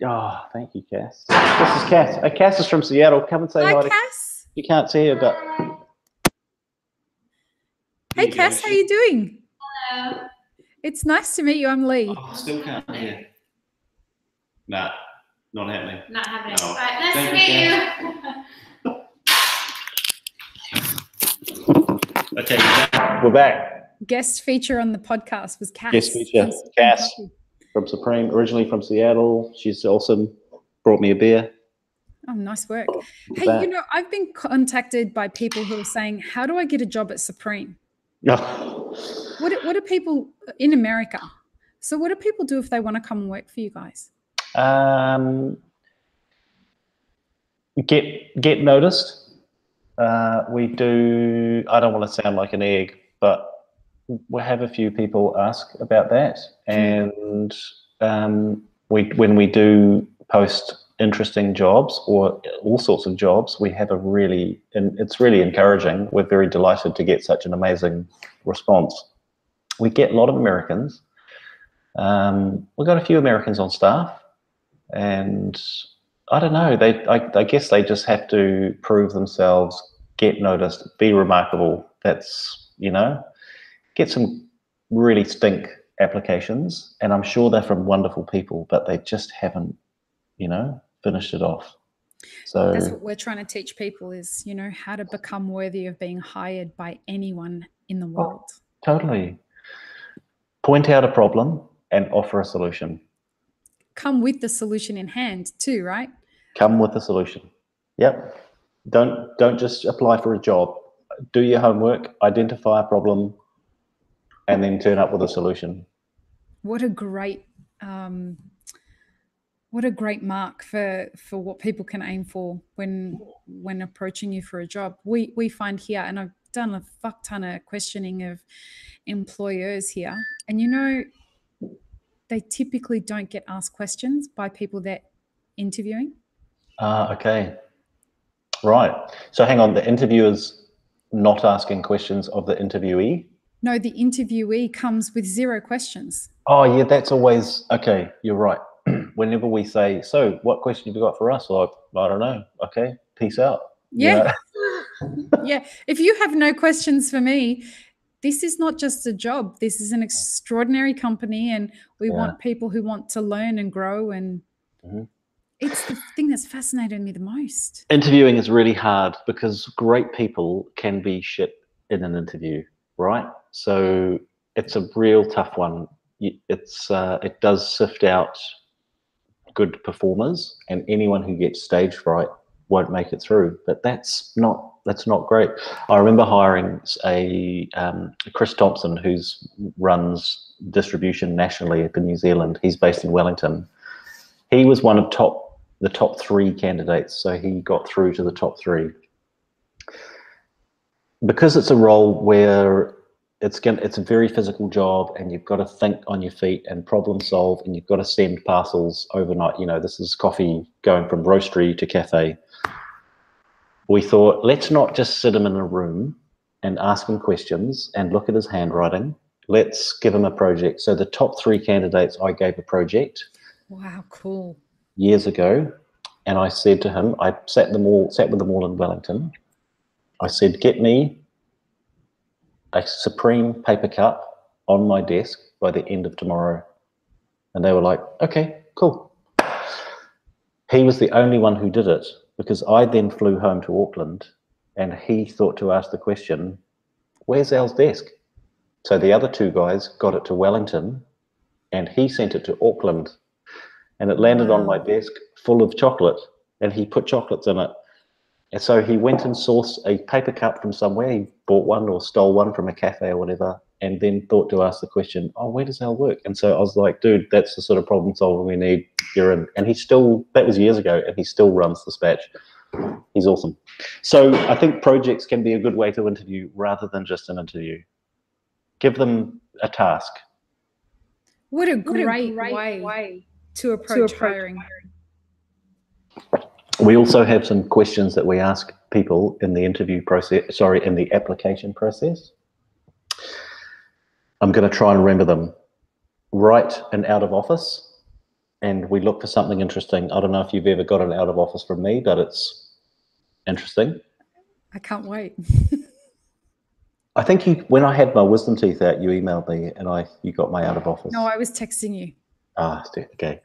Oh, thank you, Cass. This is Cass. Cass is from Seattle. Come and say hi. Hi, Cass. You can't see her, but... Hey, Cass. How you doing? Hello. It's nice to meet you. I'm Lee. Oh, still can't hear. Nah, not happening. Not happening. No. Right, nice Thank to meet you. Okay, we're back. Guest feature on the podcast was Cass. Guest feature, Cass from Supreme, originally from Seattle. She's awesome. Brought me a beer. Oh, nice work. Hey, I've been contacted by people who are saying, how do I get a job at Supreme? What do people in America? So what do people do if they want to come and work for you guys? Get noticed. We do, I don't want to sound like an egg, but we'll have a few people ask about that. And when we do post interesting jobs or all sorts of jobs, we have it's really encouraging. We're very delighted to get such an amazing response. We get a lot of Americans. We've got a few Americans on staff, and I don't know, I guess they just have to prove themselves, get noticed, be remarkable. That's, get some really stink applications, and I'm sure they're from wonderful people, but they just haven't, finished it off. So that's what we're trying to teach people is, you know, how to become worthy of being hired by anyone in the world. Totally. Point out a problem and offer a solution. Come with the solution in hand too, right? Come with a solution. Yep. Don't just apply for a job. Do your homework, identify a problem, and then turn up with a solution. What a great mark for what people can aim for when approaching you for a job. We find here, and I've done a fuck ton of questioning of employers here, and you know, they typically don't get asked questions by people they're interviewing. Okay. Right. So hang on, the interviewer's not asking questions of the interviewee? No, the interviewee comes with 0 questions. Oh, yeah, that's always, okay, you're right. Whenever we say, so what question have you got for us? Like, I don't know. Okay, peace out. Yeah. Yeah. If you have no questions for me, this is not just a job. This is an extraordinary company, and we want people who want to learn and grow. And it's the thing that's fascinated me the most. Interviewing is really hard because great people can be shit in an interview, right? So it's a real tough one. It does sift out good performers, and anyone who gets stage fright won't make it through. But that's not great. I remember hiring Chris Thompson, who runs distribution nationally up in New Zealand. He's based in Wellington. He was one of the top 3 candidates, so he got through to the top 3. Because it's a role where it's a very physical job, and you've got to think on your feet and problem solve, and you've got to send parcels overnight. You know, this is coffee going from roastery to cafe. We thought, let's not just sit him in a room and ask him questions and look at his handwriting. Let's give him a project. So the top 3 candidates, I gave a project. Wow, cool. Years ago, and I said to him, I sat with them all in Wellington. I said, get me a Supreme paper cup on my desk by the end of tomorrow. And they were like, okay, cool. He was the only one who did it, because I then flew home to Auckland, and he thought to ask the question, where's Al's desk? So the other 2 guys got it to Wellington, and he sent it to Auckland, and it landed on my desk full of chocolate, and he put chocolates in it. And so he went and sourced a paper cup from somewhere. He bought one or stole one from a cafe or whatever, and then thought to ask the question, oh, where does Al work? And so I was like, dude, that's the sort of problem solving we need. You're in. And that was years ago, and he still runs Dispatch. He's awesome. So I think projects can be a good way to interview rather than just an interview. Give them a task. What a great way to approach hiring. We also have some questions that we ask people in the interview process, in the application process. I'm going to try and remember them. Write an out of office, and we look for something interesting. I don't know if you've ever got an out of office from me, but it's interesting. I can't wait. I think when I had my wisdom teeth out, you emailed me, and you got my out of office. No, I was texting you. Ah, okay.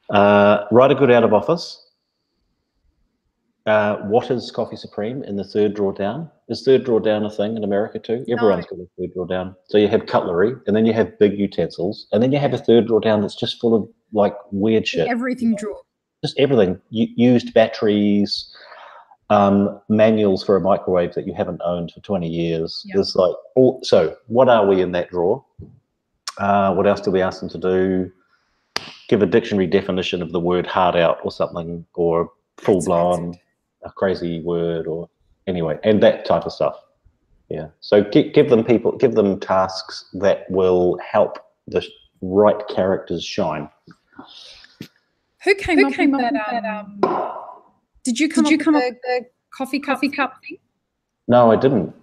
Write a good out of office. What is Coffee Supreme in the 3rd drawer down? Is 3rd drawer down a thing in America too? Everyone's got a 3rd drawer down. So you have cutlery, and then you have big utensils, and then you have a 3rd drawer down that's just full of like weird shit. Everything drawer. Just everything. Used batteries, manuals for a microwave that you haven't owned for 20 years. Yep. There's like so what are we in that drawer? What else do we ask them to do? Give a dictionary definition of the word hard out or something, or full blown, a crazy word, or anyway, and that type of stuff. Yeah. So give them tasks that will help the right characters shine. Who came up with that? Did you come up with the coffee cup thing? No, I didn't.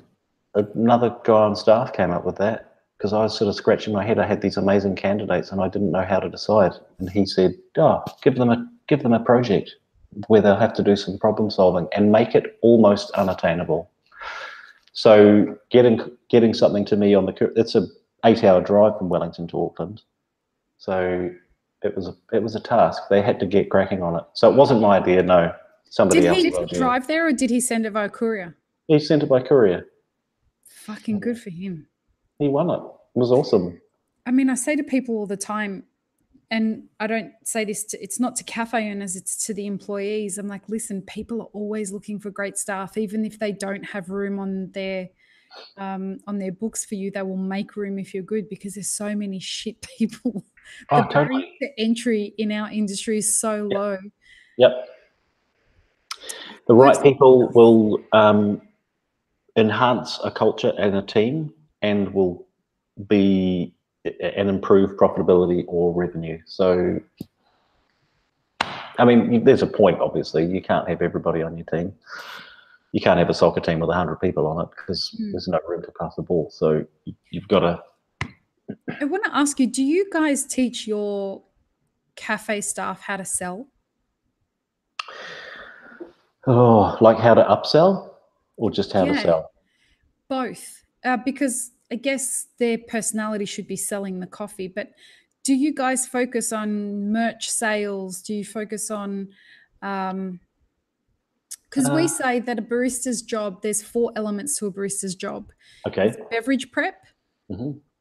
Another guy on staff came up with that, because I was sort of scratching my head. I had these amazing candidates, and I didn't know how to decide. And he said, give them a project where they'll have to do some problem solving and make it almost unattainable. So getting something to me it's a 8-hour drive from Wellington to Auckland. So it was a task. They had to get cracking on it. So it wasn't my idea. No, somebody else. Did he drive there, or did he send it via courier? He sent it by courier. Fucking good for him. He won it. It was awesome. I mean, I say to people all the time, and I don't say this it's not to cafe owners, it's to the employees. I'm like, listen, people are always looking for great staff, even if they don't have room on their books for you. They will make room if you're good, because there's so many shit people. The barrier to entry in our industry is so low. Yep. The right people will enhance a culture and a team, and will be and improve profitability or revenue. So, I mean, there's a point, obviously. You can't have everybody on your team. You can't have a soccer team with 100 people on it, because there's no room to pass the ball. So you've got to... I want to ask you, do you guys teach your cafe staff how to sell? Oh, like how to upsell, or just how to sell? Both. Because I guess their personality should be selling the coffee, but do you guys focus on merch sales? Do you focus on... because we say that a barista's job, there's 4 elements to a barista's job. Okay. It's beverage prep,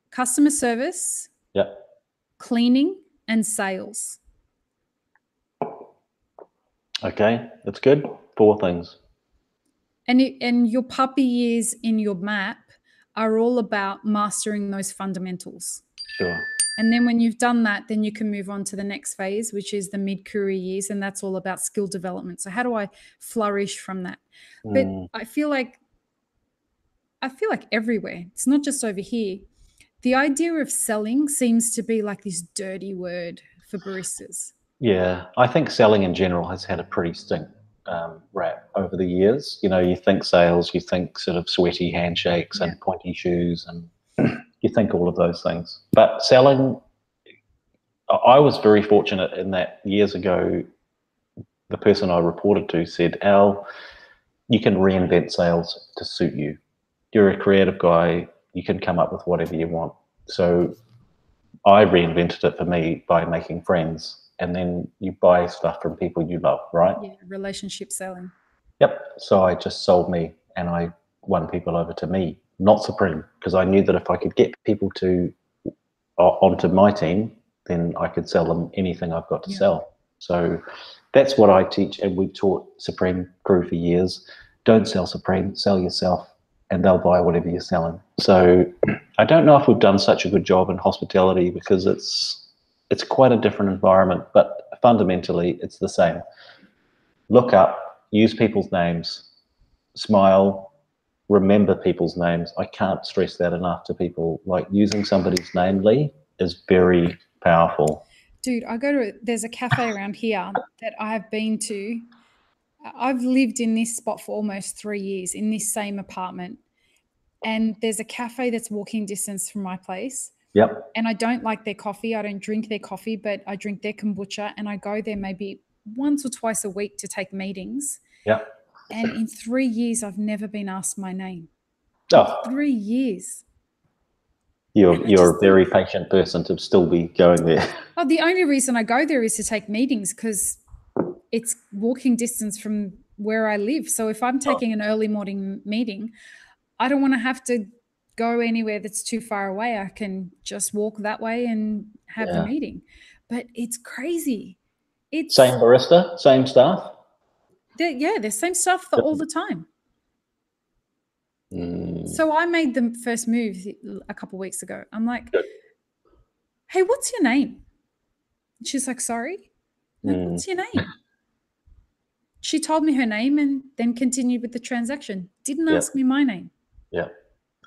customer service, cleaning, and sales. Okay, that's good. 4 things. And your puppy years in your map are all about mastering those fundamentals. Sure. And then when you've done that, then you can move on to the next phase, which is the mid-career years, and that's all about skill development. So how do I flourish from that? But I feel like everywhere, it's not just over here, the idea of selling seems to be like this dirty word for baristas. Yeah, I think selling in general has had a pretty stink rap over the years. You know, you think sales, you think sort of sweaty handshakes and pointy shoes, and you think all of those things. But selling, I was very fortunate in that years ago, the person I reported to said, Al, you can reinvent sales to suit you. You're a creative guy. You can come up with whatever you want. So I reinvented it for me by making friends. And then you buy stuff from people you love, right? Yeah, relationship selling. Yep. So I just sold me, and I won people over to me, not Supreme, because I knew that if I could get people to onto my team, then I could sell them anything I've got to sell. So that's what I teach, and we've taught Supreme crew for years. Don't sell Supreme, sell yourself, and they'll buy whatever you're selling. So I don't know if we've done such a good job in hospitality, because it's quite a different environment, but fundamentally it's the same. Look up, use people's names, smile, remember people's names. I can't stress that enough to people. Like, using somebody's name, Lee, is very powerful. Dude, there's a cafe around here that I've been to. I've lived in this spot for almost 3 years, in this same apartment. And there's a cafe that's walking distance from my place. Yep. And I don't like their coffee. I don't drink their coffee, but I drink their kombucha, and I go there maybe once or twice a week to take meetings. Yep. And in 3 years, I've never been asked my name. Oh. 3 years. You're a very patient person to still be going there. Oh, the only reason I go there is to take meetings, because it's walking distance from where I live. So if I'm taking an early morning meeting, I don't want to have to go anywhere that's too far away. I can just walk that way and have the meeting. But it's crazy. It's same barista, same staff? The same stuff all the time. So I made the first move a couple of weeks ago. I'm like, hey, what's your name? She's like, sorry? I'm like, what's your name? She told me her name and then continued with the transaction. Didn't ask me my name. Yeah.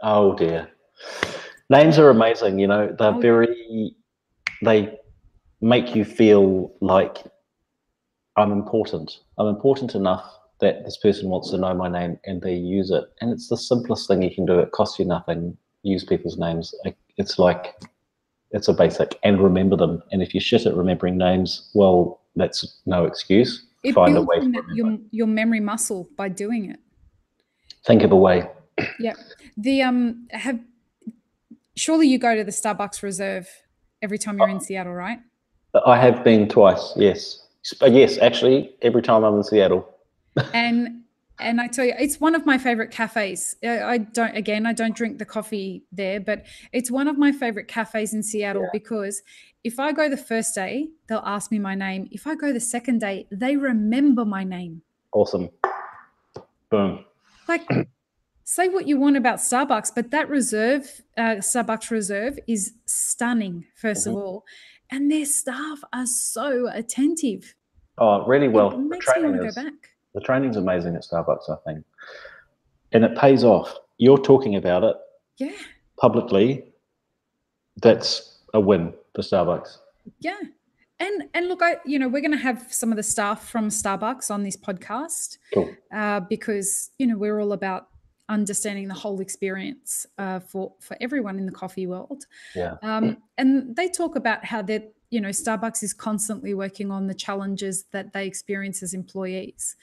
Oh, dear. Names are amazing, you know. They make you feel like I'm important. I'm important enough that this person wants to know my name, and they use it. And it's the simplest thing you can do. It costs you nothing. Use people's names. It's a basic, and remember them. And if you're shit at remembering names, well, that's no excuse. Find a way to remember. Your memory muscle by doing it. Think of a way. Yeah. Surely you go to the Starbucks Reserve every time you're in Seattle, right? I have been twice. Yes, yes. Actually, every time I'm in Seattle. And I tell you, it's one of my favorite cafes. I don't drink the coffee there, but it's one of my favorite cafes in Seattle because if I go the first day, they'll ask me my name. If I go the second day, they remember my name. Awesome. Boom. Like, say what you want about Starbucks, but that Starbucks Reserve is stunning, first of all. And their staff are so attentive. Oh, really well. It makes me want to go back. The training's amazing at Starbucks, I think. And it pays off. You're talking about it publicly. That's a win for Starbucks. Yeah. And look, we're going to have some of the staff from Starbucks on this podcast. Cool. Because, we're all about understanding the whole experience for everyone in the coffee world. Yeah. And they talk about how that, Starbucks is constantly working on the challenges that they experience as employees.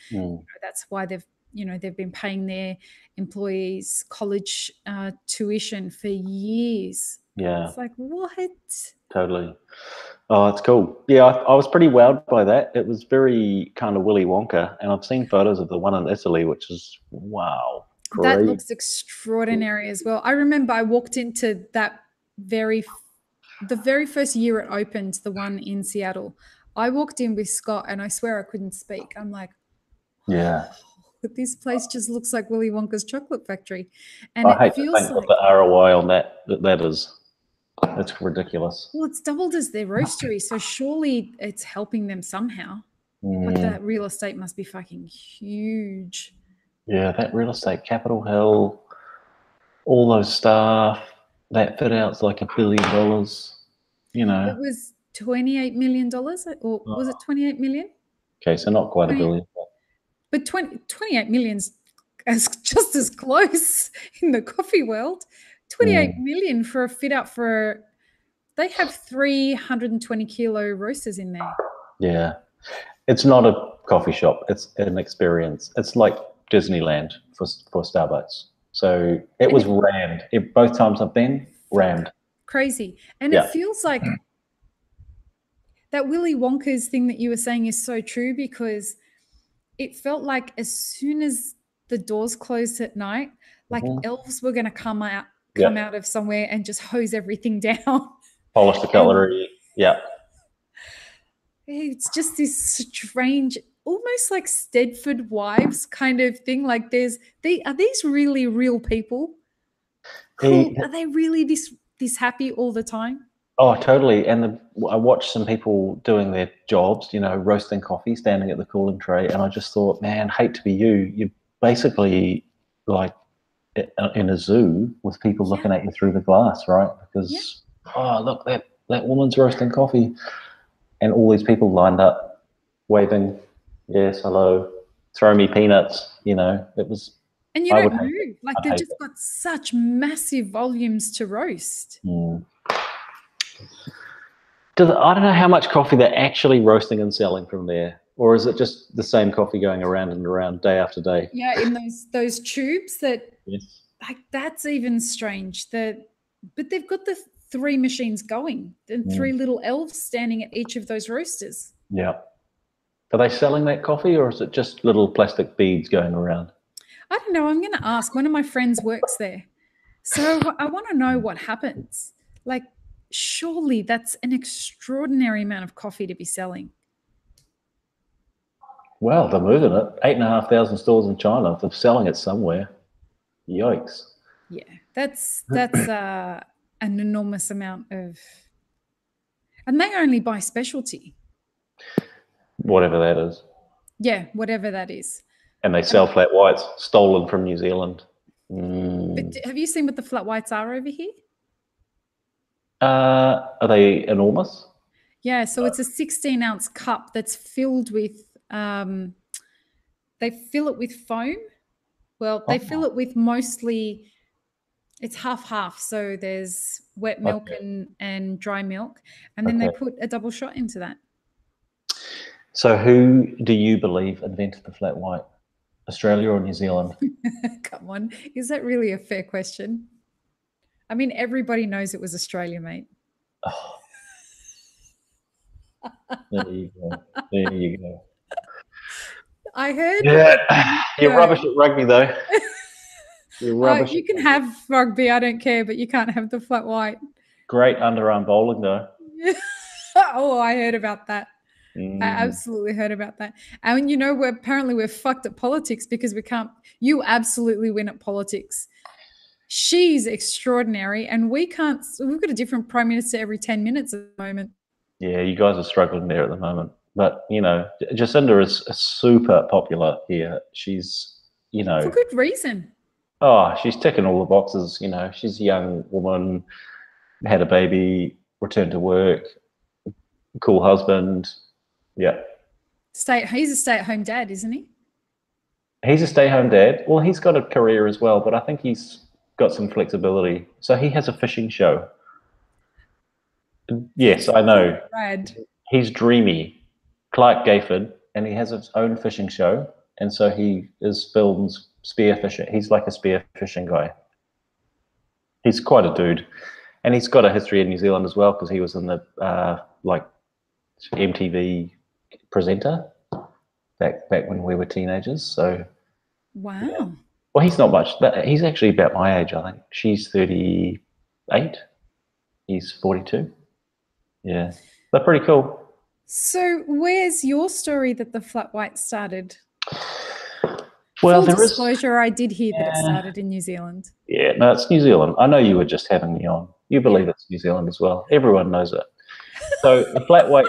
That's why they've been paying their employees college tuition for years. Yeah. It's like, what? Totally. Oh, it's cool. Yeah, I was pretty wowed by that. It was very kind of Willy Wonka, and I've seen photos of the one in Italy, which is wow. Great. That looks extraordinary as well. I remember I walked into that the very first year it opened, the one in Seattle. I walked in with Scott, and I swear I couldn't speak. I'm like, yeah, but this place just looks like Willy Wonka's chocolate factory, and I hate feels to think like what the ROI on that is. It's ridiculous. Well, it's doubled as their roastery, so surely it's helping them somehow. But that real estate must be fucking huge. Yeah, that real estate, Capitol Hill, all those staff, that fit out's like $1 billion. It was $28 million, or was it 28 million? Okay, so not quite $1 billion. But 28 million's just as close in the coffee world. 28 million for a fit out they have 320 kilo roasters in there. Yeah. It's not a coffee shop. It's an experience. It's like Disneyland for Starbucks. So it was rammed. Both times I've been, rammed. Crazy. And it feels like that Willy Wonka's thing that you were saying is so true, because it felt like as soon as the doors closed at night, like elves were going to come out of somewhere and just hose everything down. Polish the cutlery. It's just this strange, almost like Stedford Wives kind of thing. Like are these really real people? Cool. Are they really this happy all the time? Oh, totally. And I watched some people doing their jobs, roasting coffee, standing at the cooling tray. And I just thought, man, hate to be you. You're basically like in a zoo with people looking at you through the glass, right? Because, oh, look, that woman's roasting coffee. And all these people lined up, waving, yes, hello, throw me peanuts, it was... And you don't move. Like, they've just got such massive volumes to roast. I don't know how much coffee they're actually roasting and selling from there. Or is it just the same coffee going around and around day after day? Yeah, in those tubes that... Yes. Like, that's even strange. But they've got the 3 machines going and 3 little elves standing at each of those roasters. Yeah. Are they selling that coffee, or is it just little plastic beads going around? I don't know. I'm going to ask. One of my friends works there. So I want to know what happens. Like, surely that's an extraordinary amount of coffee to be selling. Well, they're moving it. 8,500 stores in China. They're selling it somewhere. Yikes. Yeah, that's an enormous amount of, and they only buy specialty. Whatever that is. Yeah, whatever that is. And they sell flat whites stolen from New Zealand. But have you seen what the flat whites are over here? Are they enormous? Yeah, so it's a 16-ounce cup that's filled with, they fill it with foam. Well, they fill it with mostly... It's half-half, so there's wet milk and dry milk, and then they put a double shot into that. So who do you believe invented the flat white, Australia or New Zealand? Come on, is that really a fair question? I mean, everybody knows it was Australia, mate. Oh. There you go. There you go. I heard. Yeah, you're rubbish at rugby though. You're rubbish. You can have rugby, I don't care, but you can't have the flat white. Great underarm bowling though. Oh, I heard about that. I Mm. absolutely heard about that. And you know, we're fucked at politics because we can't. You absolutely win at politics. She's extraordinary, and we can't. We've got a different prime minister every 10 minutes at the moment. Yeah, you guys are struggling there at the moment. But, you know, Jacinda is super popular here. She's, you know, For good reason. oh, she's ticking all the boxes. You know, she's a young woman, had a baby, returned to work, cool husband. Yeah. He's a stay-at-home dad, isn't he? He's a stay-home dad. Well, he's got a career as well, but I think he's got some flexibility. So he has a fishing show. Yes, I know. Rad. He's dreamy, Clark Gayford, and he has his own fishing show. And so he films spearfishing. He's like a spearfishing guy. He's quite a dude. And he's got a history in New Zealand as well because he was in the like MTV presenter back when we were teenagers. So wow. Yeah. Well, he's not much. He's actually about my age, I think. She's 38. He's 42. Yeah, they're pretty cool. So where's your story that the flat white started? Well, Full disclosure, I did hear that it Yeah. started in New Zealand. Yeah, no, it's New Zealand. I know you were just having me on. You believe it's New Zealand as well. Everyone knows it. So the flat white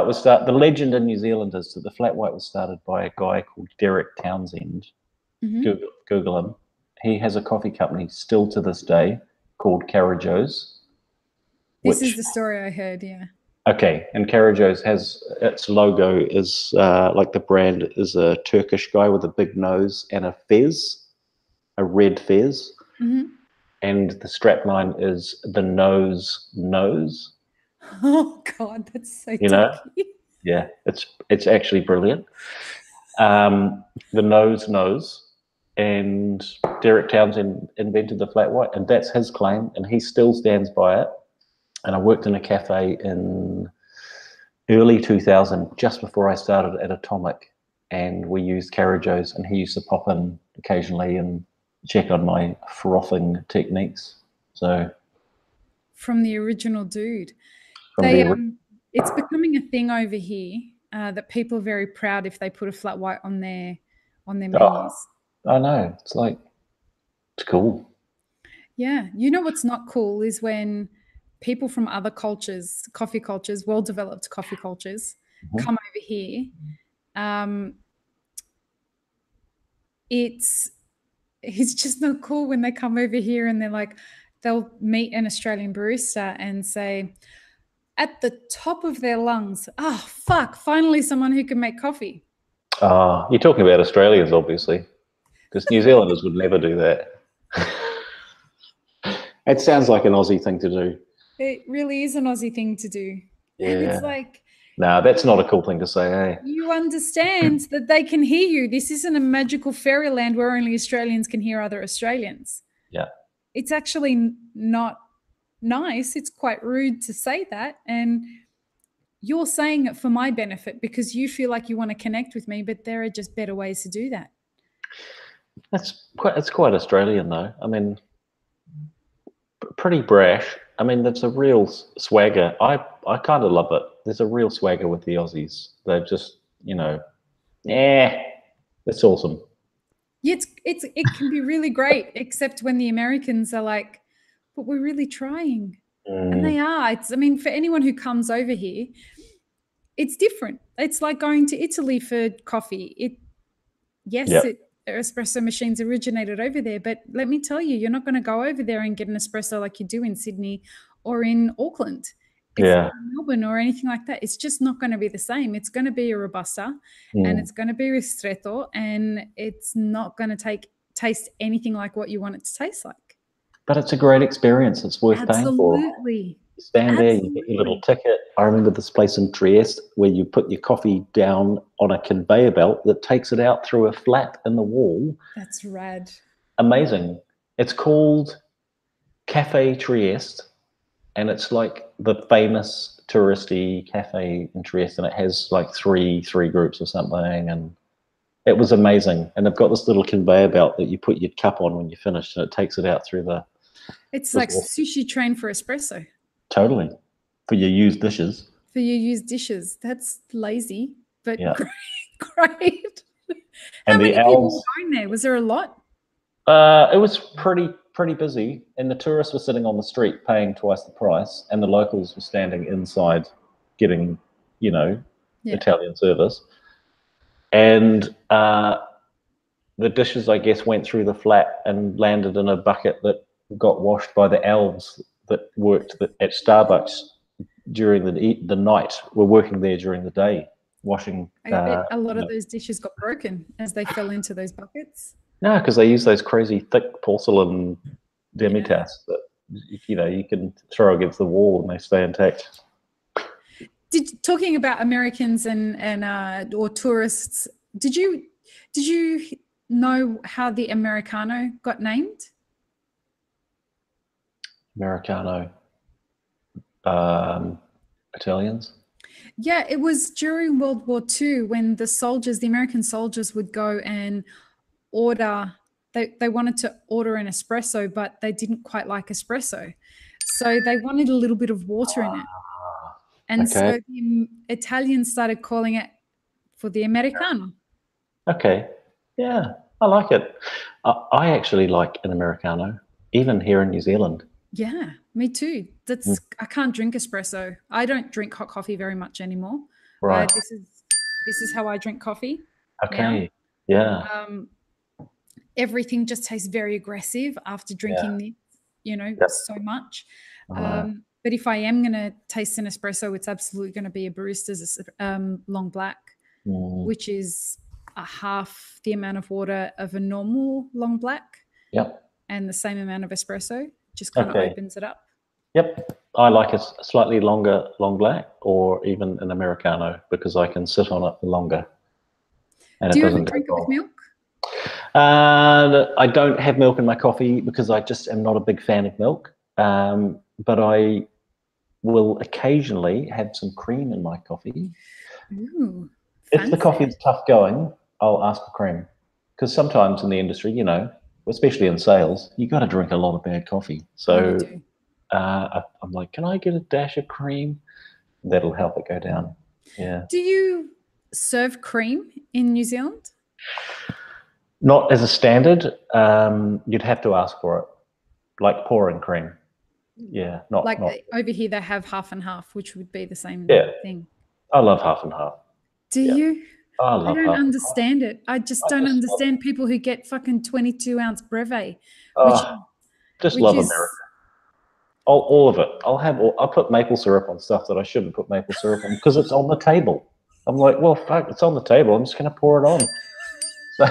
was started. The legend in New Zealand is that the flat white was started by a guy called Derek Townsend. Mhm. Google him. He has a coffee company still to this day called Carriageo's. This is the story I heard, yeah. Okay, and Carriageo's has its logo is like the brand is a Turkish guy with a big nose and a fez, a red fez, and the strapline is the nose. Oh God, that's so You yeah, it's actually brilliant. The nose, and Derek Townsend invented the flat white, and that's his claim, and he still stands by it. And I worked in a cafe in early 2000, just before I started at Atomic, and we used Carriageo's, and he used to pop in occasionally and check on my frothing techniques. So from the original dude. from It's becoming a thing over here that people are very proud if they put a flat white on their menus. I know, it's cool. Yeah, you know what's not cool is when people from other cultures, coffee cultures, well-developed coffee cultures, come over here. It's just not cool when they come over here and they're like, they'll meet an Australian barista and say, at the top of their lungs, oh, fuck, finally someone who can make coffee. You're talking about Australians, obviously, because New Zealanders would never do that. It sounds like an Aussie thing to do. It really is an Aussie thing to do. Yeah. And it's like... No, that's not a cool thing to say, eh? You understand that they can hear you. This isn't a magical fairyland where only Australians can hear other Australians. Yeah. It's actually not nice. It's quite rude to say that. And you're saying it for my benefit because you feel like you want to connect with me, but there are just better ways to do that. It's quite Australian, though. I mean, pretty brash. I mean, that's a real swagger. I kind of love it. There's a real swagger with the Aussies. They're just, it's awesome. Yeah, it can be really great, except when the Americans are like, but we're really trying. And they are. For anyone who comes over here, it's different. It's like going to Italy for coffee. Espresso machines originated over there, but let me tell you, you're not going to go over there and get an espresso like you do in Sydney or in Auckland. It's in Melbourne or anything like that. It's just not going to be the same. It's going to be a Robusta and it's going to be ristretto, and it's not going to taste anything like what you want it to taste like. But it's a great experience. It's worth paying for. Absolutely. You stand there, you get your little ticket. I remember this place in Trieste where you put your coffee down on a conveyor belt that takes it out through a flap in the wall. That's rad. Amazing. It's called Cafe Trieste, and it's like the famous touristy cafe in Trieste, and it has like three groups or something, and it was amazing. And they've got this little conveyor belt that you put your cup on when you're finished, and it takes it out through the. It's like sushi train for espresso. Totally, for your used dishes. For your used dishes. That's lazy, but Yeah. great. How And many the people elves. were going there? Was there a lot? It was pretty busy, and the tourists were sitting on the street paying twice the price, and the locals were standing inside getting, Italian service. And the dishes, I guess, went through the flat and landed in a bucket that got washed by the elves that worked at Starbucks during the night. Were working there during the day, washing. I bet a lot of those dishes got broken as they fell into those buckets. No, because they use those crazy thick porcelain demi-tasse that you can throw against the wall and they stay intact. Talking about Americans and or tourists, did you know how the Americano got named? Americano, Italians. Yeah, it was during World War II when the American soldiers would go and order. They wanted to order an espresso, but they didn't quite like espresso, so they wanted a little bit of water in it. And so the Italians started calling it for the Americano. Okay. Yeah, I like it. I actually like an Americano, even here in New Zealand. Yeah, me too. I can't drink espresso. I don't drink hot coffee very much anymore. Right. This is how I drink coffee. Okay. Now. Yeah. Everything just tastes very aggressive after drinking so much. But if I am going to taste an espresso, it's absolutely going to be a barista's long black, which is a half the amount of water of a normal long black. Yep. And the same amount of espresso, just kind of opens it up. Yep. I like a slightly longer long black, or even an Americano, because I can sit on it longer. And do you ever drink it with milk? I don't have milk in my coffee because I just am not a big fan of milk. But I will occasionally have some cream in my coffee. Ooh, if the coffee is tough going, I'll ask for cream. Because sometimes in the industry, especially in sales, you got to drink a lot of bad coffee. So I'm like, can I get a dash of cream? That'll help it go down. Yeah. Do you serve cream in New Zealand? Not as a standard. You'd have to ask for it, like pouring cream. Yeah, not over here. They have half and half, which would be the same thing. I love half and half. Do you? I don't understand it. I just don't understand people who get fucking 22-ounce Breve. Just love America. All of it. I'll put maple syrup on stuff that I shouldn't put maple syrup on because it's on the table. I'm like, well, fuck, it's on the table. I'm just going to pour it on. So.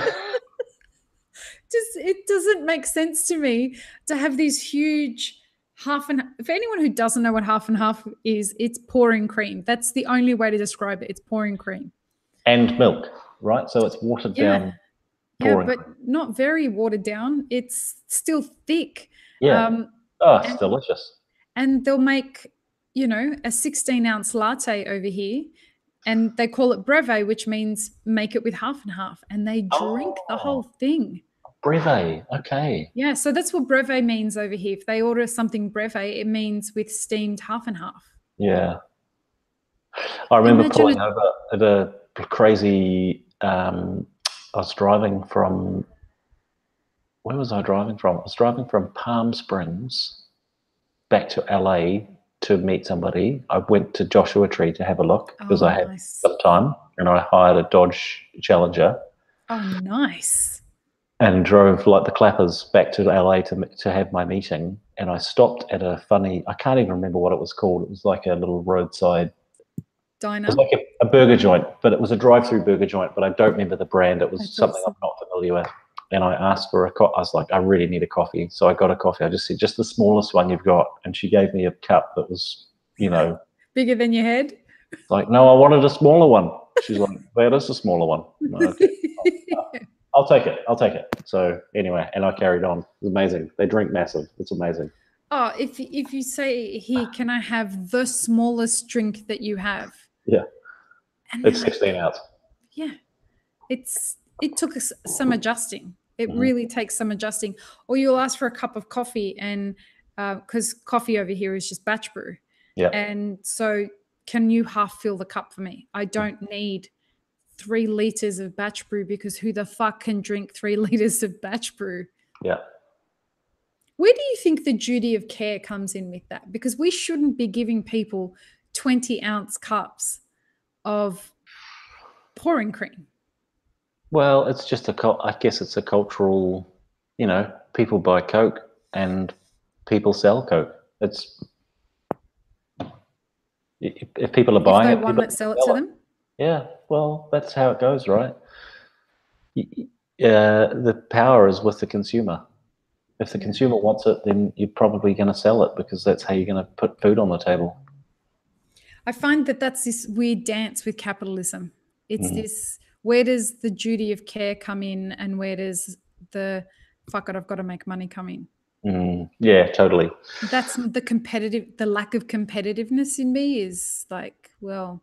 It doesn't make sense to me to have these huge half and. For anyone who doesn't know what half and half is, it's pouring cream. That's the only way to describe it. It's pouring cream. And milk, right? So it's watered down. Yeah, but not very watered down. It's still thick. Yeah. It's delicious. And they'll make, a 16-ounce latte over here, and they call it Breve, which means make it with half and half, and they drink the whole thing. Breve, okay. Yeah, so that's what Breve means over here. If they order something Breve, it means with steamed half and half. Yeah. I remember pulling over at a crazy, I was driving from, where was I driving from? I was driving from Palm Springs back to LA to meet somebody. I went to Joshua Tree to have a look because I had some time, and I hired a Dodge Challenger. Oh, nice. And drove like the clappers back to LA to have my meeting. And I stopped at a funny, I can't even remember what it was called. It was like a little roadside diner. It was like a burger joint, but it was a drive-through burger joint, but I don't remember the brand. It was something I'm not familiar with. And I asked for I was like, I really need a coffee. So I got a coffee. I just said, just the smallest one you've got. And she gave me a cup that was, bigger than your head? Like, no, I wanted a smaller one. She's like, that is a smaller one. Okay. I'll take it. So anyway, and I carried on. It's amazing. They drink massive. It's amazing. Oh, if you say, here, can I have the smallest drink that you have? Yeah, And it's they're like, 16 ounce. yeah, it took us some adjusting. It Mhm. really takes some adjusting. Or you'll ask for a cup of coffee, and because coffee over here is just batch brew. Yeah, And so, can you half fill the cup for me? I don't need 3 liters of batch brew, because who the fuck can drink 3 liters of batch brew? yeah. Where do you think the duty of care comes in with that? Because we shouldn't be giving people 20-ounce cups of pouring cream. Well, it's just I guess it's a cultural, people buy Coke and people sell Coke. It's if people are If buying they it, want people it, sell it sell to it. them. Yeah, well, that's how it goes, right? The power is with the consumer. If the consumer wants it, then you're probably going to sell it, because that's how you're going to put food on the table. I find that that's this weird dance with capitalism. It's Mm. this, where does the duty of care come in, and where does the fuck it, I've got to make money come in? Yeah, totally. That's the lack of competitiveness in me is like, well,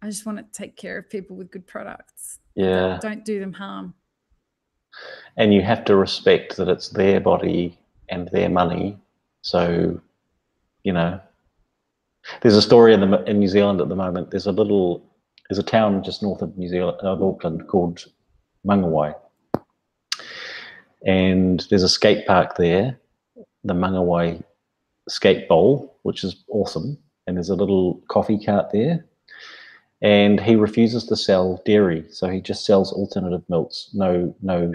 I just want to take care of people with good products. Yeah. Don't do them harm. And you have to respect that it's their body and their money. So, there's a story in New Zealand at the moment. There's a town just north of Auckland, called Mangawai. And there's a skate park there, the Mangawai Skate Bowl, which is awesome. And there's a little coffee cart there. And he refuses to sell dairy, so he just sells alternative milks, no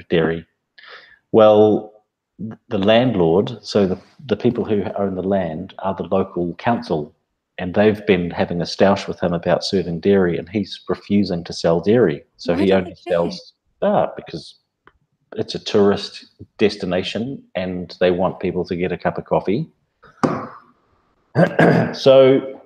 dairy. Well, the landlord, so the people who own the land are the local council, and they've been having a stoush with him about serving dairy, and he's refusing to sell dairy. So Why he don't only they care? sells because it's a tourist destination and they want people to get a cup of coffee. So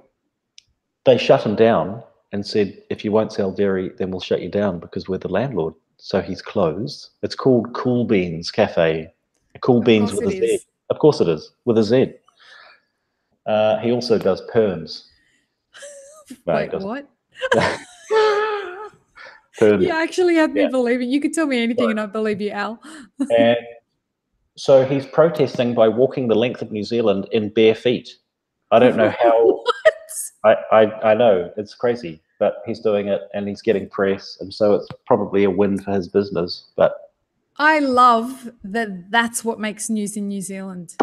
they shut him down and said, if you won't sell dairy, then we'll shut you down, because we're the landlord. So he's closed. It's called Cool Beans Cafe. Cool Beans with a Z. Of course it is, with a Z. He also does perms. No, Wait, what? Perms. You actually had me Yeah. believe it. You could tell me anything Right. and I believe you, Al. And so he's protesting by walking the length of New Zealand in bare feet. I don't know how. I know, it's crazy, but he's doing it and he's getting press, and so it's probably a win for his business. But I love that that's what makes news in New Zealand.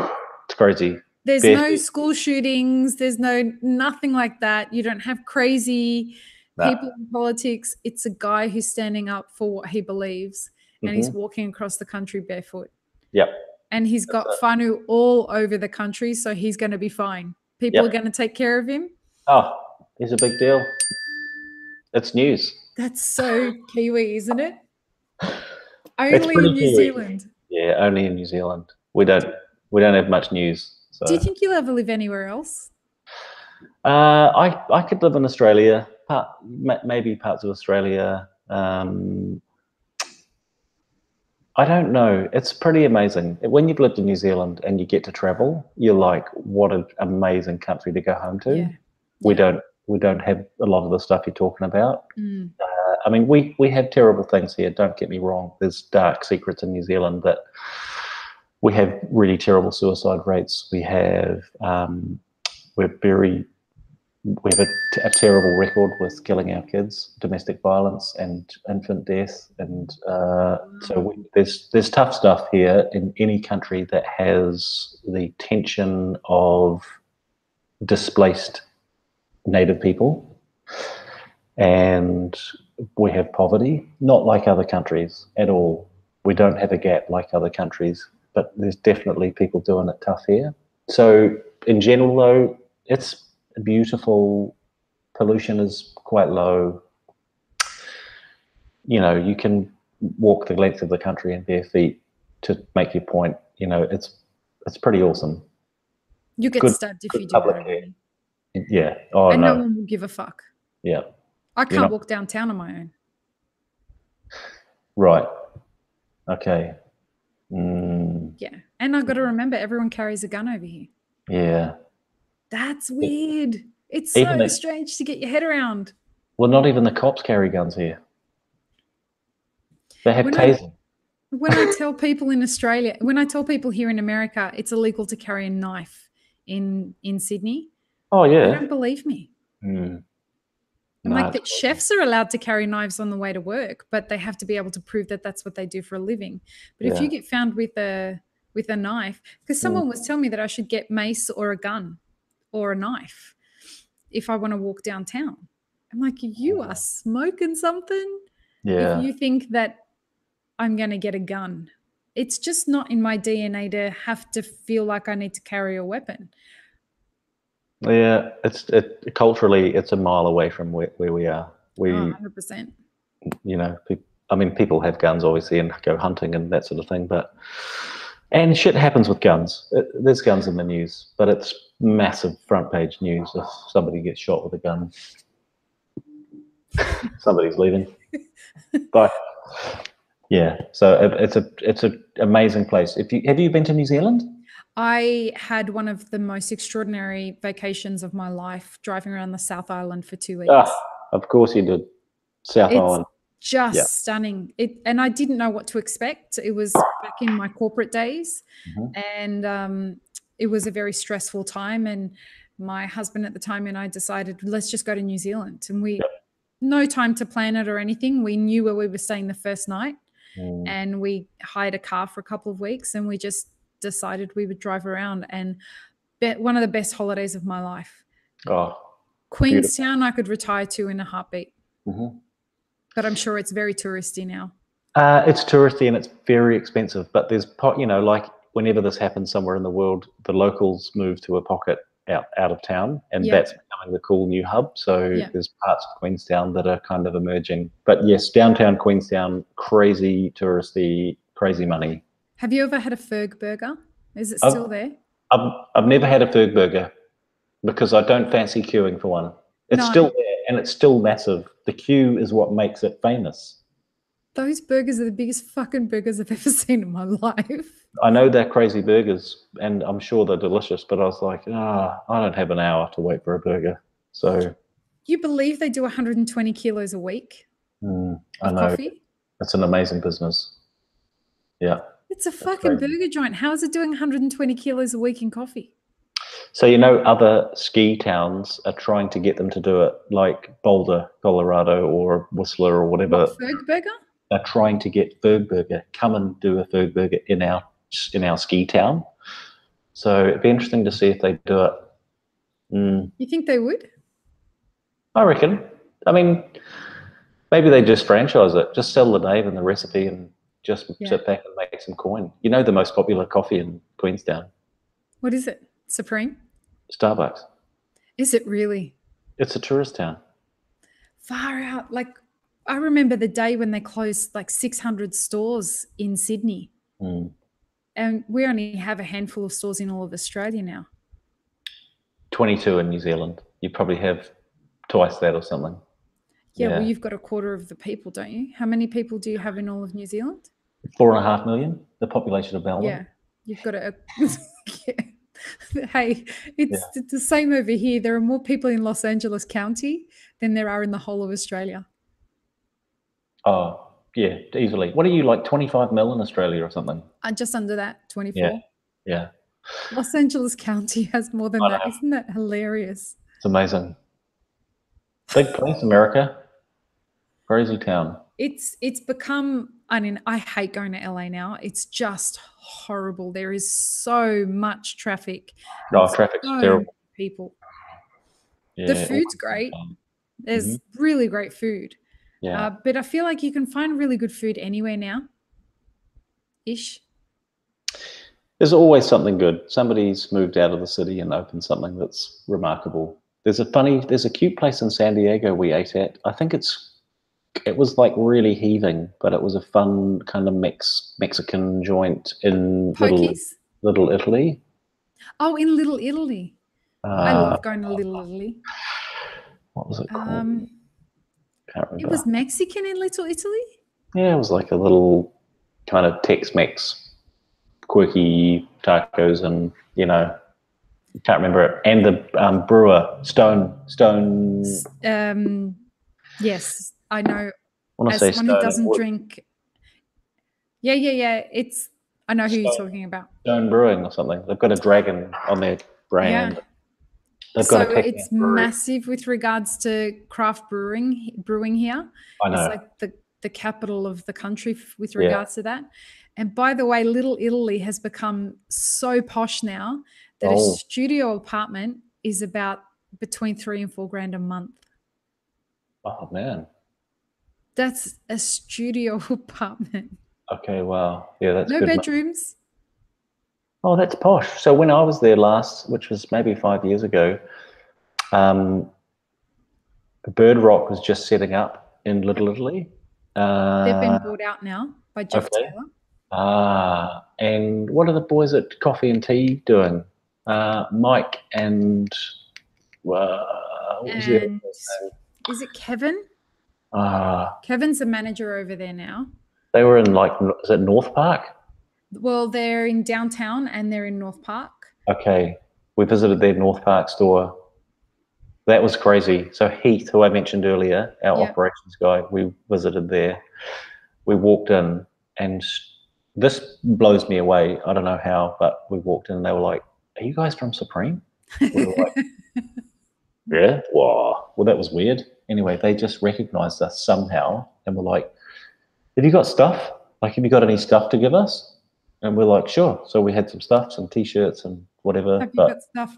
it's crazy. There's no school shootings. There's nothing like that. You don't have crazy people in politics. It's a guy who's standing up for what he believes, and he's walking across the country barefoot. Yep. And he's got whānau all over the country, so he's going to be fine. People are going to take care of him. Oh, he's a big deal. It's news. That's so Kiwi, isn't it? It's Only pretty in New Kiwi. Zealand. Yeah, only in New Zealand. We don't have much news. So. Do you think you'll ever live anywhere else? I could live in Australia, maybe parts of Australia. I don't know. It's pretty amazing. When you've lived in New Zealand and you get to travel, you're like, what an amazing country to go home to. Yeah. We don't have a lot of the stuff you're talking about. Mm. I mean, we have terrible things here. Don't get me wrong. There's dark secrets in New Zealand that we have really terrible suicide rates. We have we have a terrible record with killing our kids, domestic violence and infant death, and so there's tough stuff here in any country that has the tension of displaced Native people, and we have poverty, not like other countries at all. We don't have a gap like other countries, but there's definitely people doing it tough here. So in general, though, it's beautiful. Pollution is quite low. You can walk the length of the country in bare feet to make your point. It's pretty awesome. You get stabbed if you do that. Yeah. Oh, and no one will give a fuck. Yeah. I can't walk downtown on my own. Right. Okay. Yeah. And I've got to remember, everyone carries a gun over here. Yeah. That's weird. It's Even so strange to get your head around. Well, not even the cops carry guns here. They have tasers. When I tell people in Australia, when I tell people here in America, it's illegal to carry a knife in Sydney. Oh, yeah. They don't believe me. Mm. I'm like, that chefs are allowed to carry knives on the way to work, but they have to be able to prove that that's what they do for a living. But if you get found with a knife, because someone was telling me that I should get mace or a gun or a knife if I want to walk downtown. I'm like, you are smoking something. Yeah. If you think that I'm going to get a gun. It's just not in my DNA to have to feel like I need to carry a weapon. Yeah, culturally, it's a mile away from where we are. 100%. You know, people have guns obviously and go hunting and that sort of thing, and shit happens with guns. There's guns in the news, but it's massive front page news if somebody gets shot with a gun. Somebody's leaving. Bye. Yeah, so it's an amazing place. Have you been to New Zealand? I had one of the most extraordinary vacations of my life, driving around the South Island for 2 weeks. Of course you did. South Island. Just stunning. And I didn't know what to expect. It was back in my corporate days, and it was a very stressful time. And my husband at the time and I decided, let's just go to New Zealand. And no time to plan it or anything. We knew where we were staying the first night, and we hired a car for a couple of weeks, and we just decided we would drive around. And one of the best holidays of my life. Queenstown, I could retire to in a heartbeat. But I'm sure it's very touristy now. It's touristy and it's very expensive. But there's, like whenever this happens somewhere in the world, the locals move to a pocket out of town, and that's becoming the cool new hub. So there's parts of Queenstown that are kind of emerging. But yes, downtown Queenstown, crazy touristy, crazy money. Have you ever had a Ferg burger? Is it still there? I've never had a Ferg burger because I don't fancy queuing for one. It's still there and it's still massive. The queue is what makes it famous. Those burgers are the biggest fucking burgers I've ever seen in my life. I know they're crazy burgers and I'm sure they're delicious, but I was like, I don't have an hour to wait for a burger. So you believe they do 120 kilos a week of coffee? It's an amazing business. Yeah. It's a fucking burger joint. How is it doing 120 kilos a week in coffee? So, other ski towns are trying to get them to do it, like Boulder, Colorado, or Whistler, or whatever. What, Ferg burger? They're trying to get Ferg burger. Come and do a Ferg burger in our ski town. So it'd be interesting to see if they do it. You think they would? I reckon. I mean, maybe they just franchise it, just sell the name and the recipe, and just sit back and make some coin. The most popular coffee in Queenstown. What is it? Supreme? Starbucks. Is it really? It's a tourist town. Far out. Like, I remember the day when they closed like 600 stores in Sydney. And we only have a handful of stores in all of Australia now. 22 in New Zealand. You probably have twice that or something. Yeah, well, you've got a quarter of the people, don't you? How many people do you have in all of New Zealand? 4.5 million, the population of Melbourne. Yeah, you've got a... Hey, it's the same over here. There are more people in Los Angeles County than there are in the whole of Australia. Oh, yeah, easily. What are you, like 25 mil in Australia or something? Just under that, 24. Yeah. Los Angeles County has more than that. Isn't that hilarious? It's amazing. Big place, America. Crazy town. It's become, I mean, I hate going to LA now. It's just horrible. There is so much traffic. Traffic's terrible. People. Yeah, the food's great. There's really great food. Yeah. But I feel like you can find really good food anywhere now. Ish. There's always something good. Somebody's moved out of the city and opened something that's remarkable. There's a cute place in San Diego we ate at. I think it was like really heaving, but it was a fun kind of Mexican joint in Little Italy. Oh, in Little Italy. I love going to Little Italy. What was it called? Can't remember. It was Mexican in Little Italy? Yeah, it was like a little kind of Tex-Mex quirky tacos, and can't remember it. And the brewer Stone. Yes, I know. When I As say someone who Stone, doesn't drink. Yeah. I know who you're talking about. Stone Brewing or something. They've got a dragon on their brand. Yeah. They've got So it's massive with regards to craft brewing here. I know. It's like the capital of the country with regards to that. And by the way, Little Italy has become so posh now that a studio apartment is about between $3,000 and $4,000 a month. Oh man. That's a studio apartment. Okay, wow. Yeah, that's no good. bedrooms. Oh, that's posh. So when I was there last, which was maybe 5 years ago, Bird Rock was just setting up in Little Italy. They've been bought out now by Jeff Taylor. And what are the boys at Coffee and Tea doing? Mike and what was the other name? Is it Kevin? Kevin's the manager over there now. They were in is it North Park? Well, they're in downtown and they're in North Park. Okay. We visited their North Park store. That was crazy. So Heath, who I mentioned earlier, our operations guy, we visited there. We walked in, and this blows me away. I don't know how, but we walked in and they were like, "Are you guys from Supreme?" We were like, "Yeah." Wow. Well, that was weird. Anyway, they just recognized us somehow and were like, "Have you got stuff? Like, have you got any stuff to give us?" And we're like, "Sure." So we had some stuff, some T-shirts and whatever. Have you got stuff?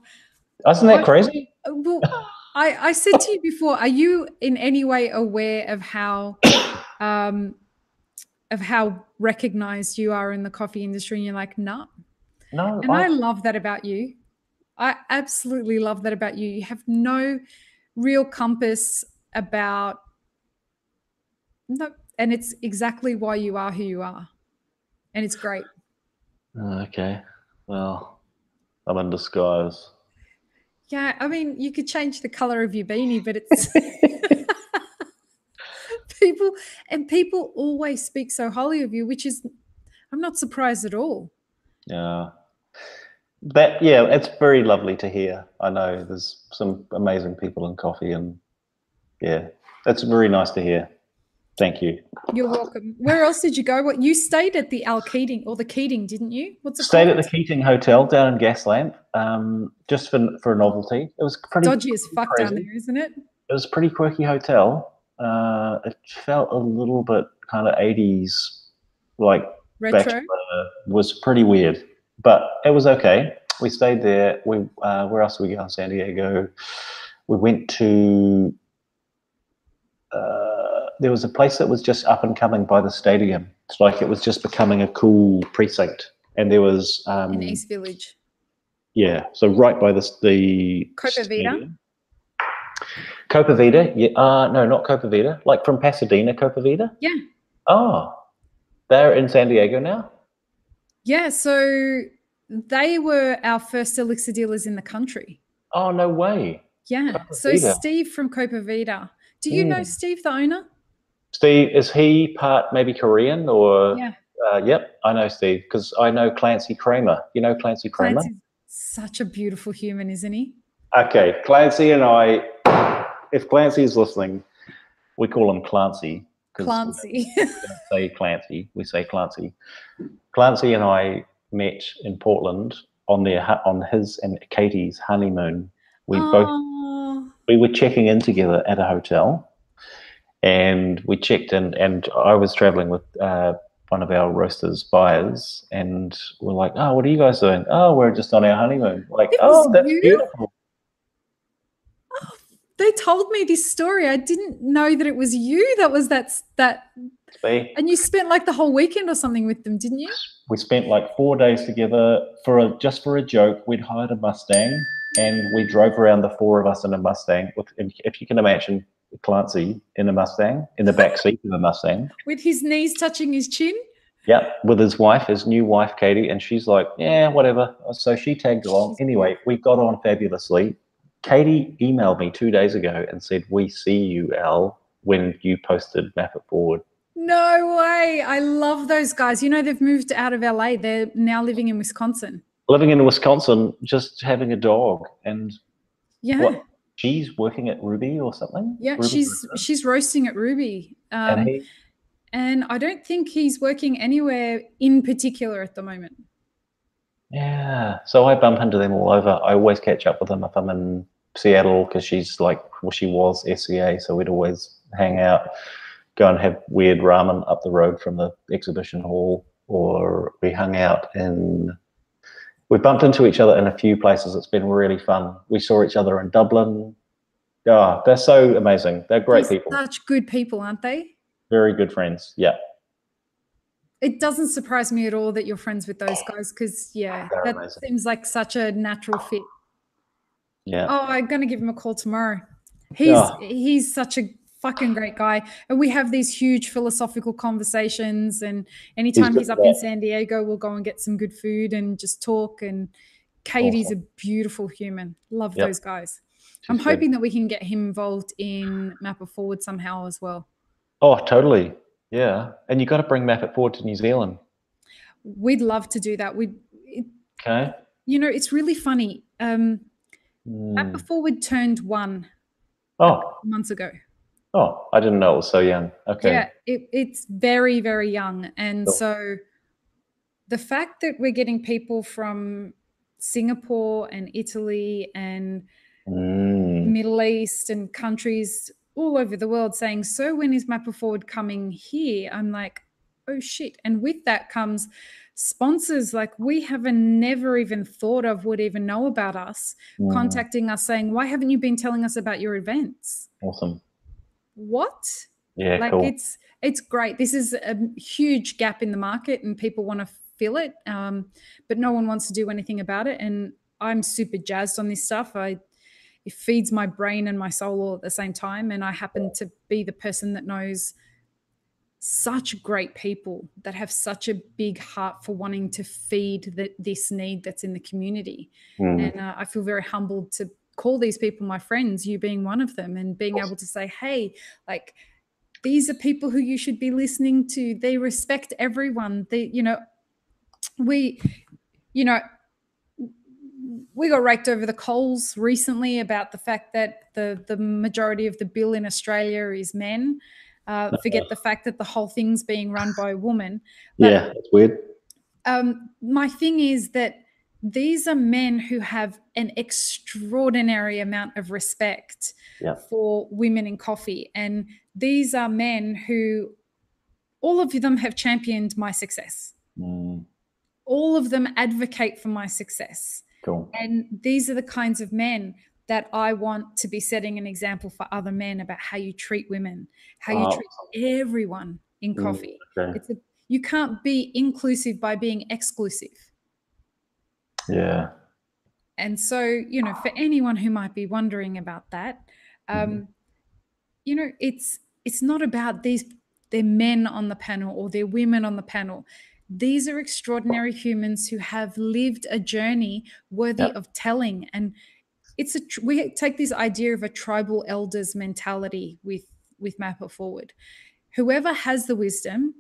Isn't that crazy? Well, I said to you before, are you in any way aware of how recognized you are in the coffee industry? And you're like, no. And I love that about you. I absolutely love that about you. You have no real compass about and it's exactly why you are who you are. And it's great. Okay. Well, I'm in disguise. Yeah, I mean, you could change the color of your beanie, but it's people always speak so highly of you, which is, I'm not surprised at all. Yeah. It's very lovely to hear. I know there's some amazing people in coffee, and that's very nice to hear. Thank you. You're welcome. Where else did you go? What, you stayed at the Keating or the Keating, didn't you? What's it Stayed called? at the Keating Hotel down in Gaslamp, just for a novelty. It was pretty dodgy as fuck crazy. Down there, isn't it? It was a pretty quirky hotel. It felt a little bit kind of 80s, like retro. Was pretty weird, but it was okay. We stayed there. Where else did we go in San Diego? We went to. There was a place that was just up and coming by the stadium. It's like it was just becoming a cool precinct, and there was in East Village. Yeah, so right by the Copa Vida. Copa Vida, no, not Copa Vida. Like from Pasadena, Copa Vida. Yeah. Oh, they're in San Diego now. Yeah, so they were our first elixir dealers in the country. Oh, no way. Yeah. Copa so Vida. Steve from Copa Vida. Do you know Steve, the owner? Steve, is he part maybe Korean or? Yeah. Yep, I know Steve because I know Clancy Kramer. You know Clancy Kramer? Clancy's such a beautiful human, isn't he? Okay, Clancy and I, if Clancy is listening, we call him Clancy. Clancy. We don't say Clancy, we say Clancy. Clancy and I met in Portland on his and Katie's honeymoon. We were checking in together at a hotel, and we checked in, and I was traveling with one of our roasters buyers, and we're like, "Oh, what are you guys doing?" "Oh, we're just on our honeymoon." Like, "Oh, that's beautiful." Oh, they told me this story. I didn't know that it was you. That was that. And you spent like the whole weekend or something with them, didn't you? We spent like 4 days together just for a joke. We'd hired a Mustang, and we drove around, the four of us in a Mustang. If you can imagine Clancy in a Mustang, in the back seat of a Mustang. With his knees touching his chin? Yep, with his new wife, Katie, and she's like, yeah, whatever. So she tagged along. Anyway, we got on fabulously. Katie emailed me 2 days ago and said, "We see you, Al, when you posted Map It Forward." No way. I love those guys. You know, they've moved out of LA. They're now living in Wisconsin. Living in Wisconsin, just having a dog, and Yeah. what? She's working at Ruby or something. Yeah, Ruby she's roasting at Ruby. and And I don't think he's working anywhere in particular at the moment. yeah. So I bump into them all over. I always catch up with them if I'm in Seattle because she's like, well, she was SCA, so we'd always hang out, go and have weird ramen up the road from the exhibition hall, or we hung out in. We bumped into each other in a few places. It's been really fun. We saw each other in Dublin. Oh, they're so amazing. They're great people. Such good people, aren't they? Very good friends. Yeah. It doesn't surprise me at all that you're friends with those guys because, yeah, They're that amazing. seems like such a natural fit. Yeah. Oh, I'm going to give him a call tomorrow. He's such a fucking great guy. And we have these huge philosophical conversations. And anytime he's up in San Diego, we'll go and get some good food and just talk. And Katie's a beautiful human. Love those guys. I'm hoping that we can get him involved in Map It Forward somehow as well. Oh, totally. Yeah. And you got to bring Map It Forward to New Zealand. We'd love to do that. Okay. You know, it's really funny. Map It Forward turned 1 months ago. Oh, I didn't know it was so young. Okay. Yeah, it's very, very young. And so the fact that we're getting people from Singapore and Italy and Middle East and countries all over the world saying, so when is Map It Forward coming here? I'm like, oh shit. And with that comes sponsors like we haven't never even thought of, would even know about us, contacting us saying, why haven't you been telling us about your events? Awesome. What? Yeah, like cool. It's great. This is a huge gap in the market and people want to fill it, but no one wants to do anything about it. And I'm super jazzed on this stuff. It feeds my brain and my soul all at the same time. And I happen to be the person that knows such great people that have such a big heart for wanting to feed this need that's in the community. And I feel very humbled to call these people my friends, you being one of them, and being able to say, hey, like, these are people who you should be listening to. They respect everyone. We got raked over the coals recently about the fact that the majority of the bill in Australia is men. Forget the fact that the whole thing's being run by a woman. But, yeah, that's weird. My thing is that these are men who have an extraordinary amount of respect for women in coffee. And these are men who, all of them have championed my success. All of them advocate for my success. Cool. And these are the kinds of men that I want to be setting an example for other men about how you treat women, how you treat everyone in coffee. Okay. You can't be inclusive by being exclusive. Yeah. And so, for anyone who might be wondering about that, it's not about they're men on the panel or they're women on the panel. These are extraordinary humans who have lived a journey worthy of telling. And we take this idea of a tribal elders mentality with Map It Forward. Whoever has the wisdom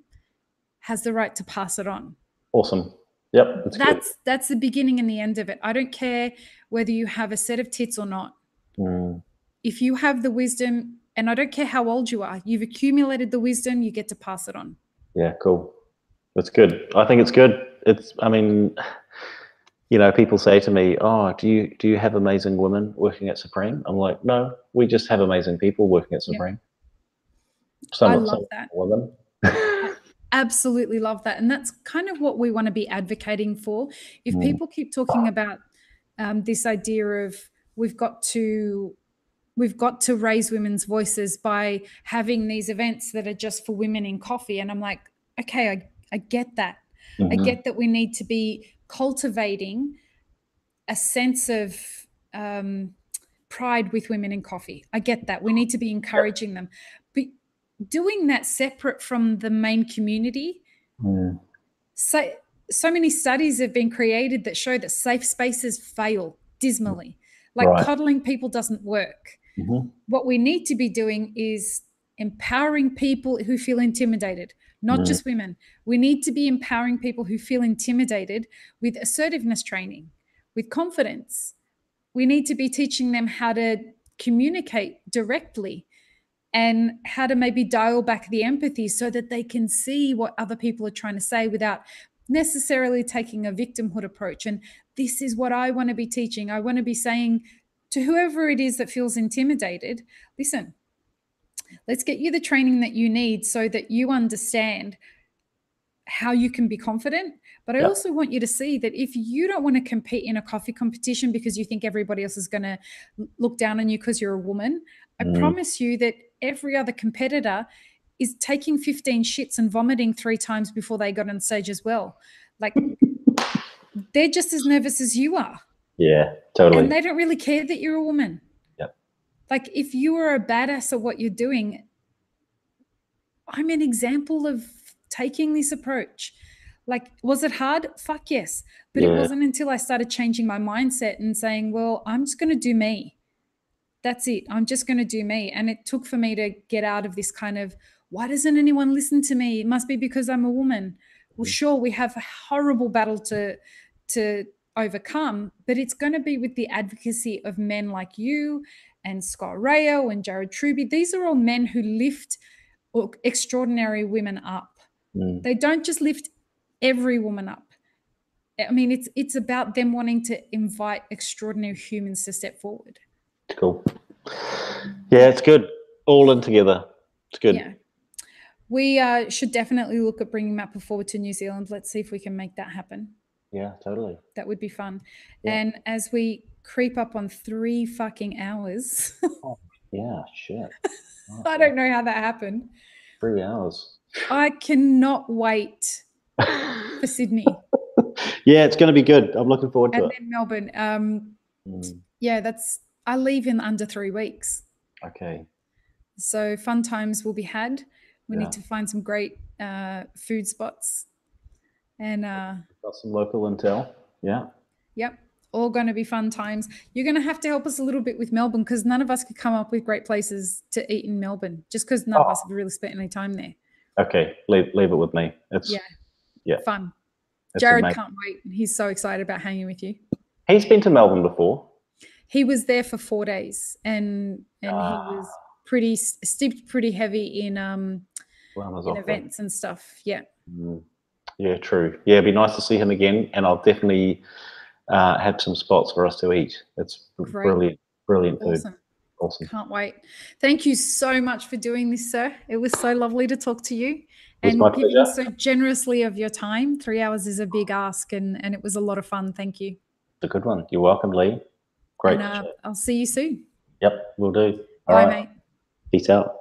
has the right to pass it on. Awesome. Yep. That's the beginning and the end of it. I don't care whether you have a set of tits or not. If you have the wisdom, and I don't care how old you are, you've accumulated the wisdom, you get to pass it on. Yeah, cool. That's good. I think it's good. People say to me, oh, do you have amazing women working at Supreme? I'm like, no, we just have amazing people working at Supreme. I love that. Women. Absolutely love that. And that's kind of what we want to be advocating for. If people keep talking about this idea of we've got to raise women's voices by having these events that are just for women in coffee. And I'm like, okay, I get that. I get that we need to be cultivating a sense of pride with women in coffee. I get that. We need to be encouraging them. But doing that separate from the main community, so many studies have been created that show that safe spaces fail dismally. Like coddling people doesn't work. What we need to be doing is empowering people who feel intimidated, not just women. We need to be empowering people who feel intimidated with assertiveness training, with confidence. We need to be teaching them how to communicate directly and how to maybe dial back the empathy so that they can see what other people are trying to say without necessarily taking a victimhood approach. And this is what I want to be teaching. I want to be saying to whoever it is that feels intimidated, listen, let's get you the training that you need so that you understand how you can be confident. But I also want you to see that if you don't want to compete in a coffee competition because you think everybody else is going to look down on you because you're a woman, I promise you that every other competitor is taking 15 shits and vomiting 3 times before they got on stage as well. Like, they're just as nervous as you are. Yeah, totally. And they don't really care that you're a woman. Yep. Like, if you are a badass at what you're doing, I'm an example of taking this approach. Like, was it hard? Fuck yes. But it wasn't until I started changing my mindset and saying, well, I'm just going to do me. That's it. I'm just going to do me. And it took for me to get out of this kind of, why doesn't anyone listen to me? It must be because I'm a woman. Well, sure, we have a horrible battle to overcome, but it's going to be with the advocacy of men like you and Scott Rayo and Jared Truby. These are all men who lift extraordinary women up. They don't just lift every woman up. I mean, it's about them wanting to invite extraordinary humans to step forward. Cool. Yeah, it's good. All in together. It's good. Yeah. We should definitely look at bringing Mappa forward to New Zealand. Let's see if we can make that happen. Yeah, totally. That would be fun. Yeah. And as we creep up on 3 fucking hours. Oh, yeah, shit. Oh, I don't know how that happened. 3 hours. I cannot wait for Sydney. Yeah, it's going to be good. I'm looking forward to it. And then Melbourne. Yeah, I leave in under 3 weeks. Okay. So fun times will be had. We need to find some great food spots. And got some local intel. Yeah. Yep. All going to be fun times. You're going to have to help us a little bit with Melbourne because none of us could come up with great places to eat in Melbourne just because none of us have really spent any time there. Okay. Leave it with me. It's fun. It's Jared amazing. can't wait. He's so excited about hanging with you. He's been to Melbourne before. He was there for 4 days and he was steeped pretty heavy in events and stuff. Yeah. Yeah, true. Yeah, it'd be nice to see him again, and I'll definitely have some spots for us to eat. It's brilliant food. Awesome. Can't wait. Thank you so much for doing this, sir. It was so lovely to talk to you and giving so generously of your time. 3 hours is a big ask, and it was a lot of fun. Thank you. It's a good one. You're welcome, Lee. Great. And, I'll see you soon. Yep, we'll do. Bye, mate. Peace out.